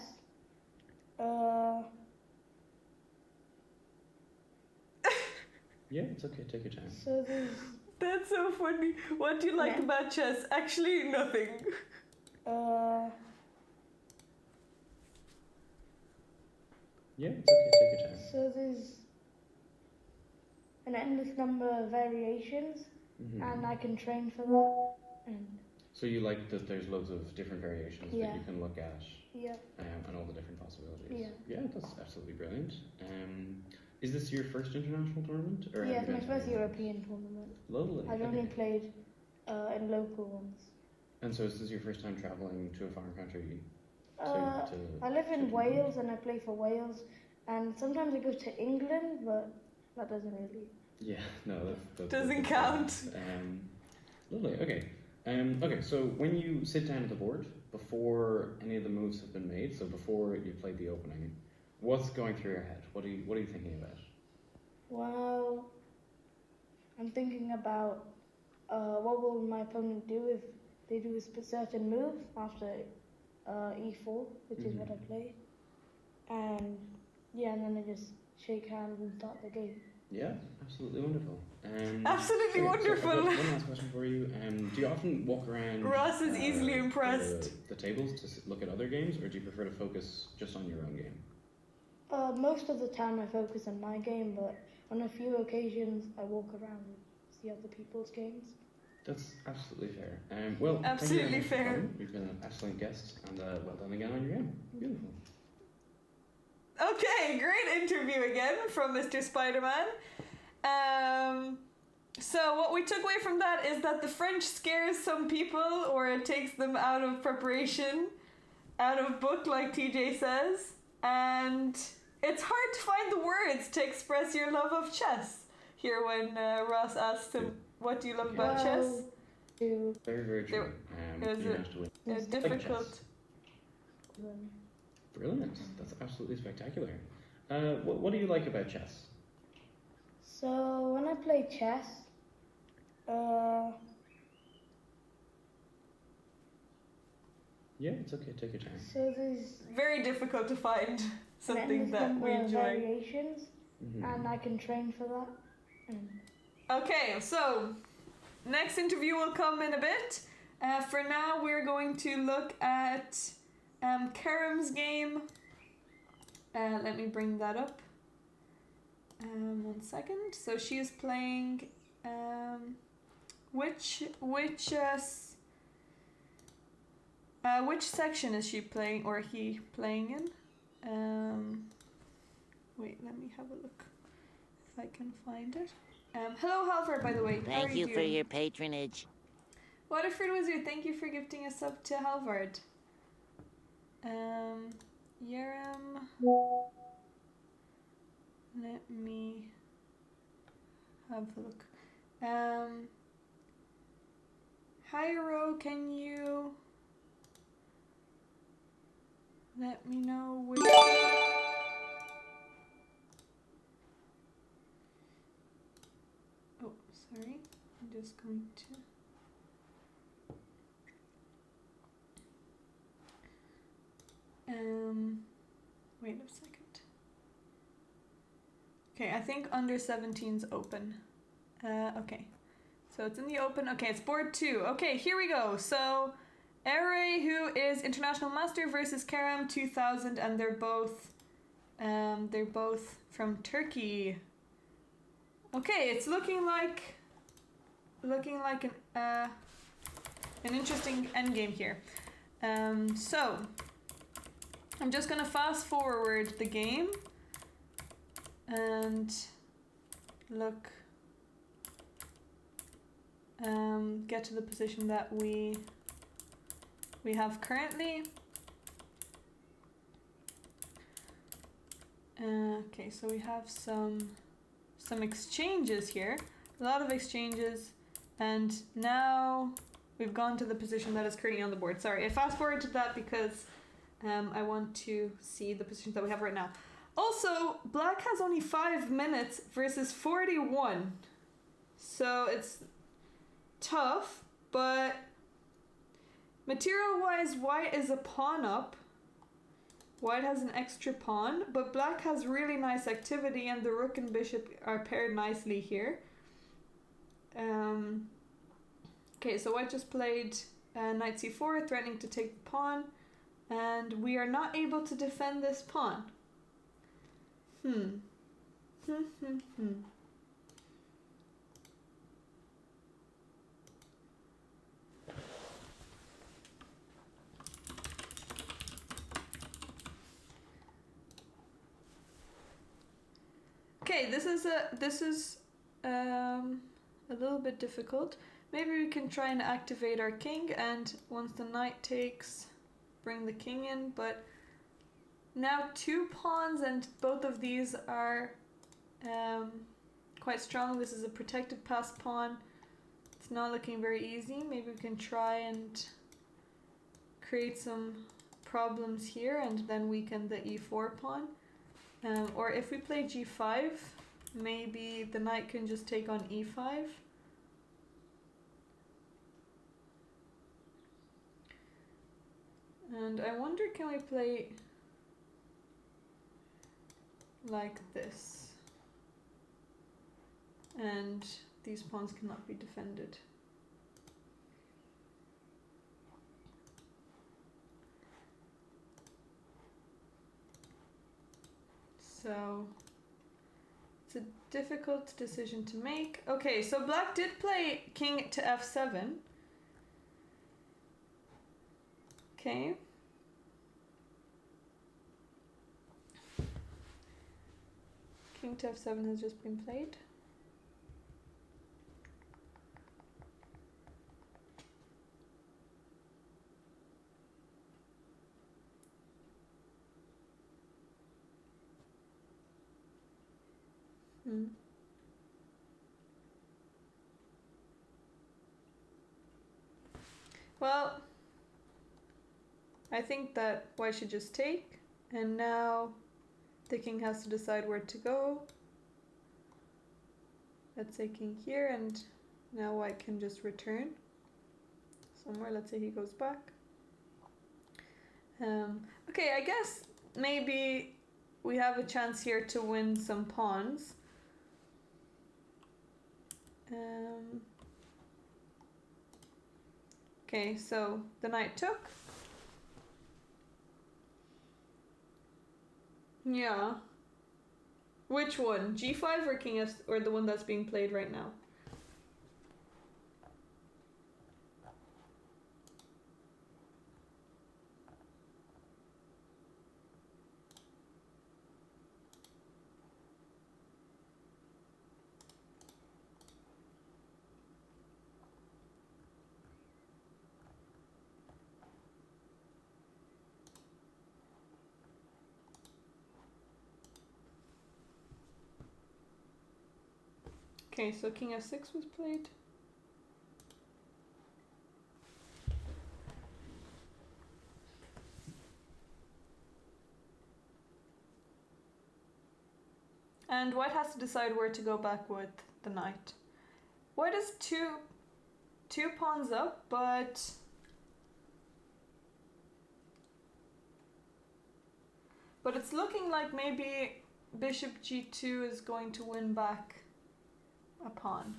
Yeah, it's okay. Take your time. so there's That's so funny. What do you like Yeah. about chess? Actually, nothing. Yeah, it's okay. Take your time. so there's an endless number of variations, Mhm. and I can train for that. And So you like that there's loads of different variations that Yeah. you can look at yeah, and all the different possibilities. Yeah. Yeah, that's absolutely brilliant. Is this your first international tournament? Or have yeah, you it's my been to first any others? European tournament. Lovely. I've only Okay. played in local ones. And so is this your first time traveling to a foreign country? I live in Wales and I play for Wales, and sometimes I go to England, but that doesn't really. Yeah, no, that's Doesn't that's count. fine. Lovely. Okay. Okay. So when you sit down at the board before any of the moves have been made, so before you played the opening, what's going through your head? What are you thinking about? Well, I'm thinking about what will my opponent do if they do a certain move after e4, which is what I play, and yeah, and then I just shake hands and start the game. Yeah, absolutely wonderful. Absolutely okay, wonderful. So I've got one last question for you. Do you often walk around? Ross is easily impressed. The tables to look at other games, or do you prefer to focus just on your own game? Most of the time I focus on my game, but on a few occasions I walk around and see other people's games. That's absolutely fair. Well, Absolutely thank you very much for fair. coming. You've been an excellent guest, and well done again on your game. Beautiful. Okay, great interview again from Mr. Spider-Man. So what we took away from that is that the French scares some people, or it takes them out of preparation, out of book, like TJ says, and it's hard to find the words to express your love of chess. Here when Ross asked him, what do you love about chess? To Very, very true. is You it- managed to win. It's Like difficult. them. Brilliant. That's absolutely spectacular. What do you like about chess? So when I play chess, Yeah, it's okay. Take your time. so there's Very difficult to find an something endless that we number of enjoy. variations, Mhm. and I can train for that. And Okay, so next interview will come in a bit. For now, we're going to look at Karim's game. Let me bring that up. 1 second. So she is playing. Which section is she playing, or he playing in? Wait, let me have a look if I can find it. Hello, Halford, by the way. How are Thank you for doing? your patronage. Waterford Wizard, thank you for gifting us up to Halvard. Yerim. Let me have a look. Hyro, can you let me know which... Oh, sorry. I'm just going to... Wait a second. Okay, I think under 17's open. Okay. So it's in the open. Okay, it's board 2. Okay, here we go. So, Ere, who is International Master, versus Karam 2000, and they're both from Turkey. Okay, it's looking like an interesting endgame here. So I'm just gonna fast forward the game and look, get to the position that we have currently. Okay, so we have some exchanges here, a lot of exchanges, and now we've gone to the position that is currently on the board. Sorry, I fast forwarded to that because I want to see the positions that we have right now. Also, black has only 5 minutes versus 41. So it's tough, but material-wise, white is a pawn up. White has an extra pawn, but black has really nice activity and the rook and bishop are paired nicely here. Okay, so white just played knight c4, threatening to take the pawn, and we are not able to defend this pawn. Okay, this is a little bit difficult. Maybe we can try and activate our king, and once the knight takes, bring the king in, but now 2 pawns and both of these are quite strong. This is a protected pass pawn. It's not looking very easy. Maybe we can try and create some problems here and then weaken the e4 pawn. Or if we play g5, maybe the knight can just take on e5. And I wonder, can we play like this? And these pawns cannot be defended. So it's a difficult decision to make. Okay, so black did play king to f7. Okay. King to f7 has just been played. Well, I think that white should just take, and now the king has to decide where to go. Let's say king here, and now white can just return somewhere. Let's say he goes back. Okay, I guess maybe we have a chance here to win some pawns. Okay, so the knight took. Yeah. Which one? G5 or king F, or the one that's being played right now? Okay, so king f6 was played. And white has to decide where to go back with the knight. White is two pawns up, but it's looking like maybe bishop g2 is going to win back a pawn.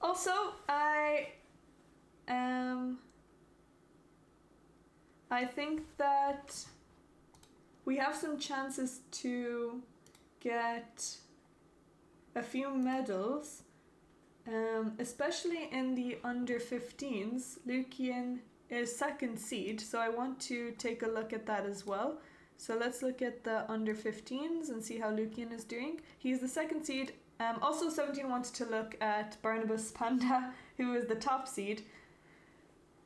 Also, I think that we have some chances to get a few medals, especially in the under 15s. Lukian is 2nd seed, so I want to take a look at that as well. So let's look at the under 15s and see how Lukian is doing. He's the 2nd seed. Also 17 wants to look at Barnabas Panda, who is the top seed.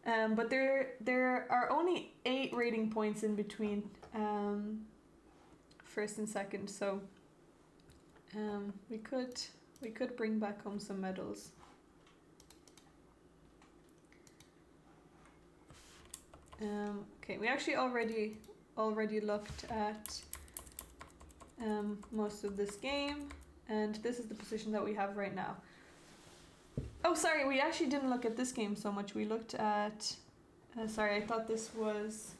But there are only 8 rating points in between 1st and 2nd, so We could bring back home some medals. Okay, we actually already looked at most of this game, and this is the position that we have right now. Oh, sorry, we actually didn't look at this game so much. We looked at... sorry, I thought this was...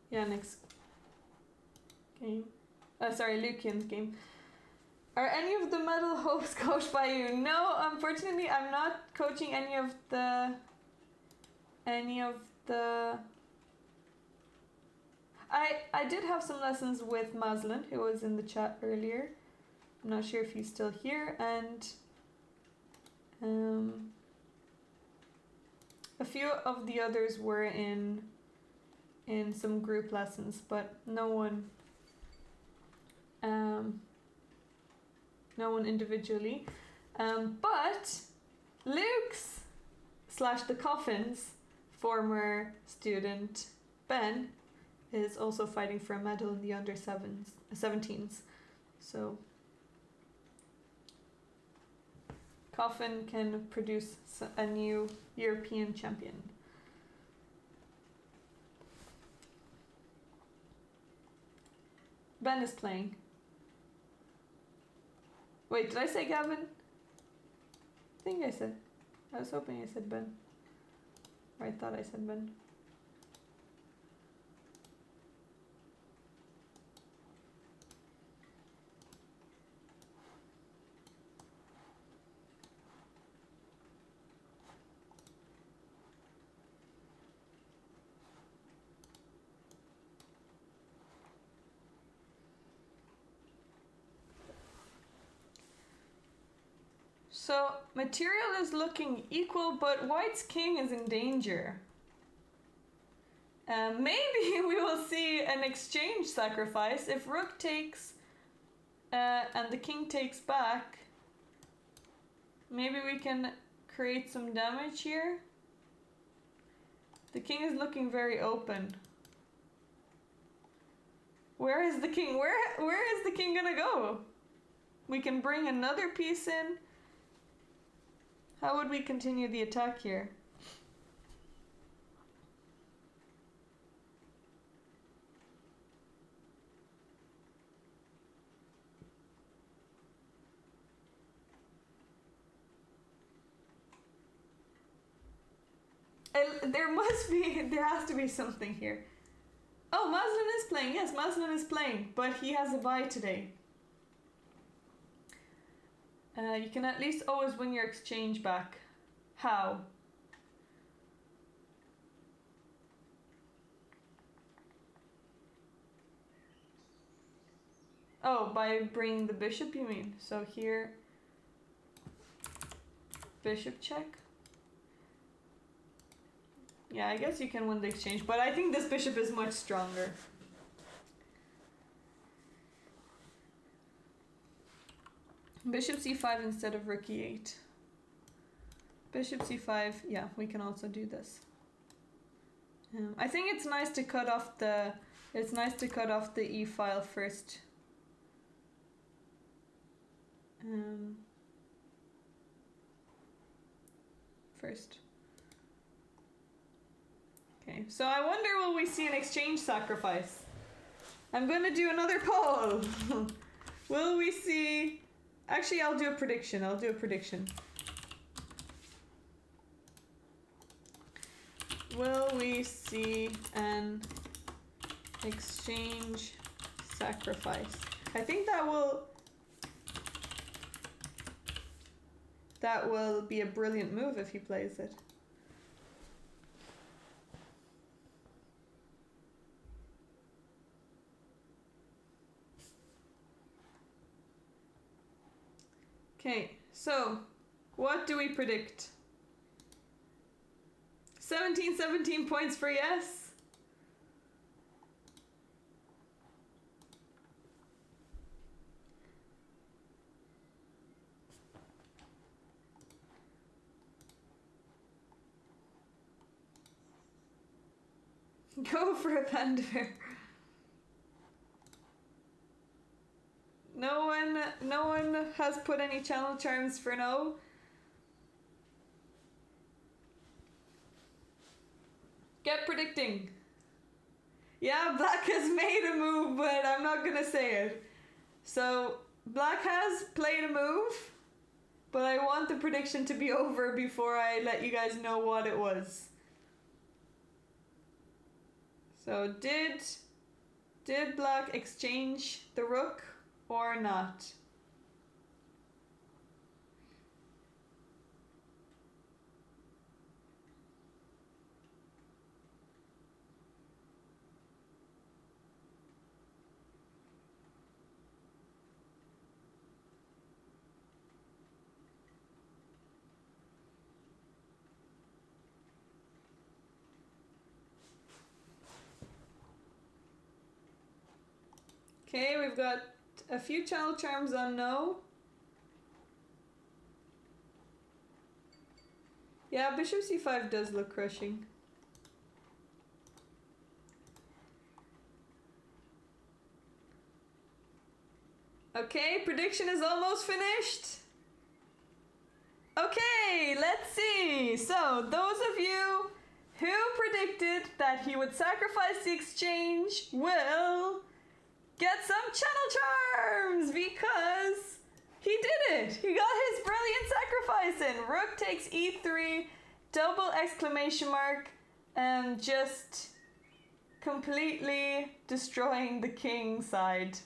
yeah, next game. Sorry, Lucian's game. Are any of the medal hopes coached by you? No, unfortunately, I'm not coaching any of the... I did have some lessons with Maslin, who was in the chat earlier. I'm not sure if he's still here, and a few of the others were in some group lessons, but no one individually. But Luke's / the Coffin's former student Ben is also fighting for a medal in the under 17s. So Coffin can produce a new European champion. Ben is playing. Wait, did I say Gavin? I think I said. I was hoping I said Ben. Or I thought I said Ben. So, material is looking equal, but White's king is in danger. Maybe we will see an exchange sacrifice. If Rook takes and the king takes back, maybe we can create some damage here. The king is looking very open. Where is the king? Where is the king gonna go? We can bring another piece in. How would we continue the attack here? There has to be something here. Oh, Maslin is playing. Yes, Maslin is playing, but he has a bye today. You can at least always win your exchange back. How? Oh, by bringing the bishop, you mean? So here, bishop check. Yeah, I guess you can win the exchange, but I think this bishop is much stronger. Bishop c5 instead of rook e8. Bishop c5, yeah, we can also do this. I think it's nice to cut off the e file first. Okay, so I wonder, will we see an exchange sacrifice? I'm going to do another poll. Will we see... Actually, I'll do a prediction. Will we see an exchange sacrifice? I think that will be a brilliant move if he plays it. Okay, so what do we predict? 17 points for yes. Go for a panda bear. No one has put any channel charms for no. Get predicting. Yeah, black has made a move, but I'm not gonna say it. So black has played a move, but I want the prediction to be over before I let you guys know what it was. So did black exchange the rook or not? Okay, we've got a few channel charms on no. Yeah, bishop c5 does look crushing. Okay, prediction is almost finished. Okay, let's see. So, those of you who predicted that he would sacrifice the exchange will get some channel charms because he did it. He got his brilliant sacrifice in. Rook takes e3, double exclamation mark, and just completely destroying the king side.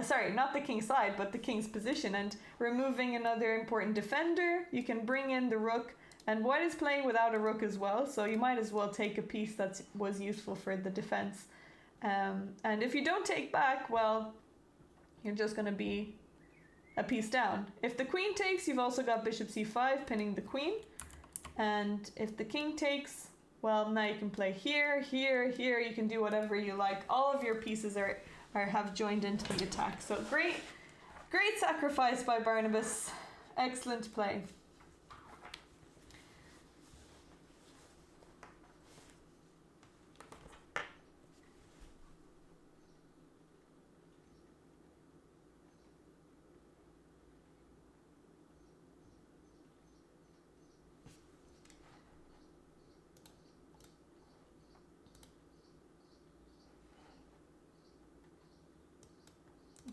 Sorry, not the king's side, but the king's position, and removing another important defender. You can bring in the rook, and white is playing without a rook as well, so you might as well take a piece that was useful for the defense. And if you don't take back, well, you're just going to be a piece down. If the queen takes, you've also got bishop c5 pinning the queen. And if the king takes, well, now you can play here, here, here. You can do whatever you like. All of your pieces have joined into the attack. So great sacrifice by Barnabas. Excellent play.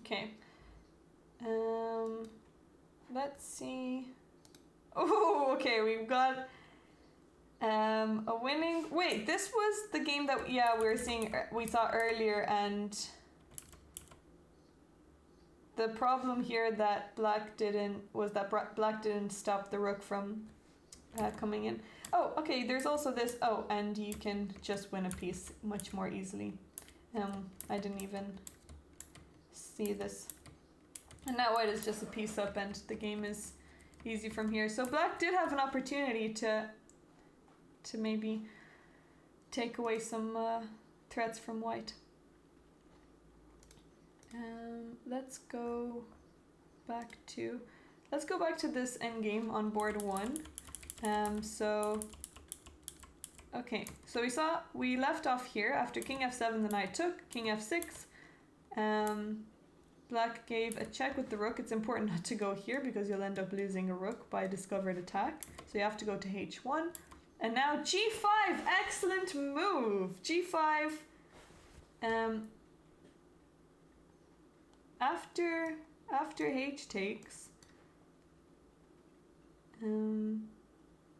Okay. Let's see. Oh, okay, we've got a winning. Wait, this was the game that we saw earlier, and the problem here that black didn't stop the rook from coming in. Oh, okay, there's also this. Oh, and you can just win a piece much more easily. I didn't even see this. And now white is just a piece up and the game is easy from here. So black did have an opportunity to maybe take away some threats from white. Let's go back to this endgame on board 1. Okay, so we left off here after king f7, the knight took, king f6. Black gave a check with the rook. It's important not to go here because you'll end up losing a rook by a discovered attack. So you have to go to h1. And now g5, excellent move. g5. After h takes.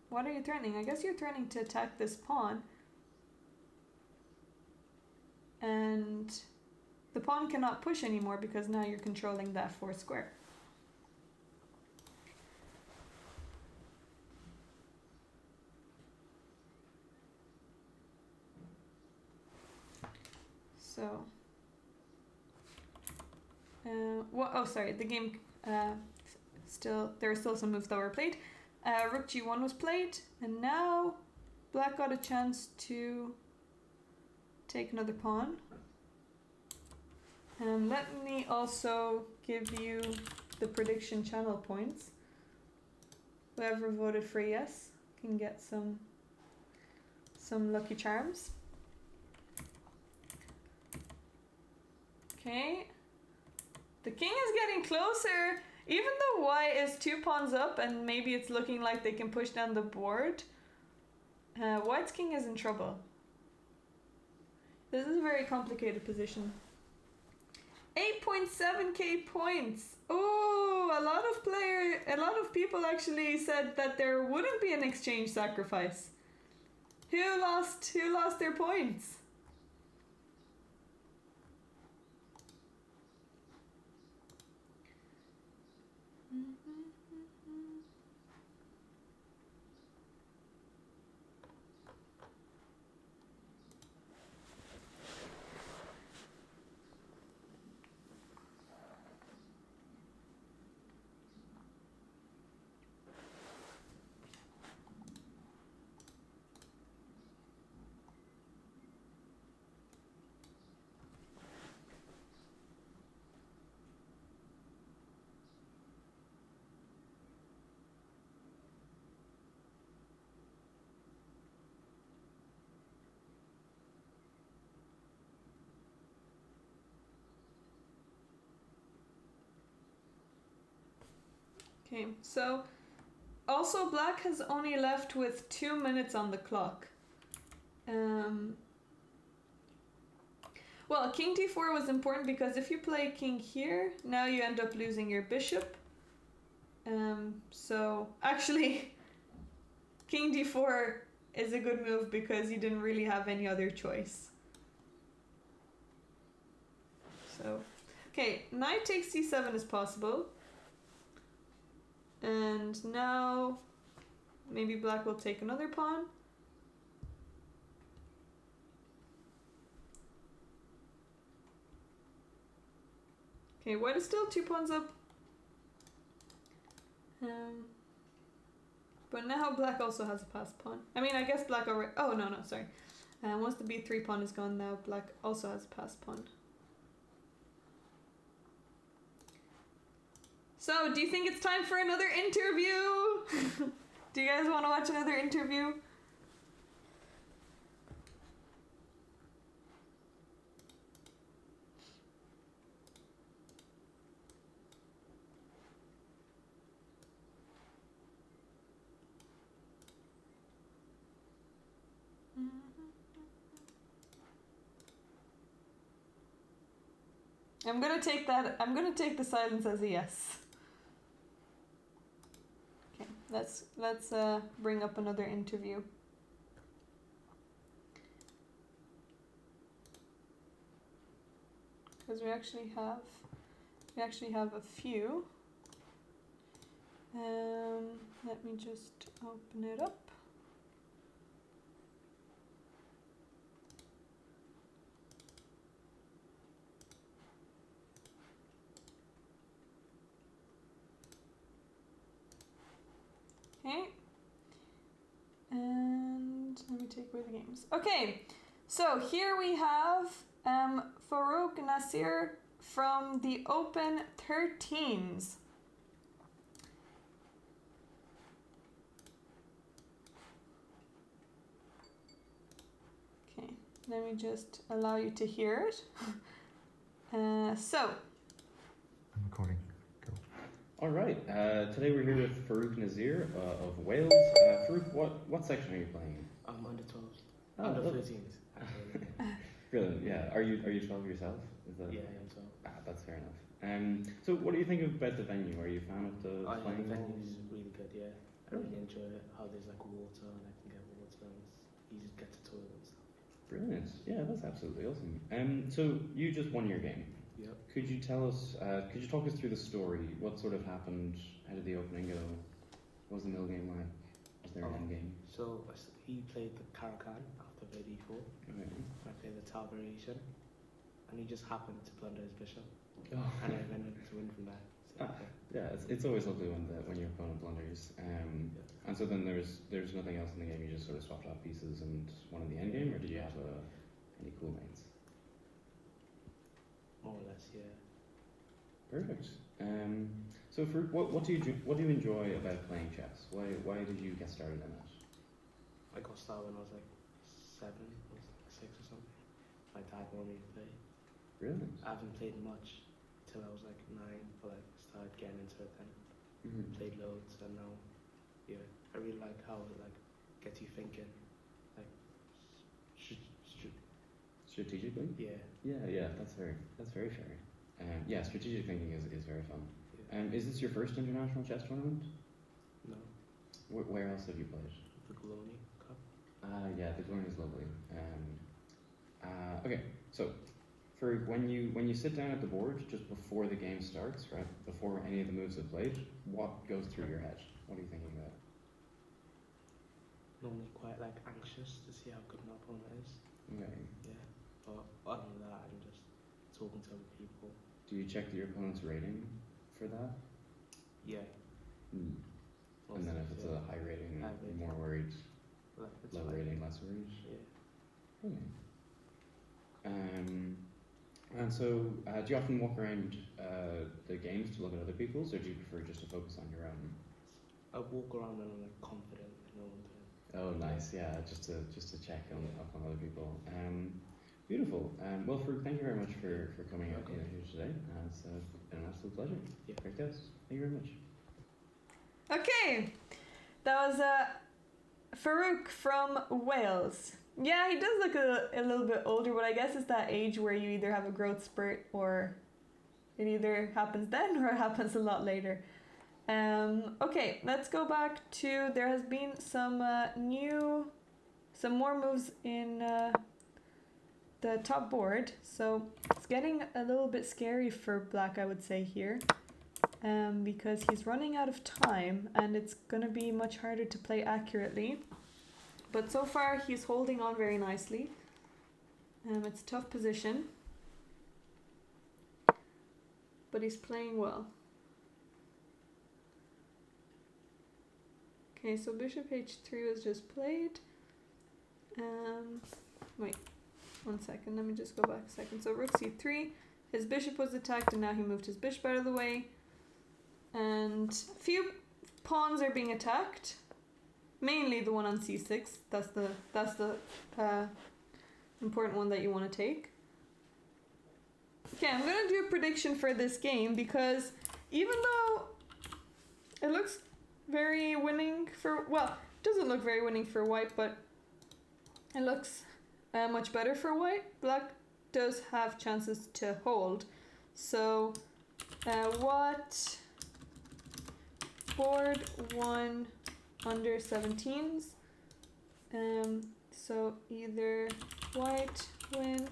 What are you threatening? I guess you're threatening to attack this pawn. And the pawn cannot push anymore because now you're controlling that f4 square. So, the game there are still some moves that were played. Rook g1 was played, and now black got a chance to take another pawn. Let me also give you the prediction channel points. Whoever voted for yes can get some lucky charms. Okay. The king is getting closer. Even though white is 2 pawns up and maybe it's looking like they can push down the board, white's king is in trouble. This is a very complicated position. 8.7k points. Oh, a lot of people actually said that there wouldn't be an exchange sacrifice. Who lost their points? Okay, so also black has only left with 2 minutes on the clock. Well, king d4 was important because if you play king here, now you end up losing your bishop. So actually, king d4 is a good move because you didn't really have any other choice. So, okay, knight takes c7 is possible. And now maybe black will take another pawn. Okay, white is still 2 pawns up. But now black also has a passed pawn. I mean, I guess black already... Oh, no, sorry. Once the b3 pawn is gone, now black also has a passed pawn. So, do you think it's time for another interview? Do you guys want to watch another interview? I'm gonna take the silence as a yes. Okay, let's bring up another interview. Because we actually have a few. Let me just open it up. Okay, and let me take away the games. Okay, so here we have Farouk Nasir from the Open 13s. Okay, let me just allow you to hear it. So. I'm recording. All right. Today we're here with Farouk Nazir of Wales. Farouk, what section are you playing? I'm under 12. Oh, Under look. 13s. Actually. Brilliant. Yeah. Are you 12 yourself? Is that... Yeah, I am 12. That's fair enough. So what do you think about the venue? Are you a fan of the The playing? venue is really good. Yeah, I really enjoy it. How there's like water and I can get water and it's easy to get to toilet and stuff. Brilliant. Yeah, that's absolutely awesome. So you just won your game. Yep. Could you tell us? Could you talk us through the story? What sort of happened? How did the opening go? What was the middle game like? Was there an end game? So he played the Caracan after d4. Okay. I played the Tau variation, and he just happened to blunder his bishop, Oh. and I ended to win from that. So, Yeah, it's always lovely when your opponent blunders. And so then there's nothing else in the game. You just sort of swapped out pieces and won in the end game, or did you have any cool mates? more or less, yeah. Perfect. So for what do you enjoy about playing chess? Why did you get started in it? I got started when I was like 7 or 6 or something. My dad wanted me to play. Really? I haven't played much till I was like 9, but like started getting into it then. Mm-hmm. Played loads, and now, yeah, I really like how it like gets you thinking, like, Strategically? yeah, Yeah, that's very fair. Yeah, strategic thinking is very fun. yeah. Is this your first international chess tournament? No, Where else have you played? the Glony Cup. Yeah, the Glorn is lovely. Okay, so for when you sit down at the board just before the game starts, right, before any of the moves have played, what goes through your head? What are you thinking about? Normally quite like anxious to see how good my opponent is. Okay. Yeah, but other than that, I'm just talking to other people. Do you check your opponent's rating for that? Yeah. Hmm. And then if it's a high rating, High you're rating. more worried. Like, it's Low fine. rating, less worried. Yeah. Okay. And so, do you often walk around the games to look at other people's, or do you prefer just to focus on your own? I walk around and I'm like confident in what I'm doing. Oh, nice. Yeah, just to check up on other people. Beautiful. Well, thank you very much for coming out here today. It's been an absolute pleasure. Yeah. Great guys. Thank you very much. Okay, that was Farouk from Wales. Yeah, he does look a little bit older, but I guess it's that age where you either have a growth spurt or it either happens then or it happens a lot later. Okay, let's go back to, there has been some more moves in the top board, so it's getting a little bit scary for Black, I would say, here. Because he's running out of time and it's going to be much harder to play accurately. But so far he's holding on very nicely. It's a tough position. But he's playing well. Okay, so bishop h3 was just played. Wait, 1 second, let me just go back a second. So rook c3, his bishop was attacked and now he moved his bishop out of the way. And a few pawns are being attacked. Mainly the one on c6. That's the important one that you want to take. Okay, I'm gonna do a prediction for this game because even though it looks very winning for, well, it doesn't look very winning for white, but it looks much better for white. Black does have chances to hold. So what board 1 under 17s, so either white win,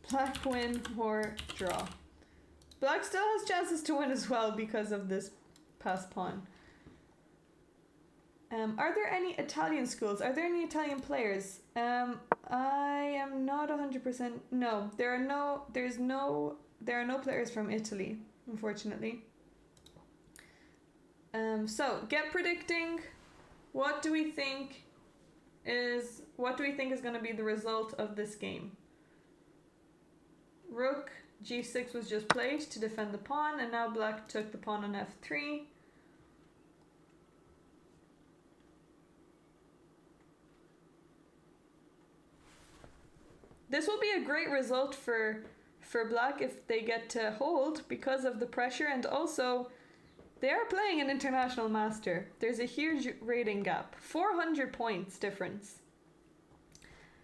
black win, or draw. Black still has chances to win as well because of this pass pawn. Are there any Italian schools? Are there any Italian players? I am not 100%. No, there are no players from Italy, unfortunately. So get predicting. What do we think is going to be the result of this game? Rook g6 was just played to defend the pawn, and now black took the pawn on f3. This will be a great result for black if they get to hold because of the pressure, and also they are playing an international master. There's a huge rating gap. 400 points difference.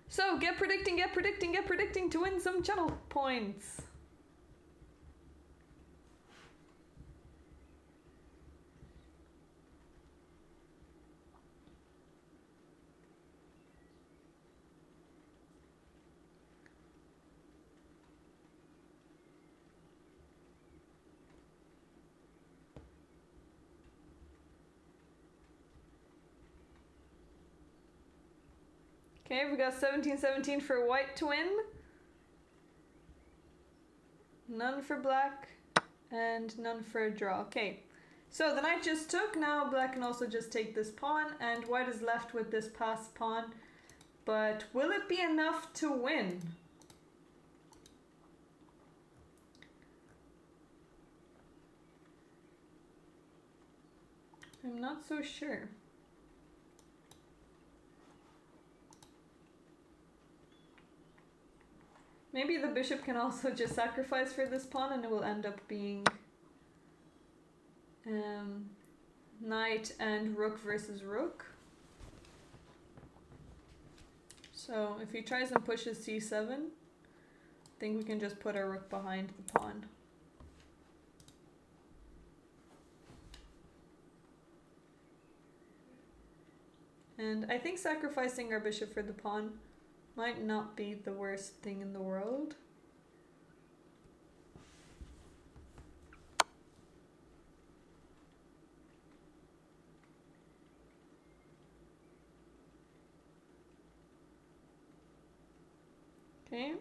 So get predicting to win some channel points. Okay, we got 17-17 for white to win. None for black. And none for a draw. Okay, so the knight just took. Now black can also just take this pawn. And white is left with this pass pawn. But will it be enough to win? I'm not so sure. Maybe the bishop can also just sacrifice for this pawn and it will end up being knight and rook versus rook. So if he tries and pushes c7, I think we can just put our rook behind the pawn. And I think sacrificing our bishop for the pawn might not be the worst thing in the world. Okay.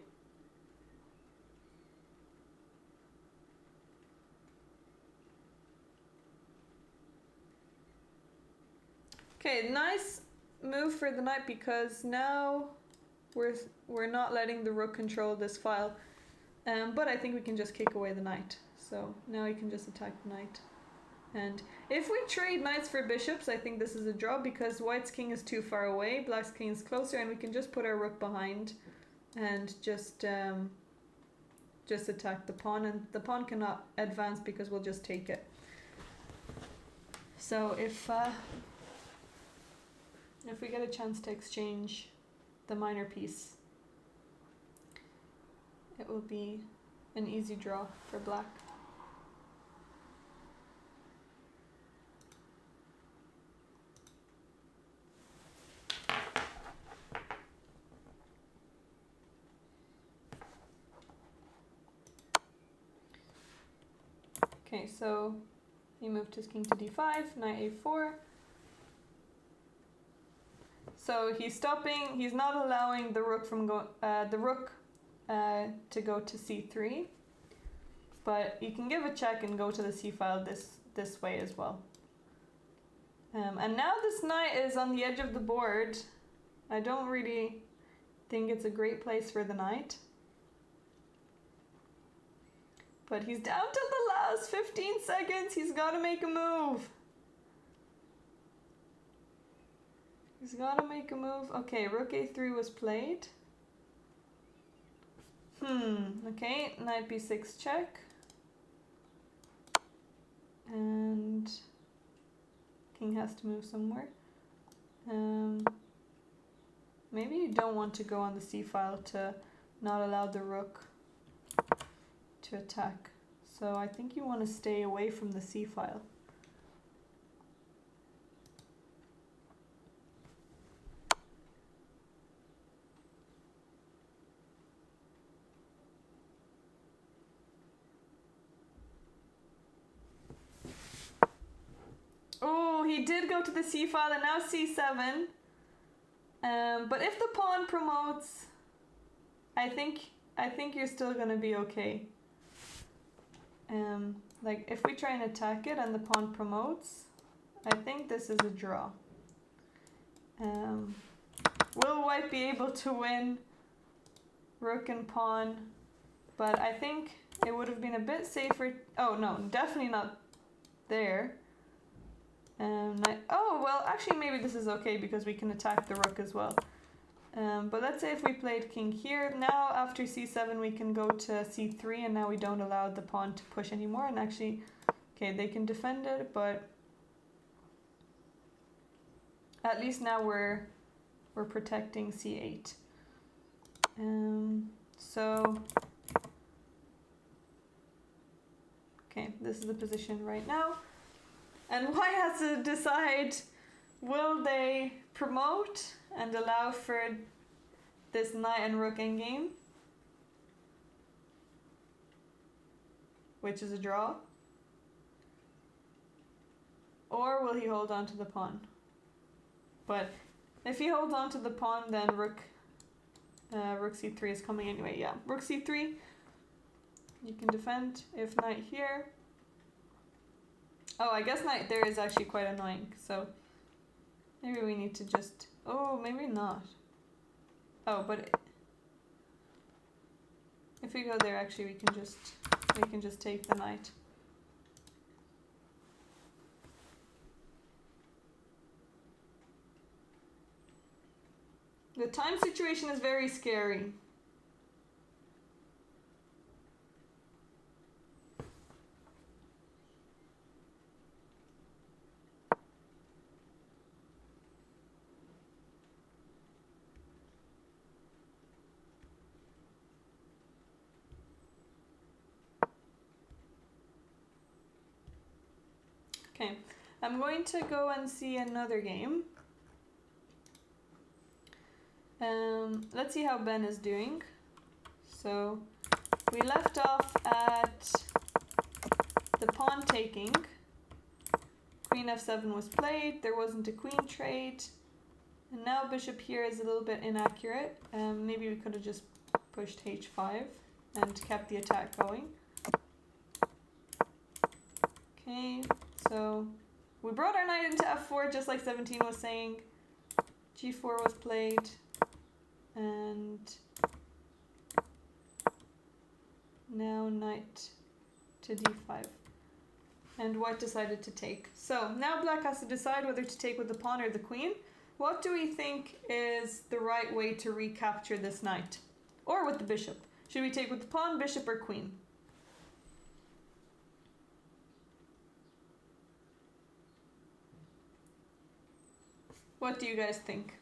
Okay, nice move for the knight because now we're not letting the rook control this file. But I think we can just kick away the knight. So now he can just attack the knight. And if we trade knights for bishops, I think this is a draw because white's king is too far away, black's king is closer, and we can just put our rook behind and just attack the pawn, and the pawn cannot advance because we'll just take it. So if we get a chance to exchange the minor piece, it will be an easy draw for black. Okay, so he moved his king to d5, knight a4. So he's stopping. He's not allowing the rook to go to c3, but you can give a check and go to the c file this way as well. And now this knight is on the edge of the board. I don't really think it's a great place for the knight. But he's down to the last 15 seconds. He's got to make a move. He's got to make a move. Okay, rook a3 was played. Okay, knight b6 check. And king has to move somewhere. Maybe you don't want to go on the c file to not allow the rook to attack. So I think you want to stay away from the c file. Oh, he did go to the c file and now c7. But if the pawn promotes, I think you're still gonna be okay. Like if we try and attack it and the pawn promotes, I think this is a draw. Will white be able to win rook and pawn? But I think it would have been a bit safer. Oh no, definitely not there. Oh well, actually maybe this is okay because we can attack the rook as well. But let's say if we played king here, now after c7 we can go to c3, and now we don't allow the pawn to push anymore. And actually, okay, they can defend it, but at least now we're protecting c8. So okay, this is the position right now, and white has to decide: will they promote and allow for this knight and rook endgame, which is a draw, or will he hold on to the pawn? But if he holds on to the pawn, then rook c3 is coming anyway. Yeah, rook c3, you can defend. If knight here, oh, I guess knight there is actually quite annoying, so maybe we need to just, oh, maybe not. Oh, but if we go there, actually we can just take the knight. The time situation is very scary. Okay, I'm going to go and see another game. Let's see how Ben is doing. So we left off at the pawn taking. Queen f7 was played, there wasn't a queen trade. And now bishop here is a little bit inaccurate. Maybe we could have just pushed h5 and kept the attack going. Okay, so we brought our knight into f4 just like 17 was saying. g4 was played. And now knight to d5. And white decided to take. So now black has to decide whether to take with the pawn or the queen. What do we think is the right way to recapture this knight? Or with the bishop? Should we take with the pawn, bishop, or queen? What do you guys think?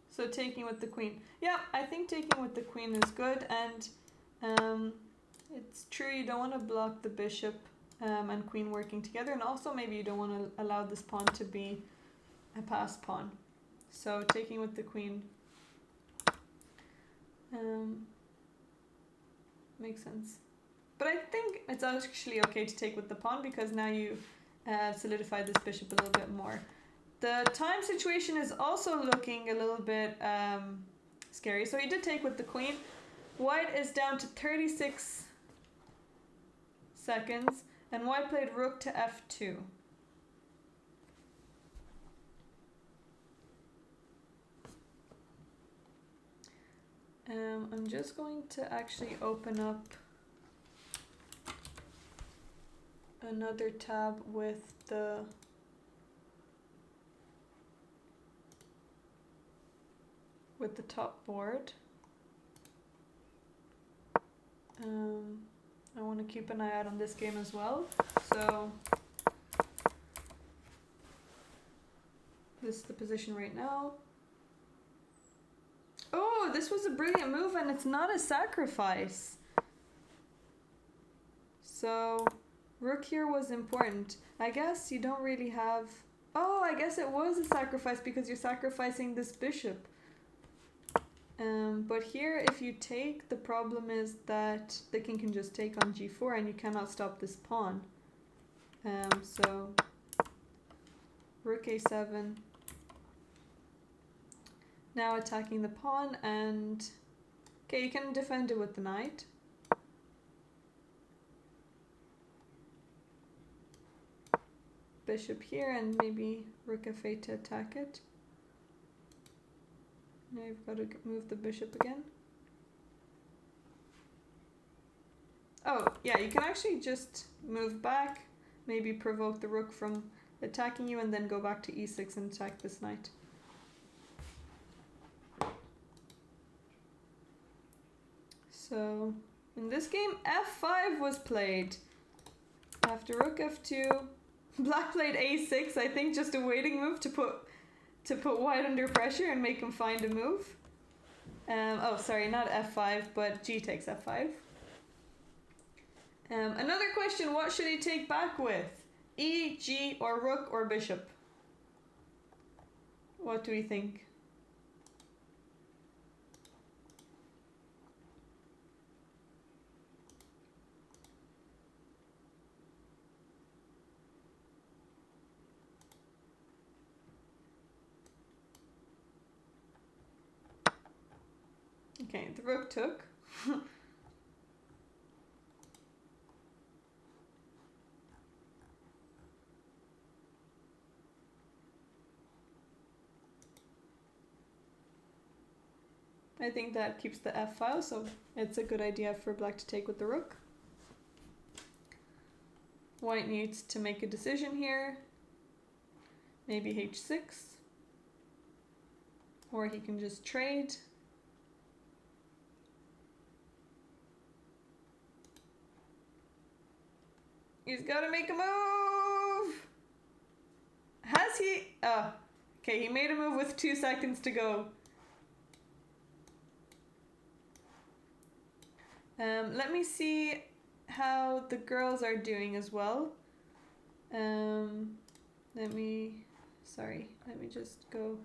So taking with the queen. Yeah, I think taking with the queen is good, and it's true you don't want to block the bishop and queen working together, and also maybe you don't want to allow this pawn to be a passed pawn. So taking with the queen makes sense. But I think it's actually okay to take with the pawn because now you solidify this bishop a little bit more. The time situation is also looking a little bit scary. So he did take with the queen. White is down to 36 seconds. And white played rook to f2. I'm just going to actually open up another tab with the top board. I want to keep an eye out on this game as well. So this is the position right now. Oh, this was a brilliant move and it's not a sacrifice. So rook here was important. I guess you don't really have... Oh, I guess it was a sacrifice because you're sacrificing this bishop. But here, if you take, the problem is that the king can just take on g4 and you cannot stop this pawn. So, rook a7. Now attacking the pawn and... Okay, you can defend it with the knight. Bishop here and maybe rook f8 to attack it. Now you've got to move the bishop again. Oh, yeah, you can actually just move back, maybe provoke the rook from attacking you, and then go back to e6 and attack this knight. So, in this game, f5 was played. After rook f2, black played a6, I think just a waiting move to put white under pressure and make him find a move. Oh, sorry, not f5, but g takes f5. Another question, what should he take back with? E, g, or rook, or bishop? What do we think? Okay, the rook took. I think that keeps the f file, so it's a good idea for black to take with the rook. White needs to make a decision here. maybe h6. Or he can just trade. He's gotta make a move! Has he? Oh, okay, he made a move with 2 seconds to go. Let me see how the girls are doing as well. Let me just go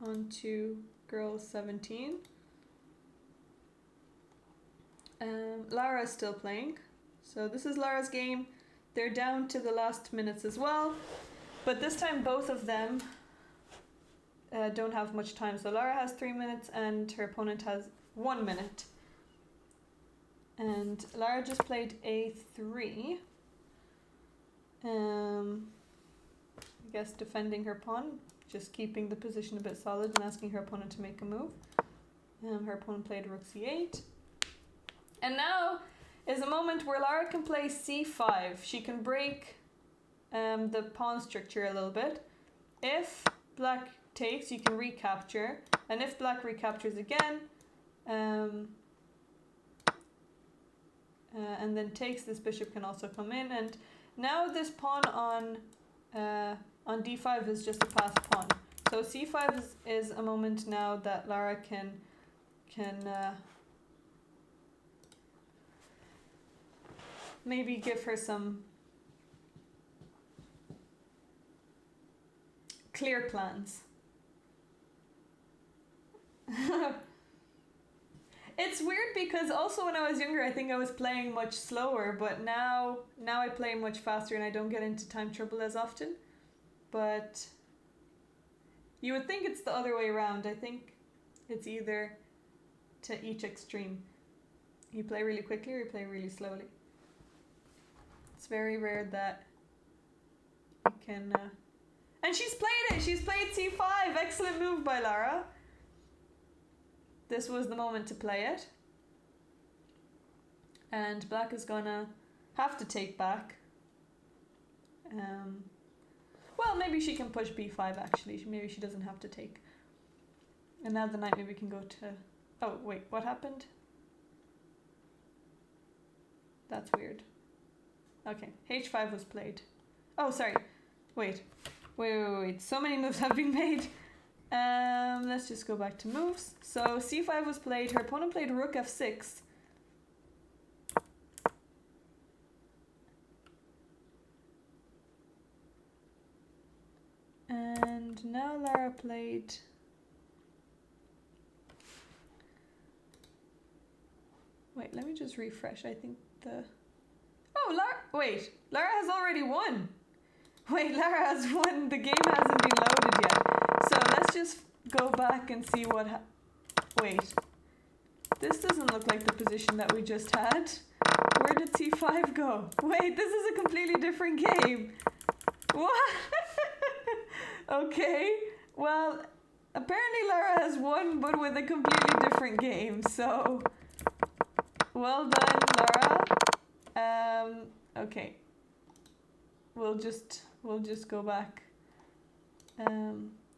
on to girls 17. Lara is still playing. So this is Lara's game. They're down to the last minutes as well. But this time both of them don't have much time. So Lara has 3 minutes and her opponent has 1 minute. And Lara just played a3. I guess defending her pawn, just keeping the position a bit solid and asking her opponent to make a move. Her opponent played rook c8. And now is a moment where Lara can play c5. She can break the pawn structure a little bit. If black takes, you can recapture. And if black recaptures again, and then takes, this bishop can also come in. And now this pawn on d5 is just a passed pawn. So c5 is a moment now that Lara can maybe give her some clear plans. It's weird because also when I was younger I think I was playing much slower, but now I play much faster and I don't get into time trouble as often. But you would think it's the other way around. I think it's either to each extreme. You play really quickly or you play really slowly. It's very rare that you can... And she's played it! She's played c5! Excellent move by Lara. This was the moment to play it. And black is gonna have to take back. Well, maybe she can push b5 actually. Maybe she doesn't have to take. And now the knight maybe can go to... Oh, wait, what happened? That's weird. Okay, h5 was played. Oh, sorry. Wait. So many moves have been made. Let's just go back to moves. So c5 was played. Her opponent played rook f6. And now Lara played... Wait, let me just refresh. I think the... Oh, Lara... Wait, Lara has already won. Wait, Lara has won. The game hasn't been loaded yet. So let's just go back and see what... Wait. This doesn't look like the position that we just had. Where did c5 go? Wait, this is a completely different game. What? Okay. Well, apparently Lara has won, but with a completely different game. So, well done, Lara. Okay. We'll just go back.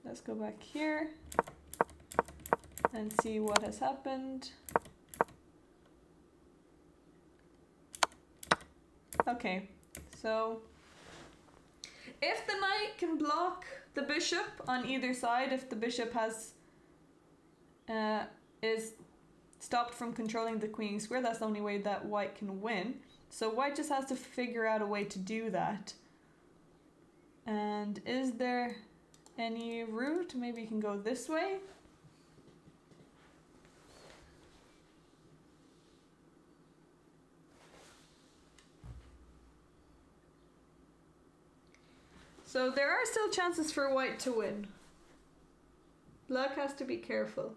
Let's go back here and see what has happened. Okay, so if the knight can block the bishop on either side, if the bishop has is stopped from controlling the queen square, that's the only way that white can win. So white just has to figure out a way to do that. And is there any route? Maybe you can go this way. So there are still chances for white to win. Black has to be careful.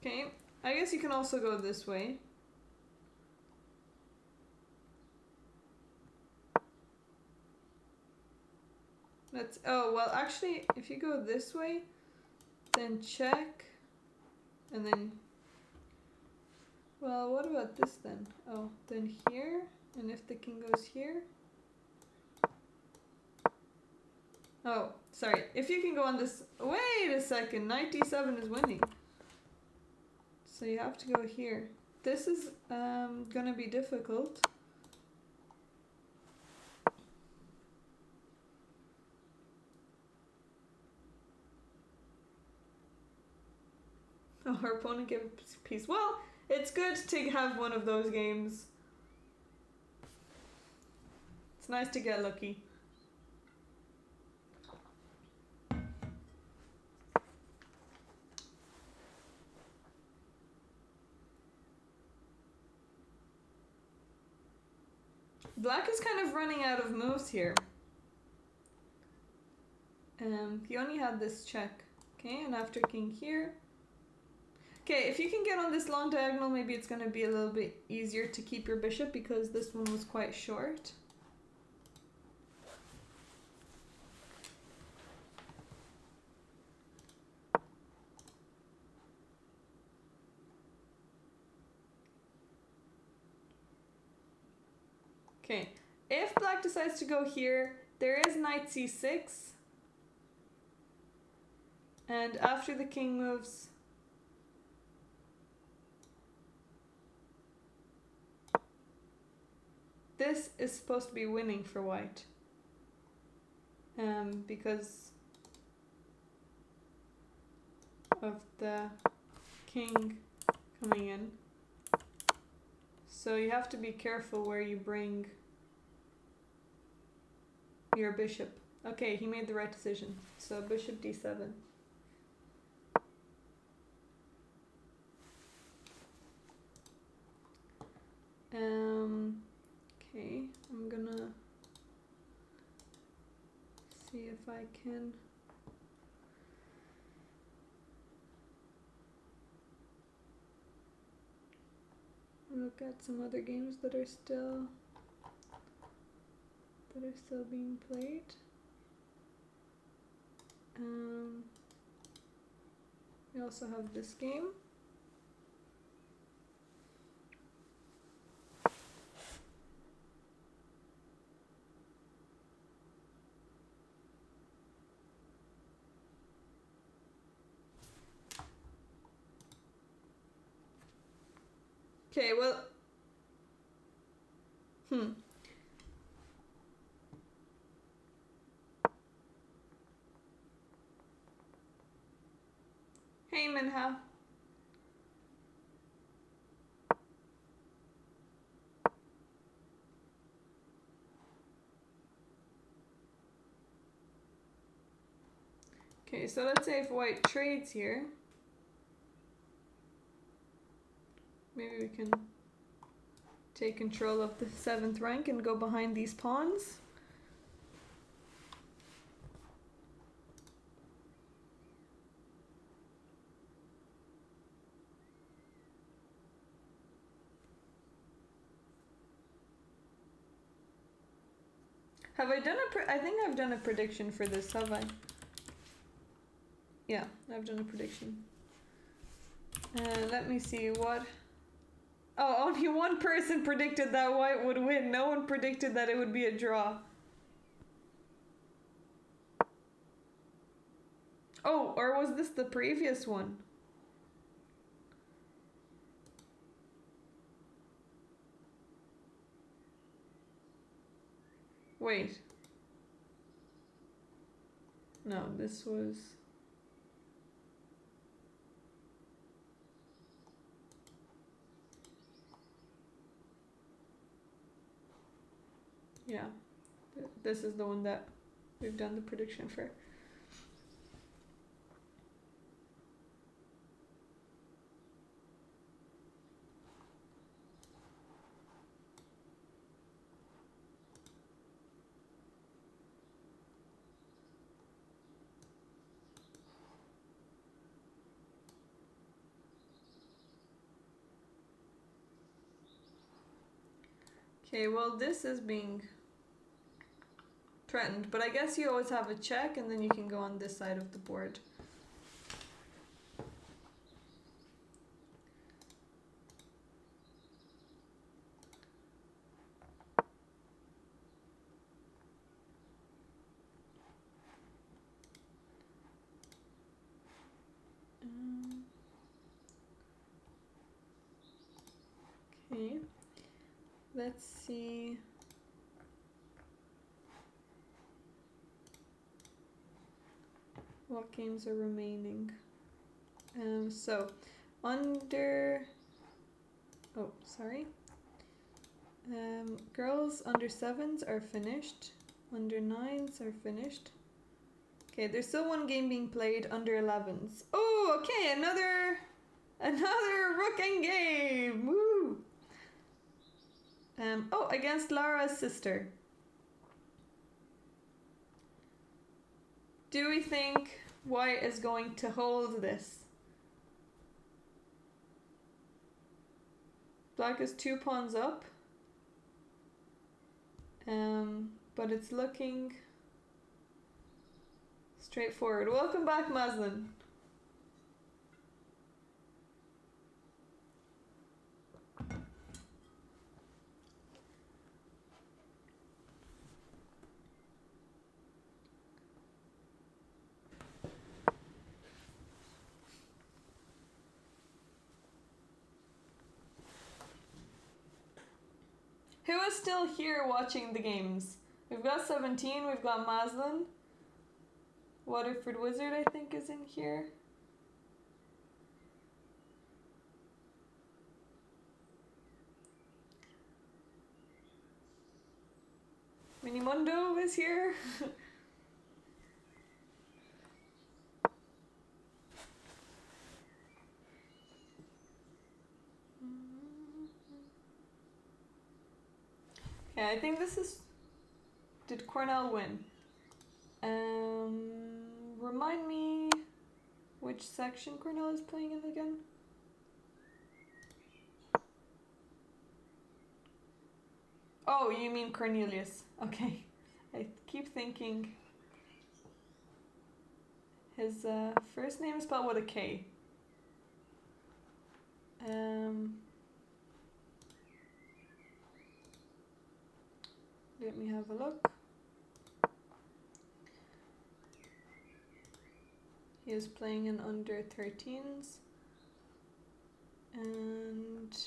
Okay, I guess you can also go this way. Oh, well, actually, if you go this way, then check. And then, well, what about this then? Oh, then here, and if the king goes here. Oh, sorry. If you can go on this, wait a second, knight d7 is winning. So you have to go here. This is gonna be difficult. Oh, our opponent gave a piece. Well, it's good to have one of those games. It's nice to get lucky. Black is kind of running out of moves here. He only had this check. Okay, and after king here. Okay, if you can get on this long diagonal, maybe it's going to be a little bit easier to keep your bishop because this one was quite short. Okay, if black decides to go here, there is knight c6. And after the king moves, this is supposed to be winning for white. Because of the king coming in. So you have to be careful where you bring your bishop. Okay, he made the right decision. So bishop d7. Okay, I'm gonna see if I can look at some other games that are still being played. We also have this game. Okay, well, Hey, Minha. Okay, so let's say if white trades here, maybe we can take control of the 7th rank and go behind these pawns. Have I done I think I've done a prediction for this, have I? Yeah, I've done a prediction. Let me see what... Oh, only one person predicted that white would win. No one predicted that it would be a draw. Oh, or was this the previous one? Wait. No, this was... Yeah, this is the one that we've done the prediction for. Okay, well, this is being threatened, but I guess you always have a check and then you can go on this side of the board. Okay. Let's see. What games are remaining? So, under... Oh, sorry. Girls under 7s are finished. Under 9s are finished. Okay, there's still one game being played under 11s. Oh, okay, another rooking game. Woo! Oh, against Lara's sister. Do we think White is going to hold this? Black is 2 pawns up. But it's looking straightforward. Welcome back, Maslin. Who is still here watching the games? We've got 17, we've got Maslin. Waterford Wizard, I think, is in here. Minimundo is here. Yeah, I think this is... Did Cornell win? Remind me which section Cornell is playing in again? Oh, you mean Cornelius. Okay. I keep thinking his first name is spelled with a K. Let me have a look. He is playing in under 13s. And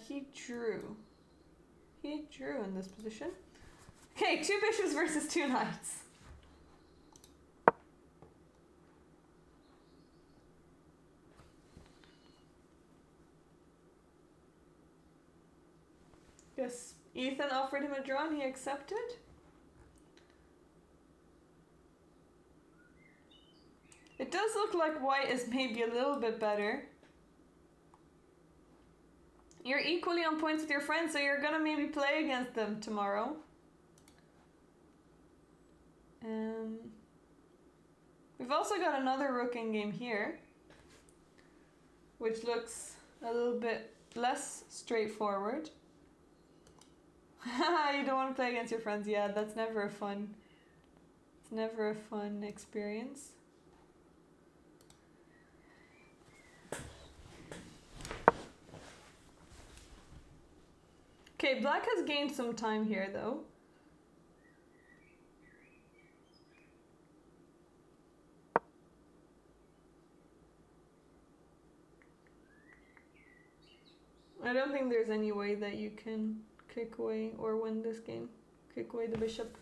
he drew. He drew in this position. Okay, 2 bishops versus 2 knights. Yes, Ethan offered him a draw and he accepted. It does look like White is maybe a little bit better. You're equally on points with your friends, so you're gonna maybe play against them tomorrow. We've also got another rooking game here, which looks a little bit less straightforward. You don't want to play against your friends. Yeah, that's never a fun. It's never a fun experience. Okay, Black has gained some time here, though. I don't think there's any way that you can kick away or win this game. Kick away the bishop.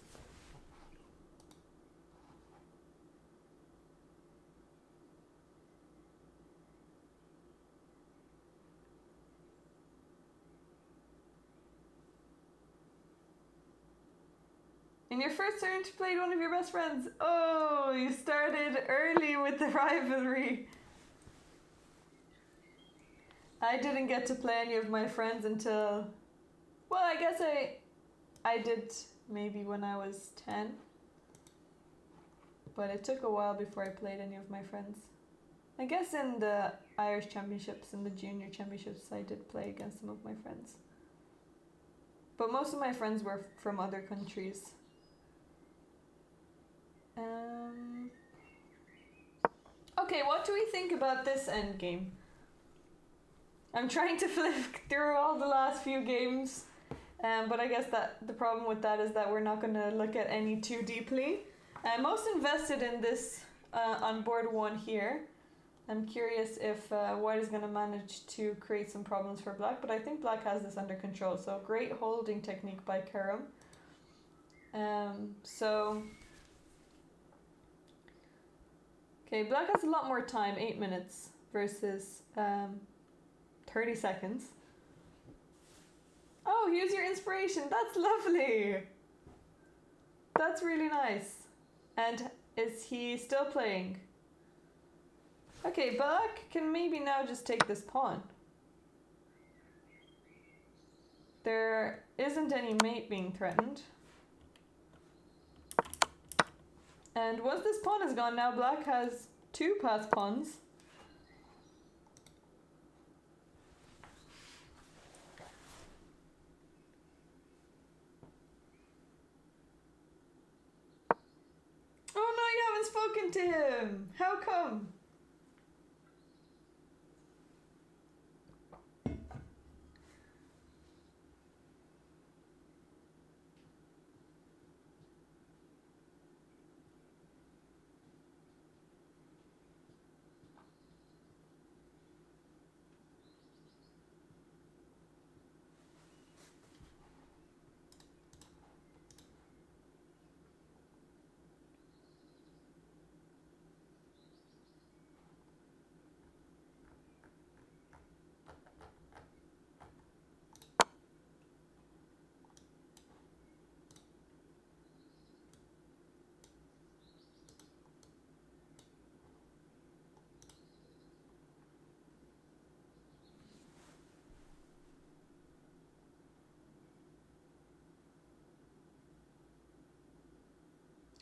In your first turn, you played one of your best friends. Oh, you started early with the rivalry. I didn't get to play any of my friends until... Well, I guess I did maybe when I was 10. But it took a while before I played any of my friends. I guess in the Irish Championships and the Junior Championships I did play against some of my friends. But most of my friends were from other countries. Okay, what do we think about this endgame? I'm trying to flip through all the last few games, but I guess that the problem with that is that we're not going to look at any too deeply. I'm most invested in this on board 1 here. I'm curious if white is going to manage to create some problems for black, but I think black has this under control. So great holding technique by Karam. Okay, black has a lot more time, 8 minutes versus 30 seconds. Oh, here's your inspiration. That's lovely. That's really nice. And is he still playing? Okay, black can maybe now just take this pawn. There isn't any mate being threatened. And once this pawn is gone, now black has 2 passed pawns. Oh no, you haven't spoken to him! How come?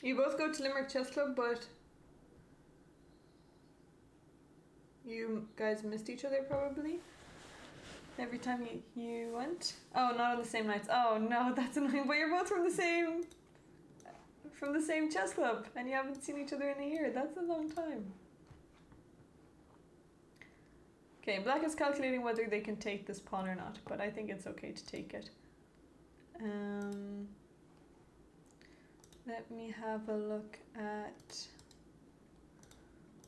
You both go to Limerick Chess Club, but you guys missed each other probably every time you went. Oh, not on the same nights. Oh no, that's annoying. But you're both from the same chess club, and you haven't seen each other in a year. That's a long time. Okay, black is calculating whether they can take this pawn or not, but I think it's okay to take it. Let me have a look at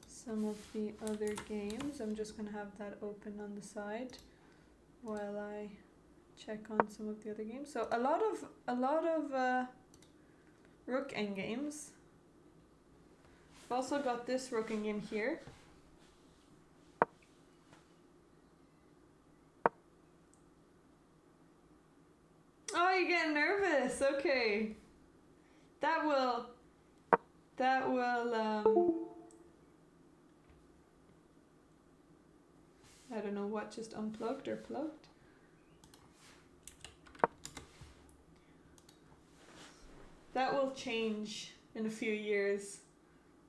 some of the other games. I'm just gonna have that open on the side while I check on some of the other games. So a lot of rook endgames. I've also got this rook endgame here. Oh, you're getting nervous. Okay. That will I don't know what just unplugged or plugged. That will change in a few years.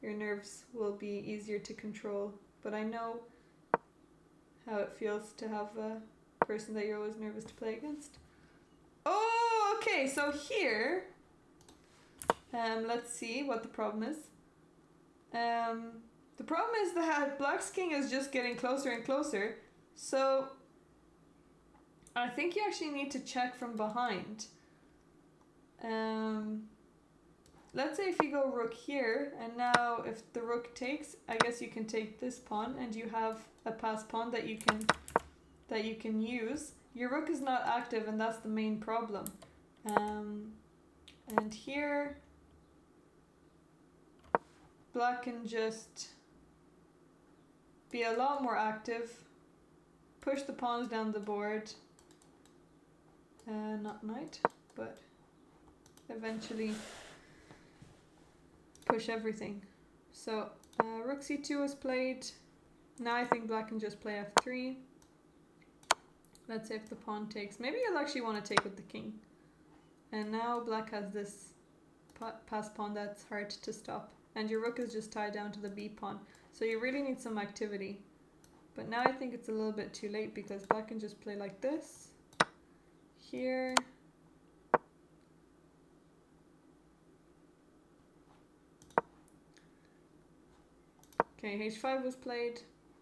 Your nerves will be easier to control, but I know how it feels to have a person that you're always nervous to play against. Oh, okay, so here let's see what the problem is. The problem is that black's king is just getting closer and closer. So I think you actually need to check from behind. Let's say if you go rook here, and now if the rook takes, I guess you can take this pawn, and you have a passed pawn that you can use. Your rook is not active, and that's the main problem. And here black can just be a lot more active, push the pawns down the board, not knight, but eventually push everything. So rook c2 is played. Now I think black can just play f3. Let's say if the pawn takes, maybe you'll actually want to take with the king. And now black has this passed pawn that's hard to stop. And your rook is just tied down to the b pawn. So you really need some activity. But now I think it's a little bit too late because black can just play like this. Here. Okay, h5 was played.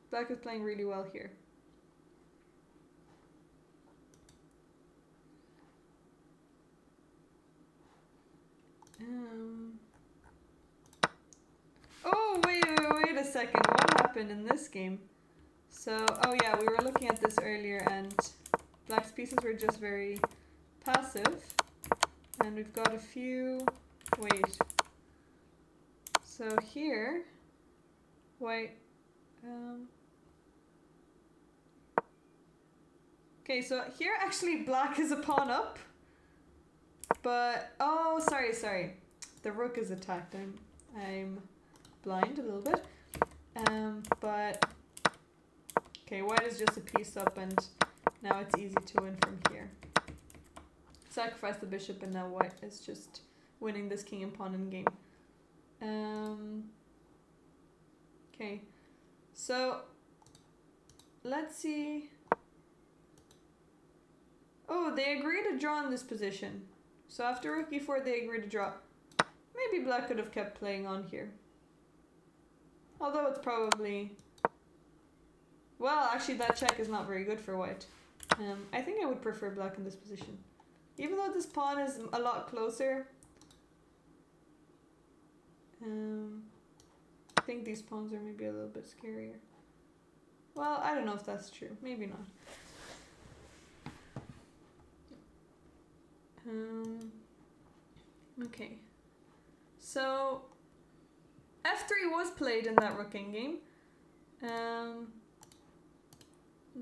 Black is playing really well here. Oh, wait a second. What happened in this game? So, oh yeah, we were looking at this earlier and black's pieces were just very passive. And we've got a few... Wait. So here... White... Okay, so here actually black is a pawn up. But... Oh, sorry. The rook is attacked. I'm blind a little bit. But... Okay, white is just a piece up and now it's easy to win from here. Sacrifice the bishop and now white is just winning this king and pawn in game. Okay, so let's see. Oh, they agree to draw in this position. So after rook e4 they agree to draw. Maybe black could have kept playing on here. Although it's probably... Well, actually that check is not very good for white. I think I would prefer black in this position. Even though this pawn is a lot closer. I think these pawns are maybe a little bit scarier. Well, I don't know if that's true. Maybe not. Okay. So, f3 was played in that rook endgame.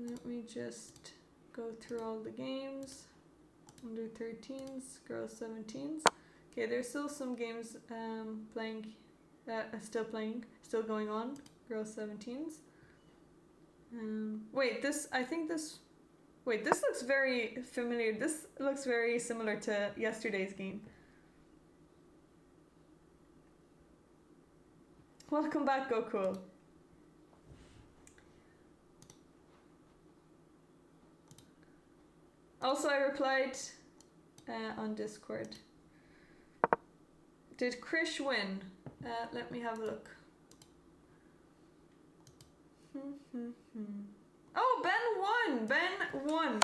Let me just go through all the games. Under 13s, girls 17s. Okay, there's still some games still going on. Girls 17s. This looks very familiar. This looks very similar to yesterday's game. Welcome back, Goku. Also, I replied on Discord. Did Krish win? Let me have a look. Oh, Ben won! Ben won!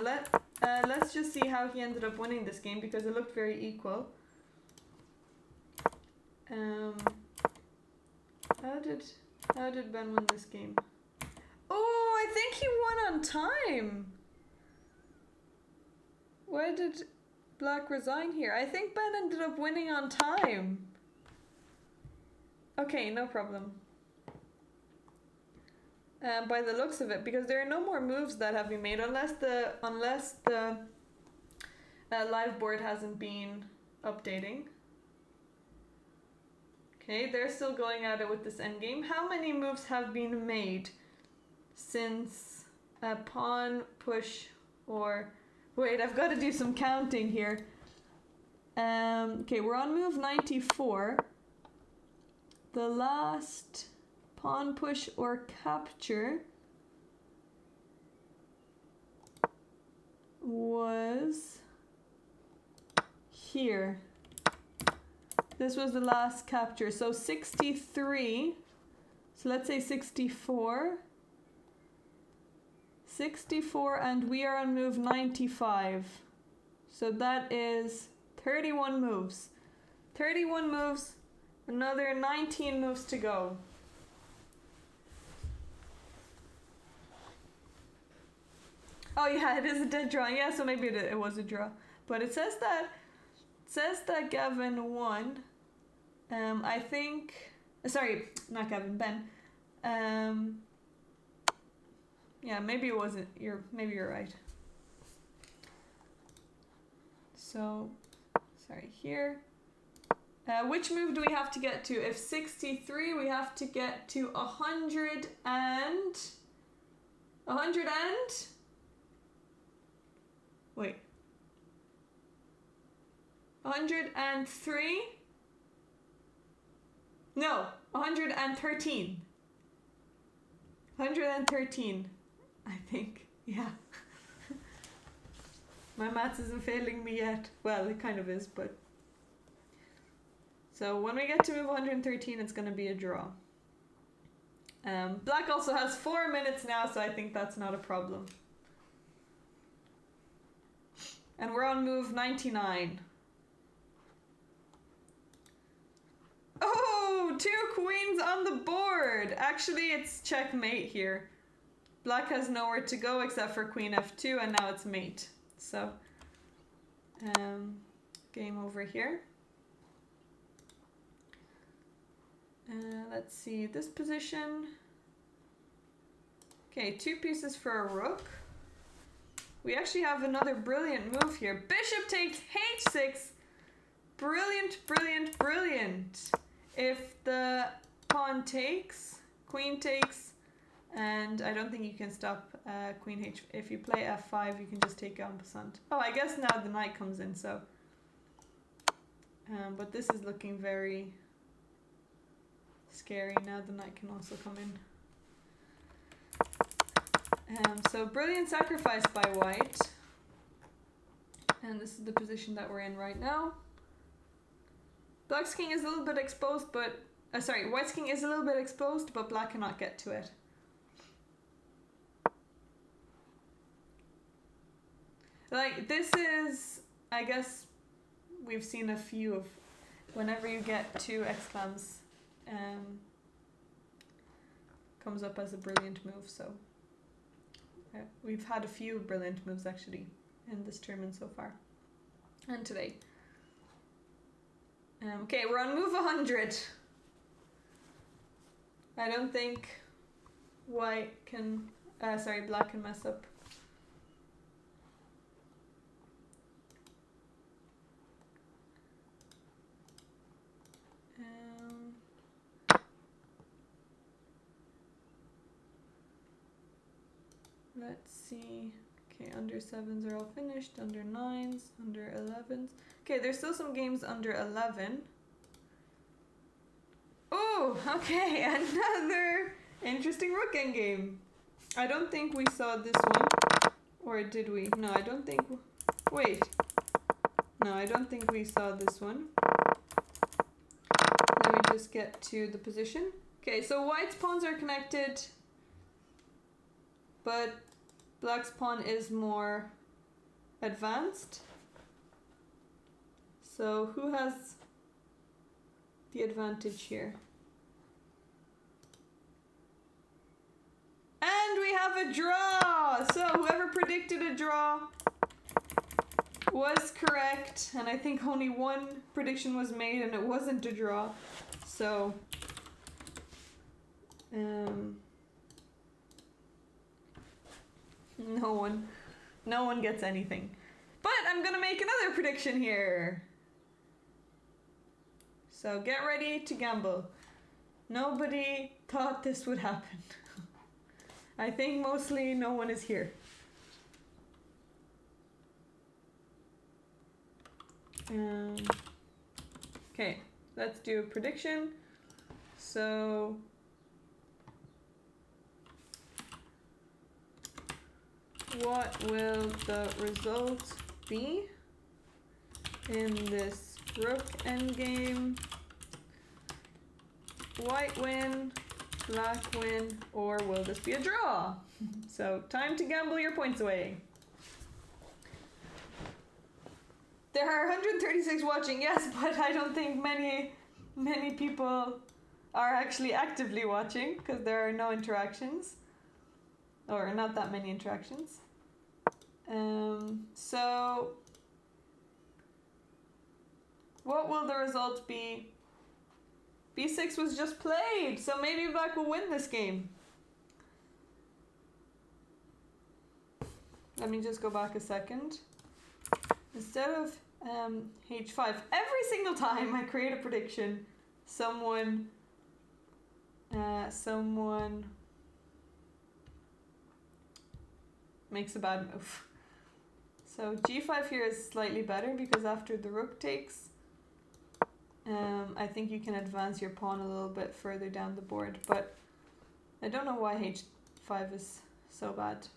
Let's just see how he ended up winning this game because it looked very equal. How did Ben win this game? Oh, I think he won on time! Why did black resign here? I think Ben ended up winning on time. Okay, no problem. By the looks of it, because there are no more moves that have been made unless the live board hasn't been updating. Okay, they're still going at it with this endgame. How many moves have been made since pawn, push, or... Wait, I've got to do some counting here. Okay, we're on move 94. The last pawn push or capture was here. This was the last capture. So 63. So let's say 64. 64 and we are on move 95. So that is 31 moves. 31 moves, another 19 moves to go. Oh yeah, it is a dead draw. Yeah, so maybe it was a draw. But it says that Gavin won. I think, sorry, not Gavin, Ben. Yeah, maybe it wasn't. Maybe you're right. So, sorry, here. Which move do we have to get to? If 63, we have to get to 100 and... 100 and... Wait. 103? No, 113. 113. I think, yeah. My maths isn't failing me yet. Well, it kind of is, but... So when we get to move 113, it's going to be a draw. Black also has 4 minutes now, so I think that's not a problem. And we're on move 99. Oh, 2 queens on the board. Actually, it's checkmate here. Black has nowhere to go except for queen f2, and now it's mate. So, game over here. Let's see this position. Okay, 2 pieces for a rook. We actually have another brilliant move here. Bishop takes h6. Brilliant, brilliant, brilliant. If the pawn takes, queen takes, and I don't think you can stop queen h. If you play f5, you can just take en passant. Oh, I guess now the knight comes in, so. But this is looking very scary. Now the knight can also come in. So brilliant sacrifice by white. And this is the position that we're in right now. Black's king is a little bit exposed, but sorry, white's king is a little bit exposed, but black cannot get to it. Like, this is, I guess, we've seen a few of, whenever you get 2 exclams, comes up as a brilliant move, so we've had a few brilliant moves actually in this tournament so far, and today. Okay, we're on move 100. I don't think white can, black can mess up. Let's see. Okay, under 7s are all finished, under 9s, under 11s. Okay, there's still some games under 11. Oh, okay, another interesting rook endgame. I don't think we saw this one. Or did we? No, I don't think... Wait. No, I don't think we saw this one. Let me just get to the position. Okay, so white's pawns are connected, but black's pawn is more advanced. So who has the advantage here? And we have a draw! So whoever predicted a draw was correct, and I think only one prediction was made and it wasn't a draw. So no one gets anything. But I'm gonna make another prediction here. So get ready to gamble. Nobody thought this would happen. I think mostly no one is here. Okay, let's do a prediction. So what will the result be in this rook endgame? White win, black win, or will this be a draw? So time to gamble your points away. There are 136 watching, yes, but I don't think many people are actually actively watching because there are no interactions, or not that many interactions. So what will the result be? B6 was just played, so maybe black will win this game. Let me just go back a second. Instead of h5, every single time I create a prediction, someone makes a bad move. So g5 here is slightly better because after the rook takes, I think you can advance your pawn a little bit further down the board, but I don't know why h5 is so bad.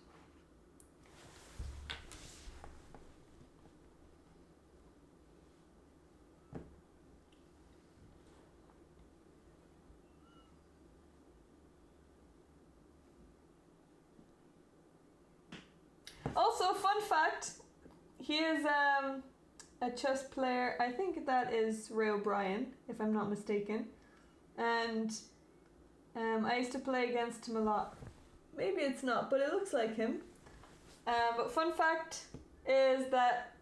Also, fun fact, he is a chess player. I think that is Ray O'Brien, if I'm not mistaken. And I used to play against him a lot. Maybe it's not, but it looks like him. But fun fact is that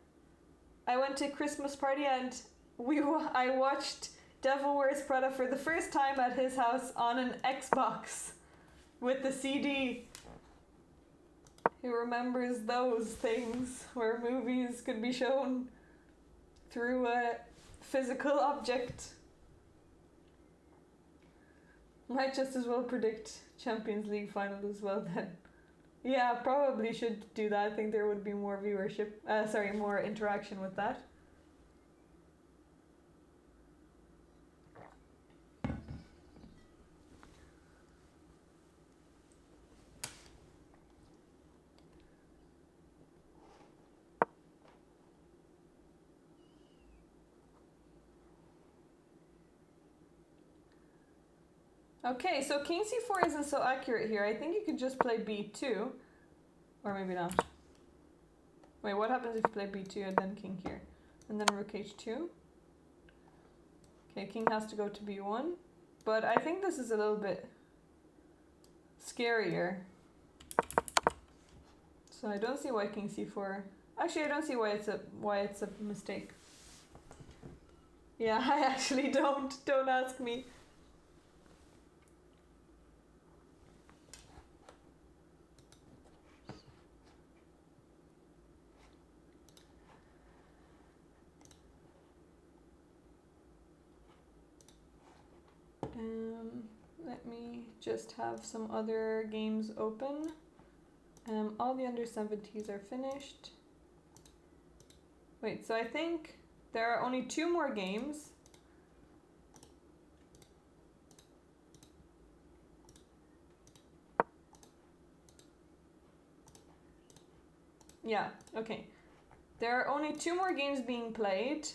I went to a Christmas party and I watched Devil Wears Prada for the first time at his house on an Xbox with the CD. Who remembers those things where movies could be shown through a physical object? Might just as well predict Champions League final as well then. Yeah, probably should do that. I think there would be more viewership, more interaction with that. Okay, so king c4 isn't so accurate here. I think you could just play b2. Or maybe not. Wait, what happens if you play b2 and then king here? And then rook h2? Okay, king has to go to b1. But I think this is a little bit scarier. So I don't see why king c4... Actually, I don't see why it's a mistake. Yeah, I actually don't. Don't ask me. Let me just have some other games open. All the under 70s are finished. Wait, so I think there are only 2 more games. Yeah, okay. There are only 2 more games being played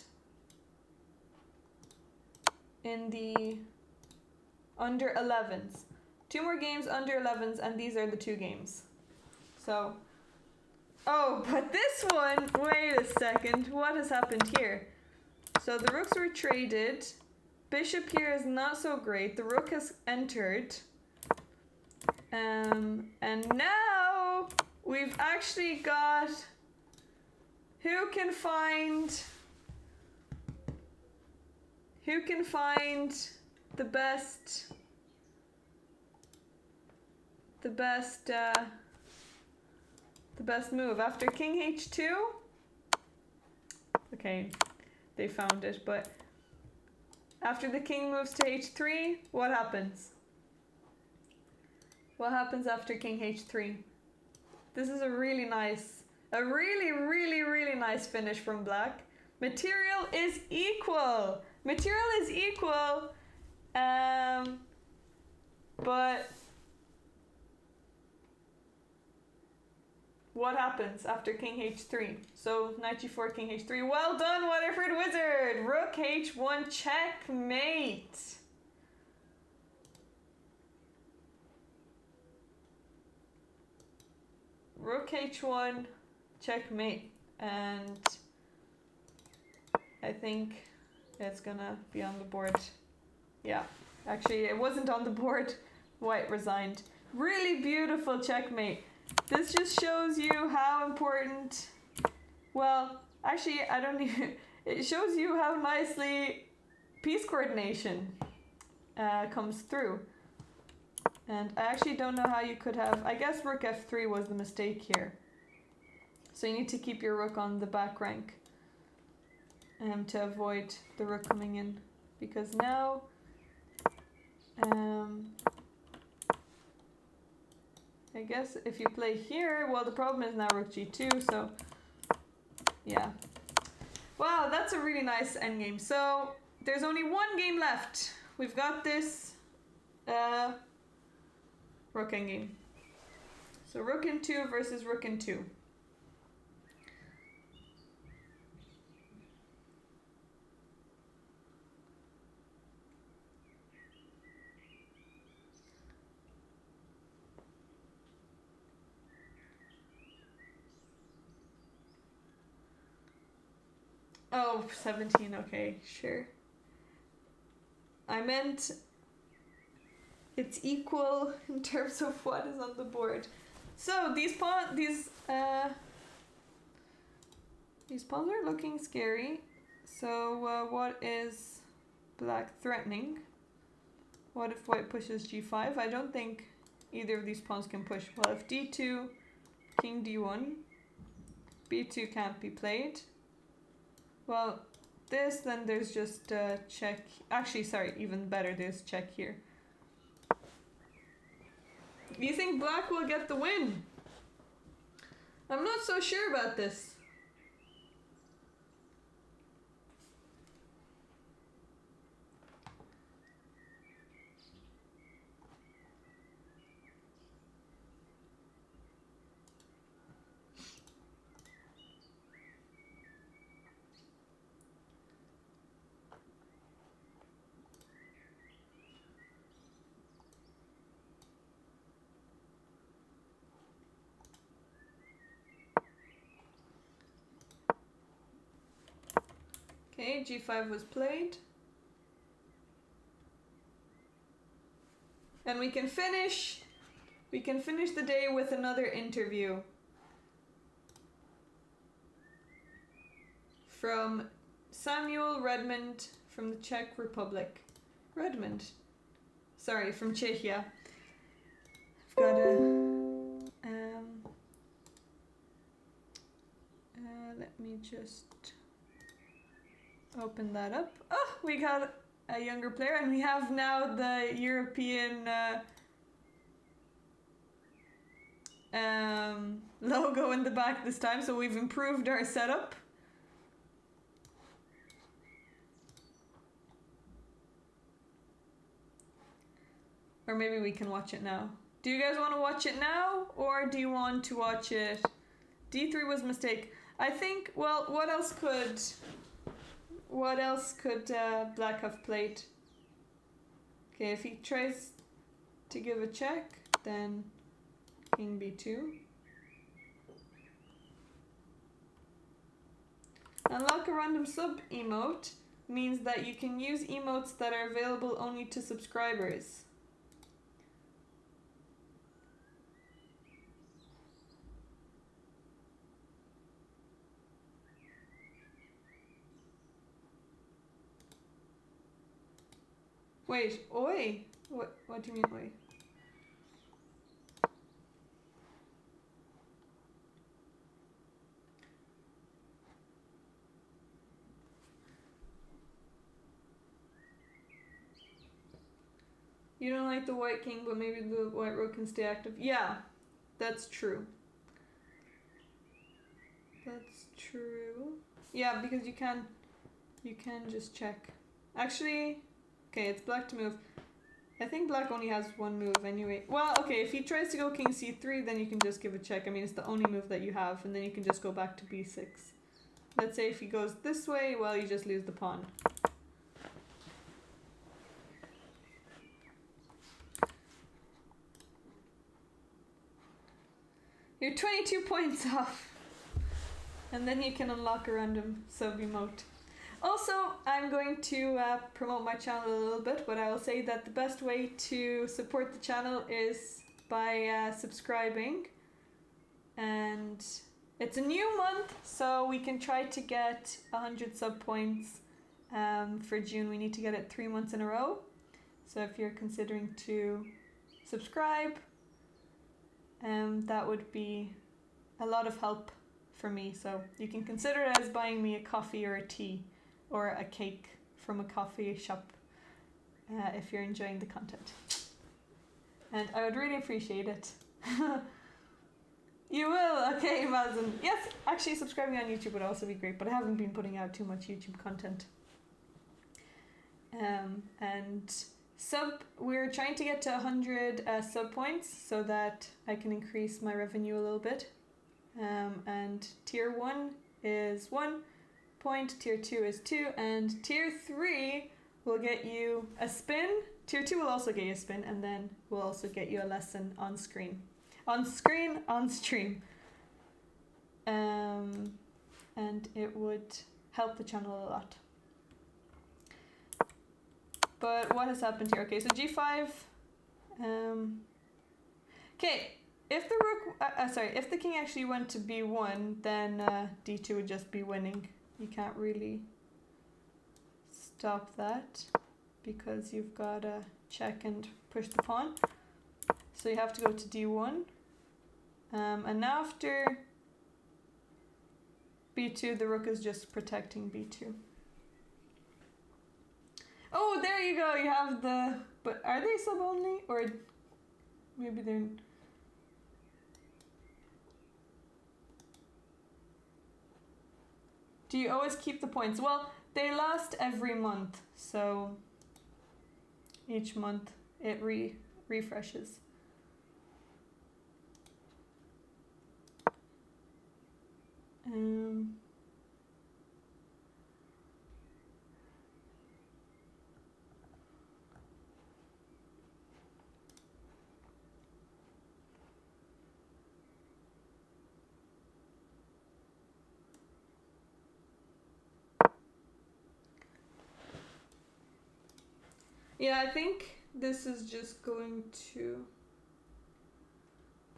in the under 11s. 2 more games under 11s, and these are the 2 games. So, oh, but this one, wait a second, what has happened here? So the rooks were traded. Bishop here is not so great. The rook has entered. And now we've actually got, who can find the best move after king h2? Okay, they found it, but after the king moves to h3, what happens? What happens after king h3? This is a really nice finish from black. Material is equal. Material is equal. But what happens after king h3? So knight g4, king h3. Well done, Waterford Wizard. Rook h1, checkmate. Rook h1, checkmate. And I think it's gonna be on the board. Yeah, actually it wasn't on the board. White resigned. Really beautiful checkmate. This just shows you how important, well, actually I don't even, it shows you how nicely piece coordination comes through. And I actually don't know how you could have, I guess rook f3 was the mistake here. So you need to keep your rook on the back rank to avoid the rook coming in. Because now, I guess if you play here, well the problem is now rook g2, so yeah. Wow, that's a really nice endgame. So there's only 1 game left. We've got this rook endgame. So rook in 2 versus rook in 2. Oh, 17, okay, sure. I meant it's equal in terms of what is on the board. So these pawns are looking scary. So what is black threatening? What if white pushes g5? I don't think either of these pawns can push. Well, if d2, king d1, b2 can't be played. Well, then there's just check. Actually, sorry, even better, there's check here. You think black will get the win? I'm not so sure about this. Okay, g5 was played. And we can finish the day with another interview from Samuel Redmond from the Czech Republic. Redmond. Sorry, from Czechia. I've got let me just open that up. Oh, we got a younger player, and we have now the European logo in the back this time, so we've improved our setup. Or maybe we can watch it now. Do you guys want to watch it now, or do you want to watch it? D3 was a mistake. I think, well, what else could black have played? Okay, if he tries to give a check, then king b2. Unlock a random sub emote means that you can use emotes that are available only to subscribers. Wait, oi? What do you mean, oi? You don't like the white king, but maybe the white rook can stay active. Yeah, that's true. That's true. Yeah, because you can just check. Actually, okay, it's black to move. I think black only has one move anyway. Well, okay, if he tries to go king c3, then you can just give a check. I mean, it's the only move that you have, and then you can just go back to b6. Let's say if he goes this way, well, you just lose the pawn. You're 22 points off. And then you can unlock a random sub emote. Also, I'm going to promote my channel a little bit, but I will say that the best way to support the channel is by subscribing. And it's a new month, so we can try to get 100 sub points for June. We need to get it 3 months in a row. So if you're considering to subscribe, that would be a lot of help for me. So you can consider it as buying me a coffee or a tea or a cake from a coffee shop if you're enjoying the content. And I would really appreciate it. You will? Okay, Mazen. Yes, actually subscribing on YouTube would also be great, but I haven't been putting out too much YouTube content. And we're trying to get to 100 sub points so that I can increase my revenue a little bit. And tier 1 is 1 point, tier 2 is 2, and tier 3 will get you a spin. Tier 2 will also get you a spin, and then we'll also get you a lesson on screen. On stream. And it would help the channel a lot. But what has happened here? Okay, so g5. Okay, if the rook, if the king actually went to b1, then d2 would just be winning. You can't really stop that because you've got to check and push the pawn. So you have to go to d1. And after b2, the rook is just protecting b2. Oh, there you go. You have the... But are they sub only? Or maybe they're... Do you always keep the points? Well, they last every month. So each month it refreshes. Yeah, I think this is just going to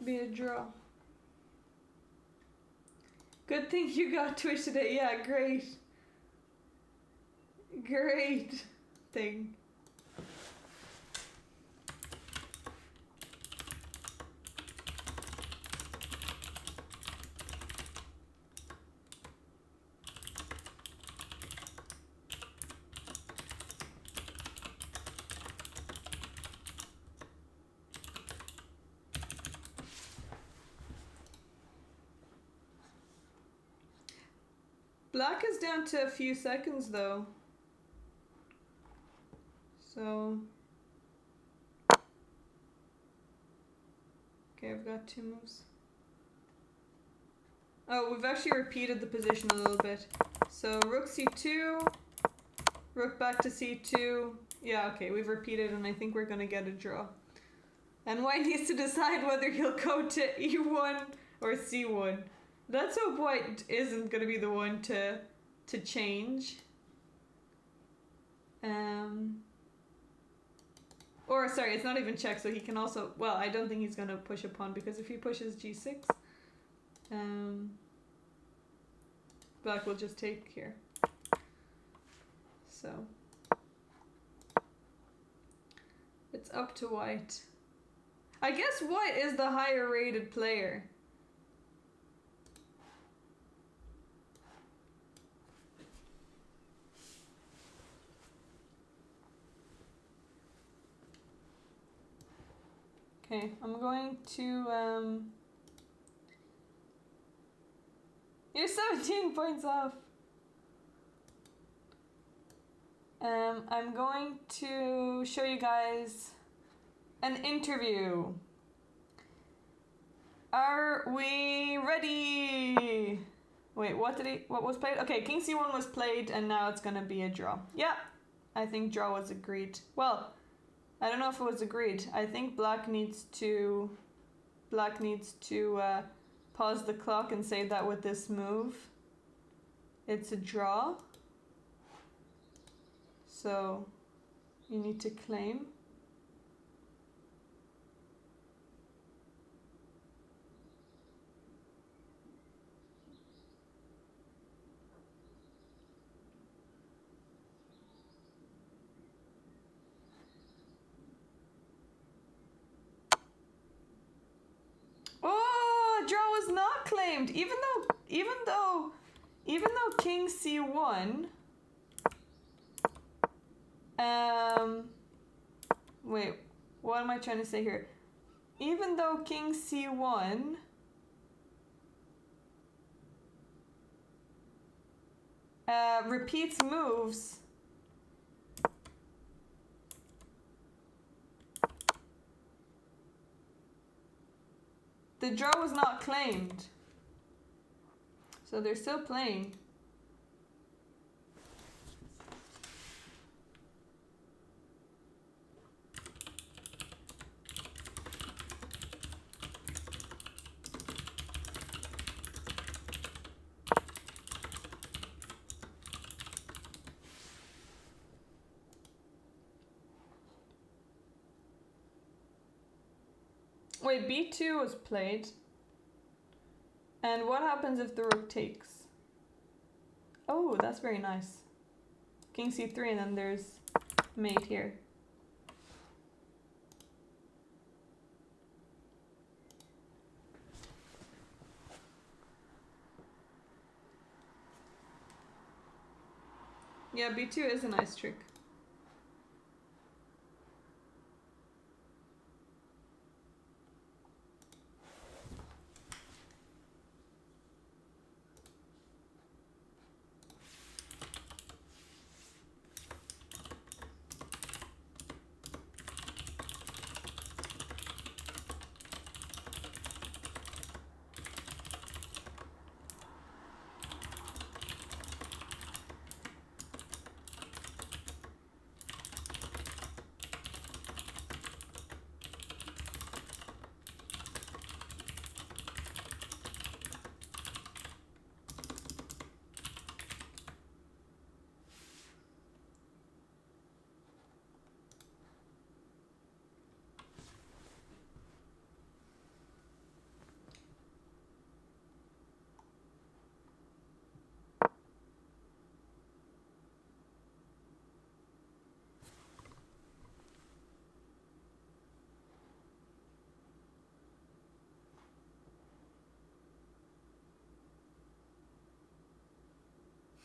be a draw. Good thing you got Twitch today. Yeah, great. Great thing. Black is down to a few seconds though. So... Okay, I've got 2 moves. Oh, we've actually repeated the position a little bit. So rook c2, rook back to c2. Yeah, okay, we've repeated and I think we're gonna get a draw. And White needs to decide whether he'll go to e1 or c1. Let's hope White isn't gonna be the one to change. Or sorry, it's not even check, so he can also, well, I don't think he's gonna push a pawn because if he pushes g6, Black will just take here. So it's up to White. I guess White is the higher rated player. Okay, I'm going to, you're 17 points off. I'm going to show you guys an interview. Are we ready? Wait, what was played? Okay, King C1 was played and now it's gonna be a draw. Yeah, I think draw was agreed. Well, I don't know if it was agreed. I think Black needs to pause the clock and say that with this move, it's a draw. So you need to claim. Oh, draw was not claimed. Even though King C1. Wait, what am I trying to say here? Even though King C1 repeats moves, the draw was not claimed. So they're still playing. Wait, b2 was played. And what happens if the rook takes? Oh, that's very nice. King c3, and then there's mate here. Yeah, b2 is a nice trick.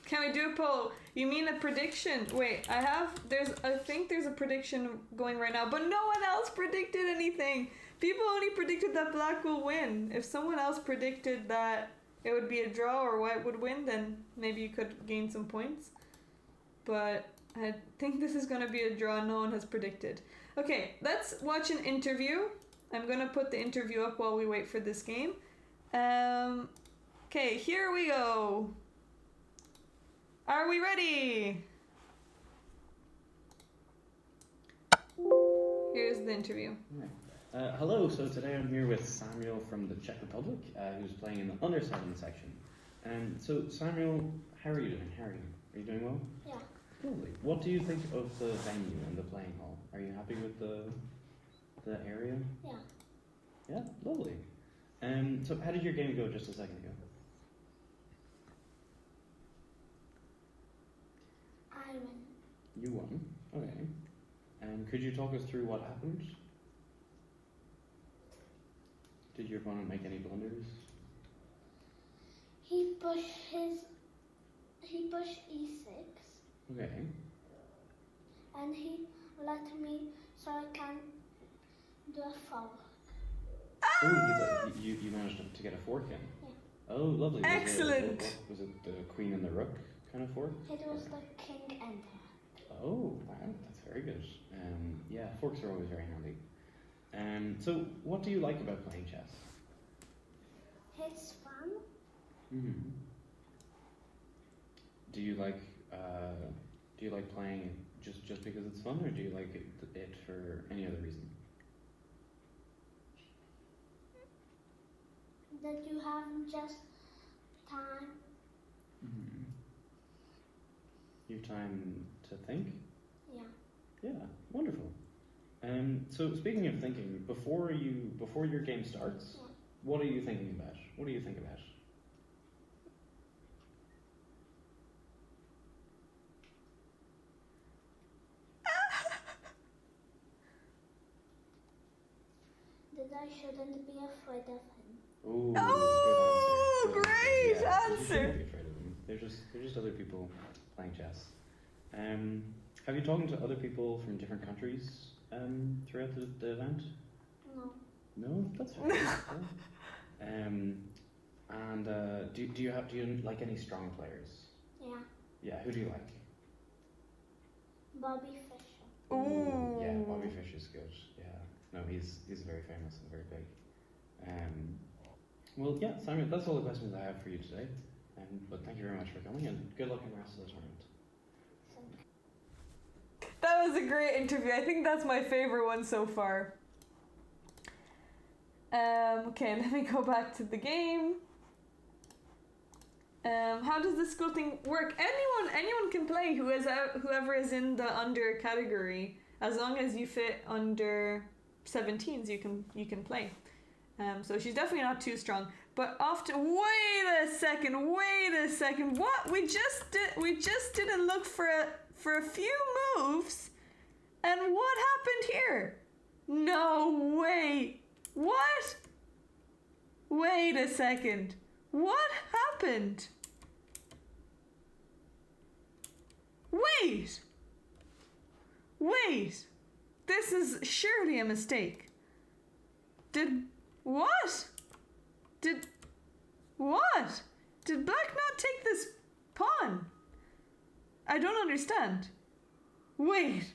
Can we do a poll? You mean a prediction? Wait, I think there's a prediction going right now, but no one else predicted anything. People only predicted that black will win. If someone else predicted that it would be a draw or white would win, then maybe you could gain some points. But I think this is gonna be a draw. No one has predicted. Okay, let's watch an interview. I'm gonna put the interview up while we wait for this game. Okay, here we go. Are we ready? Here's the interview. Hello, so today I'm here with Samuel from the Czech Republic, who's playing in the under 7 section. So Samuel, how are you doing? Are you doing well? Yeah. Lovely. What do you think of the venue and the playing hall? Are you happy with the area? Yeah. Yeah, lovely. So how did your game go just a second ago? I win. You won. Okay. Could you talk us through what happened? Did your opponent make any blunders? He pushed e6. Okay. And he let me so I can do a fork. Oh, you managed to get a fork in? Yeah. Oh, lovely. Excellent. Was it the queen and the rook kind of fork? It was the king and the rook. Oh, wow, that's very good. Yeah, forks are always very handy. So what do you like about playing chess? It's fun. Mm-hmm. Do you like playing it just because it's fun, or do you like it for any other reason? That you have just time. Mm-hmm. You have time to think? Yeah. Yeah, wonderful. So speaking of thinking, before your game starts, Yeah. what are you thinking about? What do you think about? That I shouldn't be afraid of him. Ooh, Oh, good great Yeah, answer. You shouldn't be afraid of them. They're just other people playing chess. Have you talked to other people from different countries throughout the event? No. No, that's fine. Do you like any strong players? Yeah. Yeah, who do you like? Bobby Fischer. Ooh. Yeah, Bobby Fish is good. Yeah, no, he's very famous and very big. Well, yeah, Simon, that's all the questions I have for you today. But thank you very much for coming, and good luck in the rest of the tournament. That was a great interview. I think that's my favorite one so far. Okay, let me go back to the game. How does the school thing work? Anyone can play. Whoever is in the under category, as long as you fit under 17s, you can play. So she's definitely not too strong. But often, wait a second. What? We just didn't look for a few moves, and what happened here? No way. What? Wait a second. What happened? Wait. This is surely a mistake. What? Did black not take this pawn? I don't understand. Wait.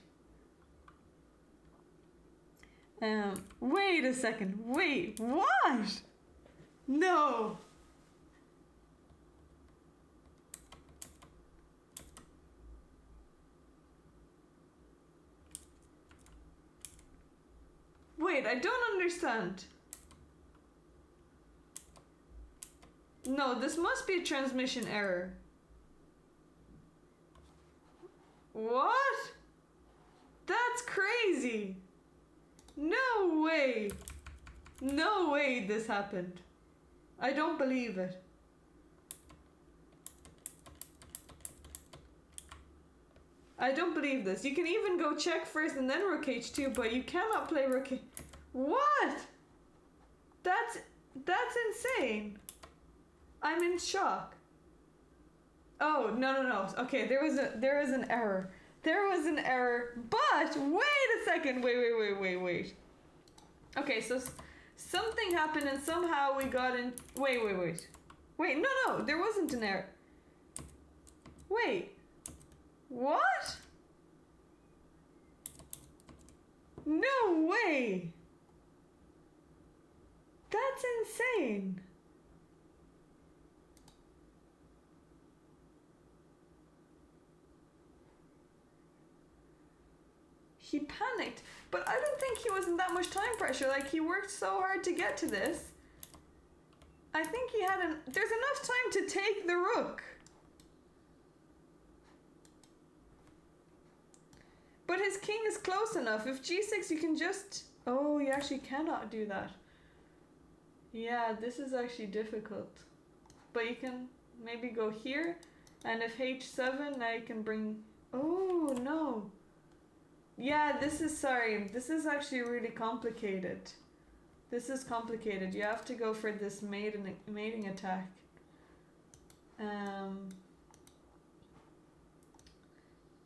Wait a second. Wait, what? No. Wait, I don't understand. No, this must be a transmission error. What? That's crazy. No way. No way this happened. I don't believe it. I don't believe this. You can even go check first and then rook h2, but you cannot play rook h... What? That's insane. I'm in shock. Oh, no. Okay, there was an error. There was an error, but wait a second. Wait. Okay, so something happened and somehow we got in... Wait. Wait, no, there wasn't an error. Wait. What? No way. That's insane. He panicked, but I don't think he was in that much time pressure. Like, he worked so hard to get to this. I think he had there's enough time to take the rook. But his king is close enough. If g6, you can just... Oh, you actually cannot do that. Yeah, this is actually difficult. But you can maybe go here. And if h7, now you can bring... Oh, no. Yeah, this is actually really complicated. This is complicated. You have to go for this mating attack.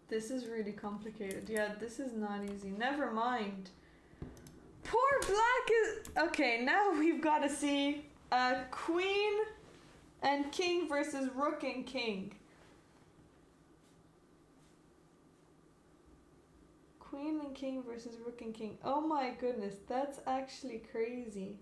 This is really complicated. Yeah, this is not easy. Never mind. Poor black is... Okay, now we've got to see queen and king versus rook and king. Queen and king versus rook and king. Oh my goodness, that's actually crazy.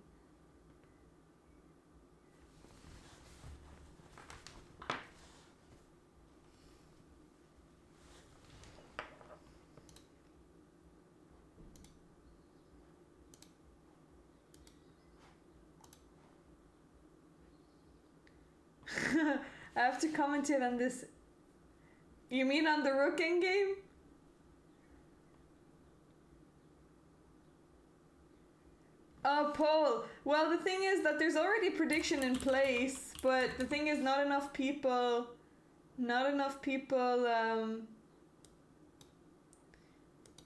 I have to commentate on this. You mean on the rook endgame? Oh, poll. Well, the thing is that there's already prediction in place, but the thing is not enough people,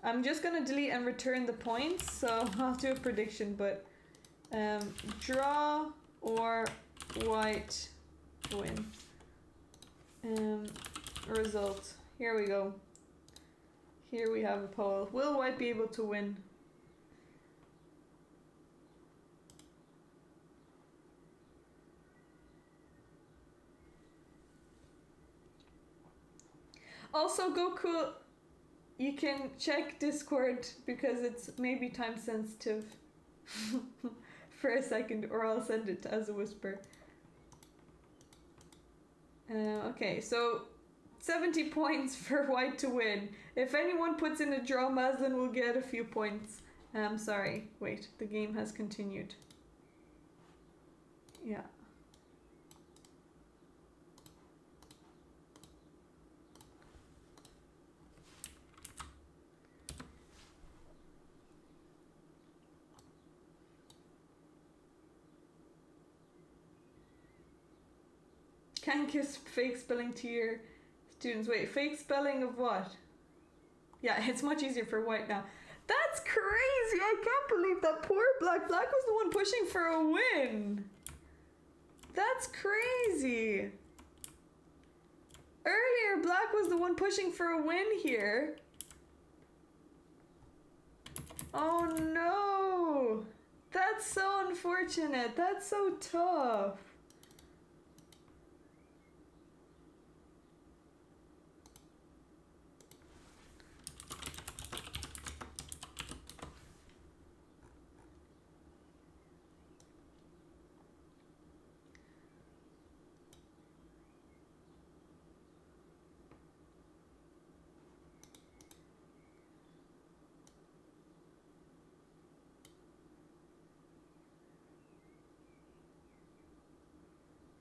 I'm just gonna delete and return the points, so I'll do a prediction, but draw or white win. Result. Here we go. Here we have a poll. Will white be able to win? Also, Goku, you can check Discord because it's maybe time sensitive for a second, or I'll send it as a whisper. Okay, so 70 points for white to win. If anyone puts in a draw, Maslin will get a few points. Sorry, wait, the game has continued. Yeah. Can't give fake spelling to your students. Wait, fake spelling of what? Yeah, it's much easier for white now. That's crazy! I can't believe that poor Black. Black was the one pushing for a win. That's crazy. Earlier, Black was the one pushing for a win here. Oh no! That's so unfortunate. That's so tough.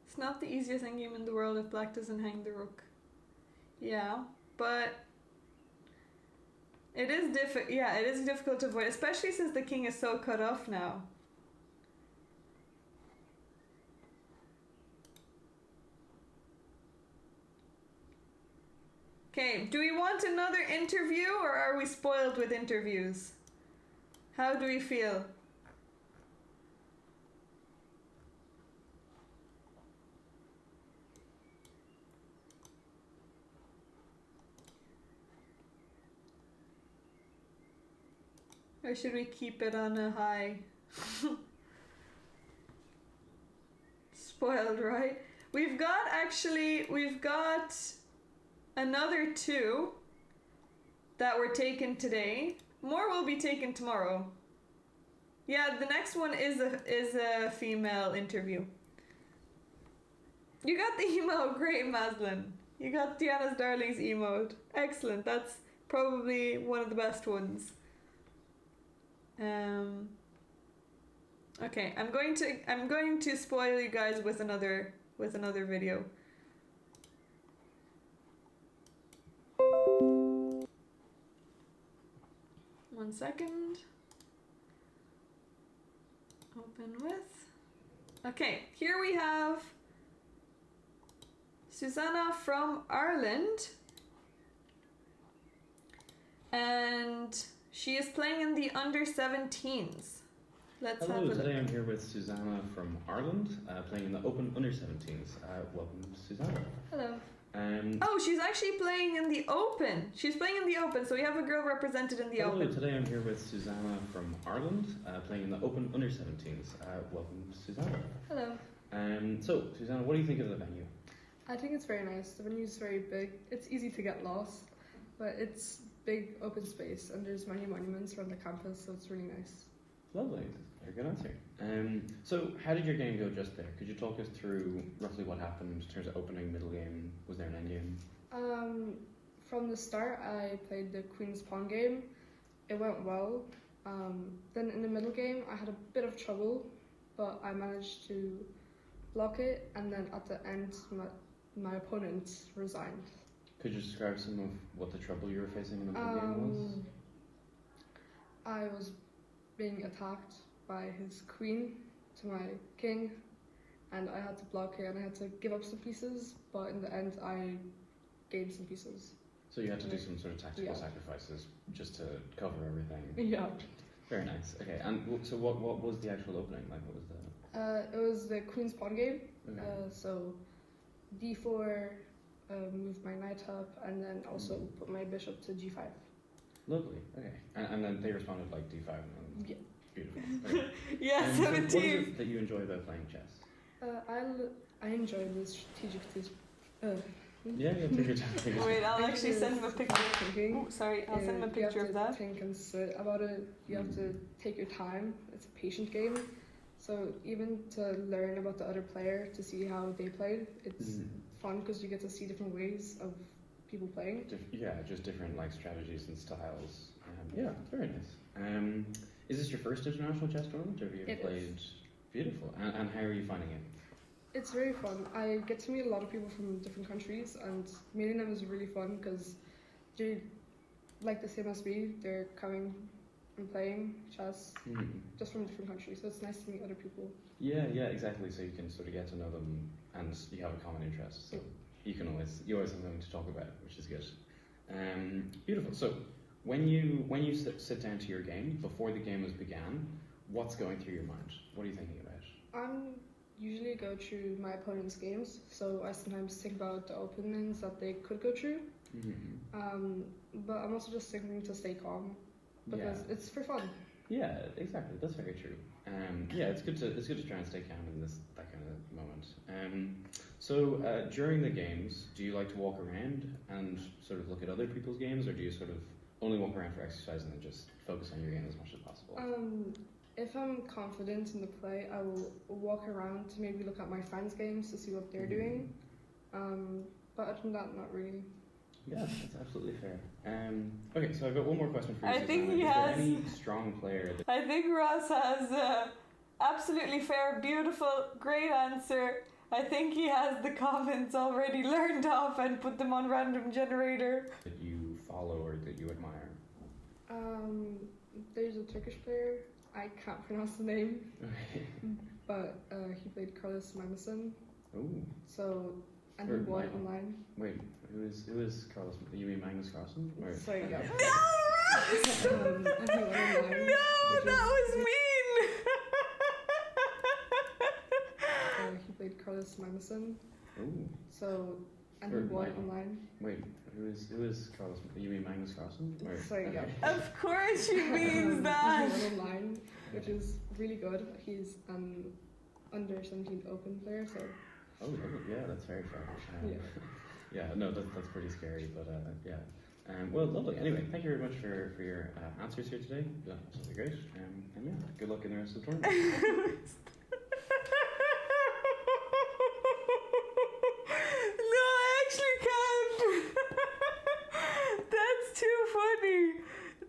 It's not the easiest endgame in the world if Black doesn't hang the rook. Yeah, but it is it is difficult to avoid, especially since the king is so cut off now. Okay, do we want another interview or are we spoiled with interviews? How do we feel? Or should we keep it on a high? Spoiled, right? We've got another 2 that were taken today. More will be taken tomorrow. Yeah, the next one is a female interview. You got the emote, great Maslin. You got Deanna's Darlings emote. Excellent, that's probably one of the best ones. Okay, I'm going to spoil you guys with another video. One second. Open with. Okay, here we have Susanna from Ireland. And she is playing in the under-17s. Let's have a look. Today I'm here with Susanna from Ireland, playing in the Open Under-17s. Welcome, Susanna. Hello. Oh, she's actually playing in the Open. She's playing in the Open, so we have a girl represented in the Open. Today I'm here with Susanna from Ireland, playing in the Open Under-17s. Welcome, Susanna. Hello. So, Susanna, what do you think of the venue? I think it's very nice. The venue is very big. It's easy to get lost, but it's big open space and there's many monuments around the campus, so it's really nice. Lovely, very good answer. So how did your game go just there? Could you talk us through roughly what happened in terms of opening, middle game? Was there an end game? From the start I played the Queen's Pawn game. It went well. Then in the middle game I had a bit of trouble, but I managed to block it, and then at the end my opponent resigned. Could you describe some of what the trouble you were facing in the middle game was? I was being attacked by his queen to my king, and I had to block it and I had to give up some pieces, but in the end I gained some pieces. So you had to do some sort of tactical sacrifices just to cover everything? Yeah. Very nice. Okay, and so what was the actual opening? Like, what was the... It was the Queen's Pawn game. Okay. So d4, moved my knight up, and then also put my bishop to g5. Lovely. Okay. And then they responded like d5. And yeah. Beautiful. Okay. Yeah, So 17. what is it that you enjoy about playing chess? I enjoy the strategic Yeah, take your time. Wait, I'll actually send him a picture. thinking. Oh, sorry, I'll send him a picture of You have that. to think and sit about it. You have to take your time. It's a patient game. So even to learn about the other player, to see how they played, it's fun because you get to see different ways of people playing. Just different like strategies and styles. Yeah, very nice. Is this your first international chess tournament, or have you ever played? Is. Beautiful. And how are you finding it? It's very fun. I get to meet a lot of people from different countries, and meeting them is really fun because they're like the same as me. They're coming and playing chess Mhm. just from different countries. So it's nice to meet other people. Yeah, exactly. So you can sort of get to know them, and you have a common interest. So you always have something to talk about, which is good. Beautiful. So when you sit down to your game before the game has began, what's going through your mind? What are you thinking about? I'm usually go through my opponent's games, so I sometimes think about the openings that they could go through. Mm-hmm. But I'm also just thinking to stay calm because Yeah. it's for fun. Yeah, exactly. That's very true. Yeah, it's good to try and stay calm in that kind of moment. So during the games, do you like to walk around and sort of look at other people's games, or do you sort of only walk around for exercise and then just focus on your game as much as possible? If I'm confident in the play, I will walk around to maybe look at my friends' games to see what they're doing. But other than that, not really. Yeah, that's absolutely fair. Okay, so I've got one more question for you, I think Susanna. he Is there has- any strong player that I think Ross has absolutely fair, beautiful, great answer. I think he has the comments already learned off and put them on random generator. you follow or that you admire? There's a Turkish player. I can't pronounce the name, but he played Carlos Magnuson. Oh, So, and he Or won Michael. online. wait, who is Carlos? You mean Magnus Carlsen? Or- Sorry, yeah. No, Ross! And he won online. No, which that is- was mean! He played Carlos Magnuson. Oh, So, and Or he won Michael. online. wait, who is Carlos? You mean Magnus Carlsen? Or- Sorry, yeah. Of course she means He that. won online, which is really good. He's an under 17 open player, so Oh, lovely. Yeah, that's very fair. Yeah. Yeah, no, that's pretty scary, but yeah. Well, lovely. Anyway, thank you very much for your answers here today. Yeah, absolutely great. And yeah, good luck in the rest of the tournament. No, I actually can't. That's too funny.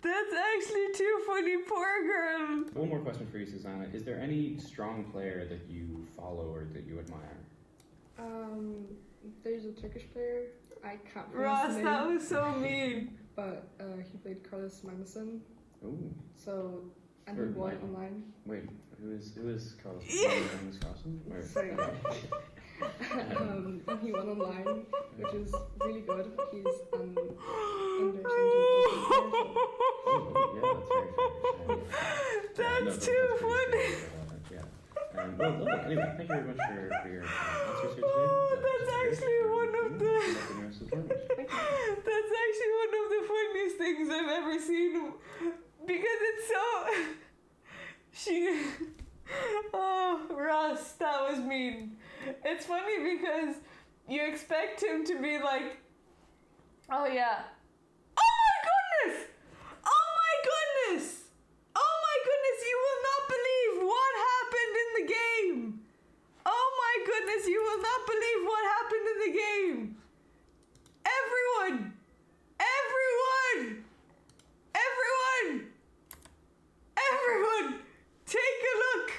That's actually too funny. Poor girl. One more question for you, Susanna. Is there any strong player that you follow or that you admire? there's a Turkish player. I can't Ross, pronounce the that name, was so mean. but he played Carlos Magnuson. Oh, So, and Or he won Michael. online. wait, who is Carlos? Yeah. Magnus Carlsen? Or- Sorry. And he won online, which is really good. He's an under 17 open player, so Oh, yeah, that's very fair. That's too pretty funny. scary, but, yeah. Well, lovely. Anyway, thank you very much for your answers here today. That's actually one of the- Good luck in the rest of the tournament. That's actually one of the funniest things I've ever seen because it's so. She. Oh, Ross, that was mean. It's funny because you expect him to be like, oh yeah. Oh my goodness! Oh my goodness! Oh my goodness, you will not believe what happened in the game! Oh my goodness, you will not believe what happened in the game! Everyone! Everyone! Everyone! Everyone! Take a look!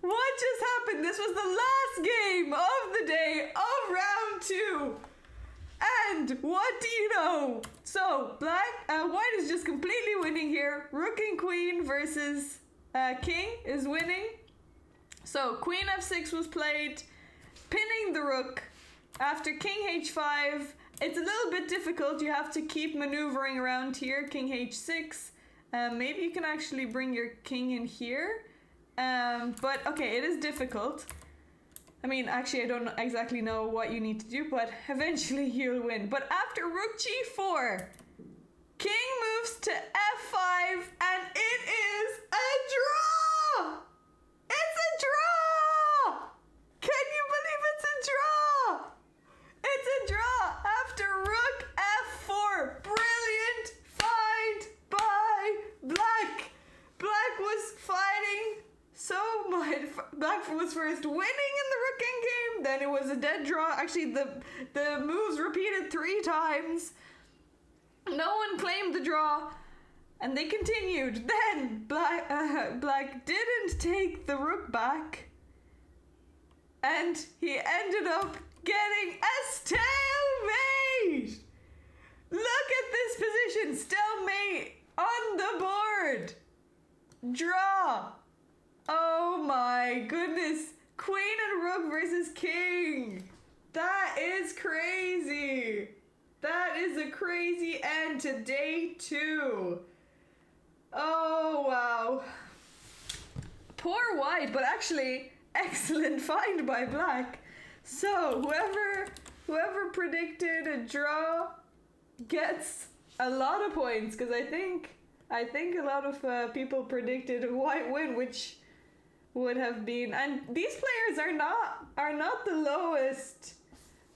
What just happened? This was the last game of the day of round 2. And what do you know? So, white is just completely winning here. Rook and queen versus king is winning. So, queen f6 was played, pinning the rook. After king h5, it's a little bit difficult. You have to keep maneuvering around here. King h6. Maybe you can actually bring your king in here. But okay, it is difficult. I mean, actually, I don't exactly know what you need to do, but eventually you'll win. But after rook g4, king moves to f5, and it is a draw! It's a draw! Can you believe it's a draw? It's a draw after rook f4. Brilliant fight by black. Black was fighting so much. Black was first winning in the rooking game, then it was a dead draw. Actually, the moves repeated 3 times. No one claimed the draw, and they continued. Then black didn't take the rook back, and he ended up getting a stalemate. Look at this position, stalemate on the board. Draw! Oh my goodness. Queen and rook versus king. That is crazy. That is a crazy end to day 2. Oh wow. Poor white, but actually excellent find by black. So whoever predicted a draw gets a lot of points, because I think a lot of people predicted a white win, which would have been, and these players are not the lowest.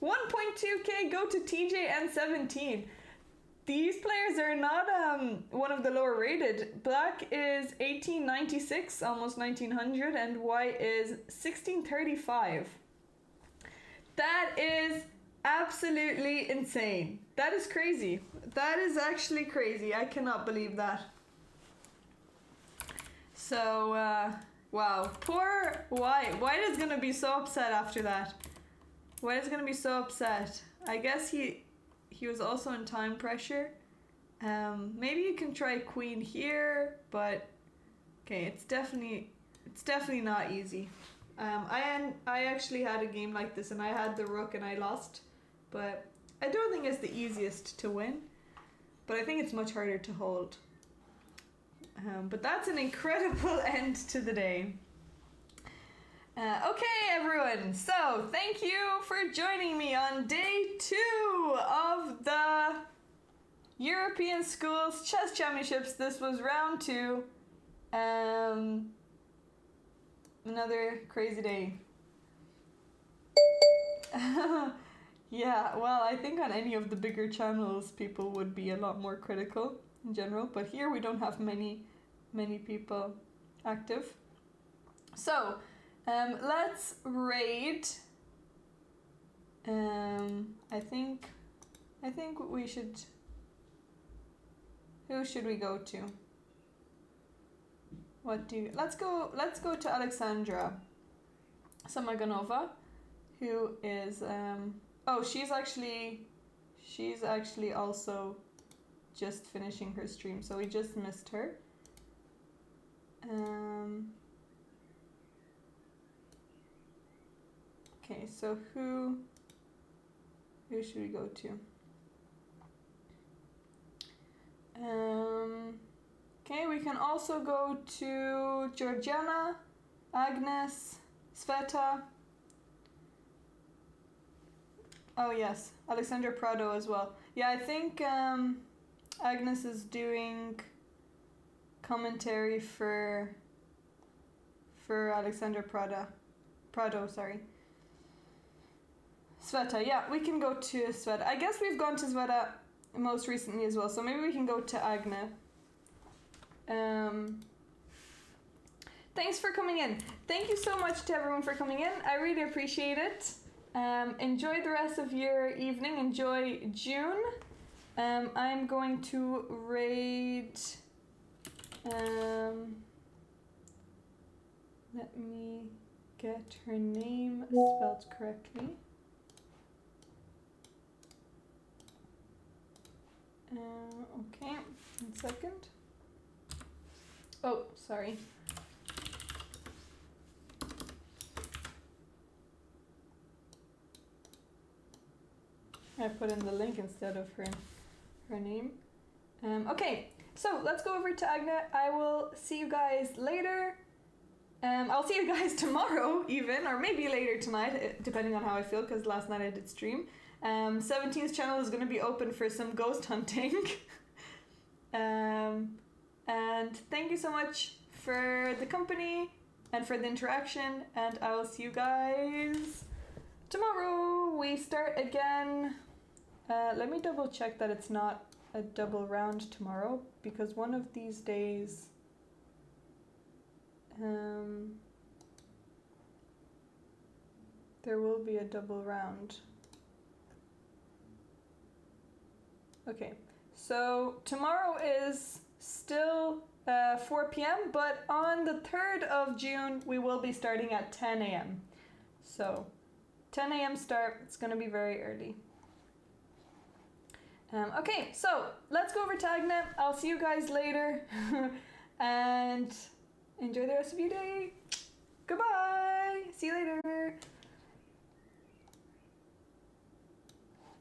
1.2k go to TJN17. These players are not one of the lower rated. Black is 1896, almost 1900, and white is 1635. That is absolutely insane. That is crazy. That is actually crazy. I cannot believe that. So, wow. Poor White. White is gonna be so upset after that. White is gonna be so upset. I guess he was also in time pressure. Maybe you can try queen here, but okay, it's definitely not easy. I actually had a game like this and I had the rook and I lost, but I don't think it's the easiest to win, but I think it's much harder to hold. But that's an incredible end to the day. Okay, everyone, so thank you for joining me on day 2 of the European Schools Chess Championships. This was round 2. Another crazy day. Yeah, well, I think on any of the bigger channels people would be a lot more critical in general, but here we don't have many people active. So let's raid. I think we should. Who should we go to? Let's go to Alexandra Samaganova, who is she's actually also just finishing her stream, so we just missed her. Okay, so who should we go to? Okay, we can also go to Georgiana, Agnes, Sveta. Oh yes, Alexandra Prado as well. Yeah, I think Agnes is doing commentary for Alexandra Prado, sorry. Sveta, yeah, we can go to Sveta. I guess we've gone to Sveta most recently as well, so maybe we can go to Agne. Thanks for coming in. Thank you so much to everyone for coming in. I really appreciate it. Enjoy the rest of your evening. Enjoy June. I'm going to raid. Let me get her name spelled correctly. Okay, 1 second. Oh, sorry. I put in the link instead of her name. Okay, so let's go over to Agna. I will see you guys later. I'll see you guys tomorrow even, or maybe later tonight, depending on how I feel, because last night I did stream. 17's channel is going to be open for some ghost hunting. And thank you so much for the company and for the interaction, and I will see you guys tomorrow. We start again. Let me double check that it's not a double round tomorrow, because one of these days there will be a double round. Okay, so tomorrow is still 4 p.m, but on the 3rd of June we will be starting at 10 a.m. So 10 a.m. start, it's gonna be very early. Okay, so let's go over to Agnet. I'll see you guys later. And Enjoy the rest of your day. Goodbye. See you later.